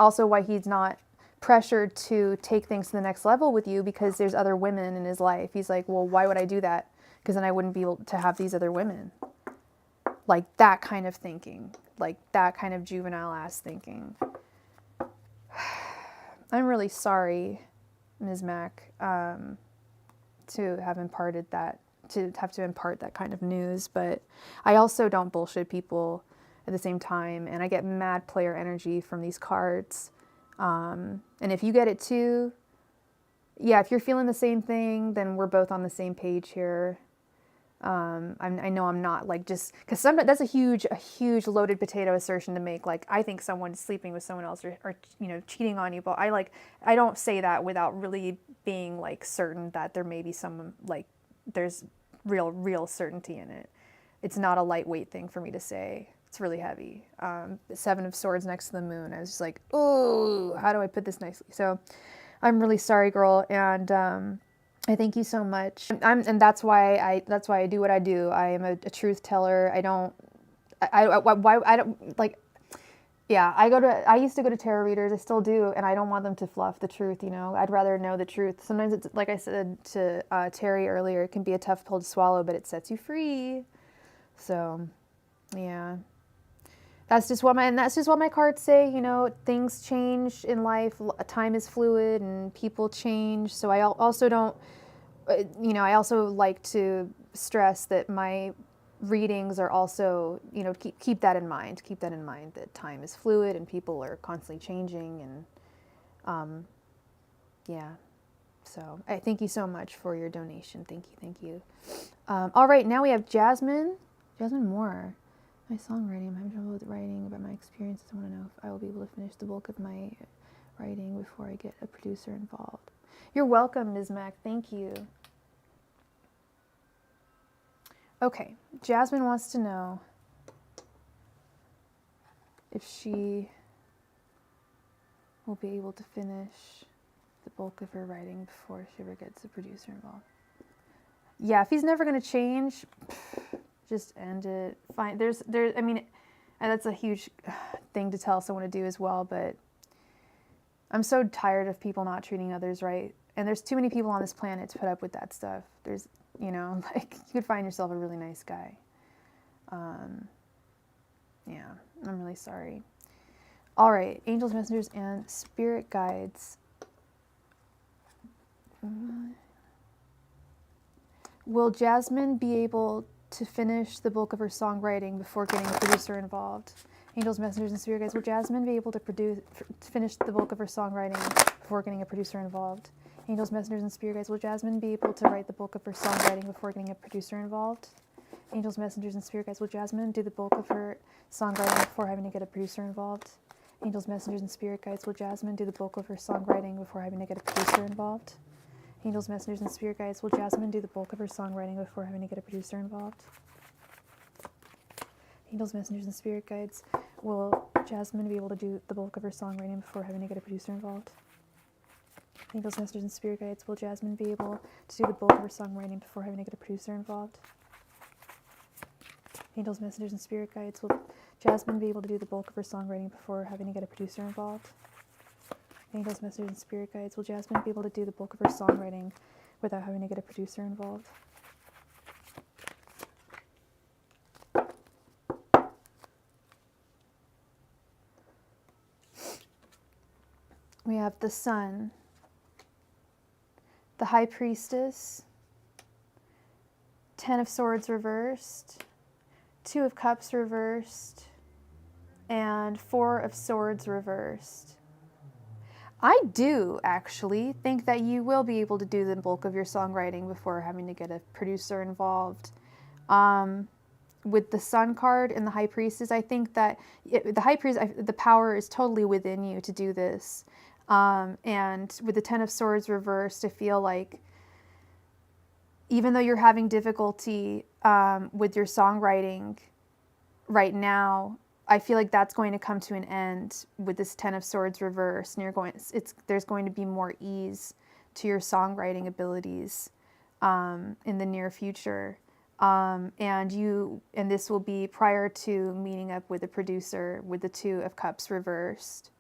Speaker 1: he's not pressured to take things to the next level with you, because there's other women in his life. He's like, well, why would I do that? Because then I wouldn't be able to have these other women. Like that kind of thinking, like that kind of juvenile ass thinking. I'm really sorry, Ms. Mac, to have imparted that, to have to impart that kind of news, but I also don't bullshit people at the same time, and I get mad player energy from these cards. And if you get it too, yeah, if you're feeling the same thing, then we're both on the same page here. I know I'm not like, just because that's a huge loaded potato assertion to make. Like, I think someone's sleeping with someone else or cheating on you, but I don't say that without really being like certain that there may be some, like, there's real certainty in it. It's not a lightweight thing for me to say. It's really heavy. The Seven of Swords next to the moon. I was just like, oh, how do I put this nicely? So I'm really sorry, girl, and I thank you so much. And that's why I do what I do. I am a truth teller. I don't yeah, I used to go to tarot readers. I still do, and I don't want them to fluff the truth, I'd rather know the truth. Sometimes it's, like I said to Terry earlier, it can be a tough pill to swallow, but it sets you free. So, yeah. That's just what my cards say, things change in life. Time is fluid and people change. So I also don't, I also like to stress that my readings are also, keep that in mind. Keep that in mind, that time is fluid and people are constantly changing. And yeah, so I thank you so much for your donation. Thank you. All right, now we have Jasmine Moore. My songwriting, I'm having trouble with writing about my experiences. I want to know if I will be able to finish the bulk of my writing before I get a producer involved. You're welcome, Ms. Mac. Thank you. Okay, Jasmine wants to know if she will be able to finish the bulk of her writing before she ever gets a producer involved. Yeah, if he's never going to change, just end it. Fine. I mean, and that's a huge thing to tell someone to do as well, but I'm so tired of people not treating others right. And there's too many people on this planet to put up with that stuff. There's, like, you could find yourself a really nice guy. Yeah, I'm really sorry. All right, angels, messengers, and spirit guides. Will Jasmine be able to finish the bulk of her songwriting before getting a producer involved? Angels, messengers, and spirit guides. Will Jasmine be able to finish the bulk of her songwriting before getting a producer involved? Angels, messengers, and spirit guides. Will Jasmine be able to write the bulk of her songwriting before getting a producer involved? Angels, messengers, and spirit guides. Will Jasmine do the bulk of her songwriting before having to get a producer involved? Angels, messengers, and spirit guides. Will Jasmine do the bulk of her songwriting before having to get a producer involved? Angels, messengers, and spirit guides. Will Jasmine do the bulk of her songwriting before having to get a producer involved? Angels, messengers, and spirit guides. Will Jasmine to be able to do the bulk of her songwriting before having to get a producer involved. Angels, messages, and spirit guides. Will Jasmine be able to do the bulk of her songwriting before having to get a producer involved? Angels, messengers, and spirit guides. Will Jasmine be able to do the bulk of her songwriting before having to get a producer involved? Angels, messengers, and spirit guides. Will Jasmine be able to do the bulk of her songwriting without having to get a producer involved? We have the Sun, the High Priestess, Ten of Swords reversed, Two of Cups reversed, and Four of Swords reversed. I do actually think that you will be able to do the bulk of your songwriting before having to get a producer involved. With the Sun card and the High Priestess, I think that the High Priestess, the power is totally within you to do this. And with the Ten of Swords reversed, I feel like even though you're having difficulty with your songwriting right now, I feel like that's going to come to an end with this Ten of Swords reversed, and there's going to be more ease to your songwriting abilities in the near future. And this will be prior to meeting up with a producer with the Two of Cups reversed.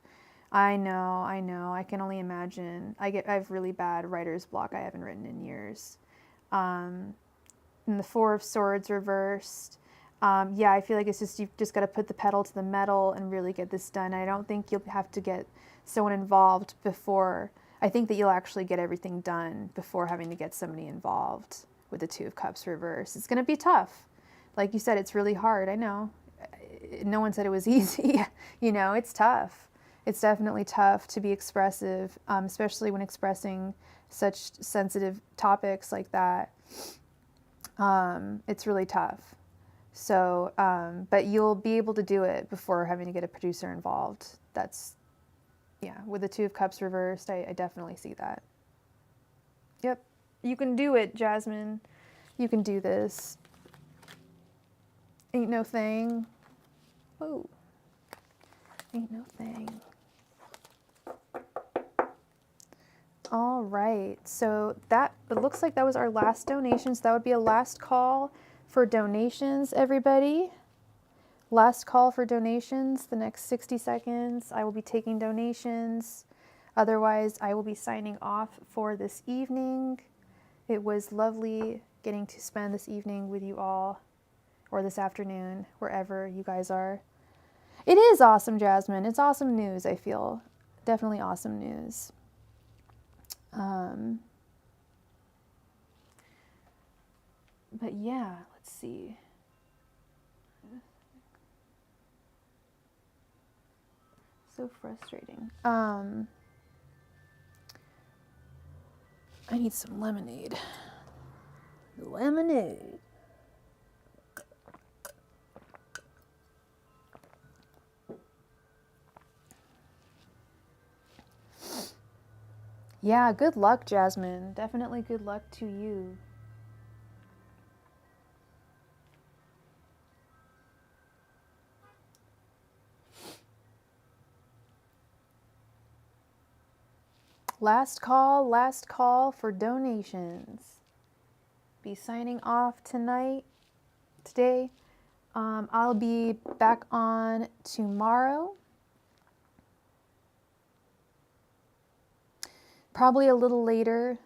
Speaker 1: I know. I can only imagine. I have really bad writer's block. I haven't written in years. And the Four of Swords reversed. Yeah, I feel like you've just got to put the pedal to the metal and really get this done. I don't think you'll have to get someone involved before. I think that you'll actually get everything done before having to get somebody involved with the Two of Cups reversed. It's going to be tough. Like you said, it's really hard. I know. No one said it was easy. It's tough. It's definitely tough to be expressive, especially when expressing such sensitive topics like that. It's really tough. So, but you'll be able to do it before having to get a producer involved. With the Two of Cups reversed, I definitely see that. Yep, you can do it, Jasmine. You can do this. Ain't no thing. Whoa. Ain't no thing. All right, so it looks like that was our last donation. So that would be a last call for donations, everybody. Last call for donations. The next 60 seconds, I will be taking donations. Otherwise, I will be signing off for this evening. It was lovely getting to spend this evening with you all, or this afternoon, wherever you guys are. It is awesome, Jasmine. It's awesome news, I feel. Definitely awesome news. But yeah, let's see. So frustrating. I need some lemonade. Lemonade. Yeah, good luck, Jasmine. Definitely good luck to you. Last call for donations. Be signing off today. I'll be back on tomorrow. Probably a little later.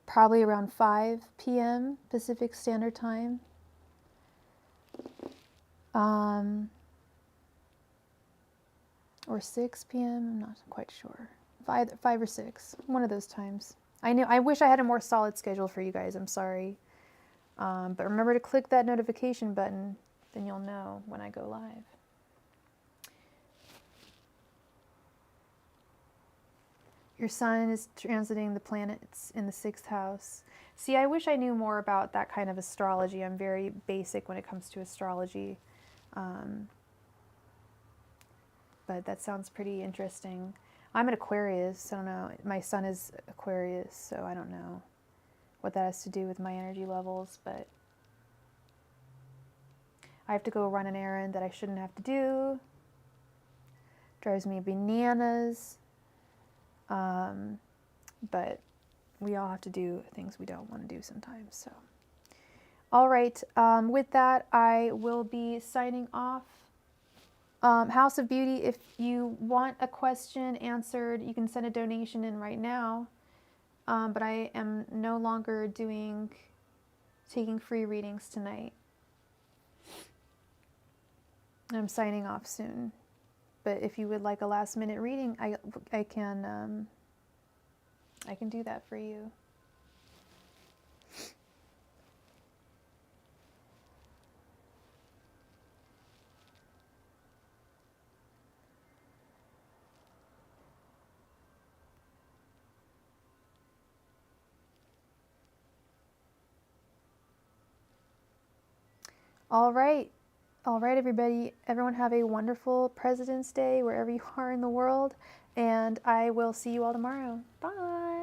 Speaker 1: Probably around 5 p.m. Pacific Standard Time. Or 6 p.m. I'm not quite sure. 5 or 6. One of those times. I wish I had a more solid schedule for you guys. I'm sorry. But remember to click that notification button. Then you'll know when I go live. Your sun is transiting the planets in the 6th house. See, I wish I knew more about that kind of astrology. I'm very basic when it comes to astrology. But that sounds pretty interesting. I'm an Aquarius. I don't know. My sun is Aquarius, so I don't know what that has to do with my energy levels. But I have to go run an errand that I shouldn't have to do. Drives me bananas. But we all have to do things we don't want to do sometimes. So, all right. With that, I will be signing off. House of Beauty, if you want a question answered, you can send a donation in right now. But I am no longer taking free readings tonight. I'm signing off soon. But if you would like a last minute reading, I can do that for you. All right. All right, everybody. Everyone have a wonderful President's Day wherever you are in the world. And I will see you all tomorrow. Bye.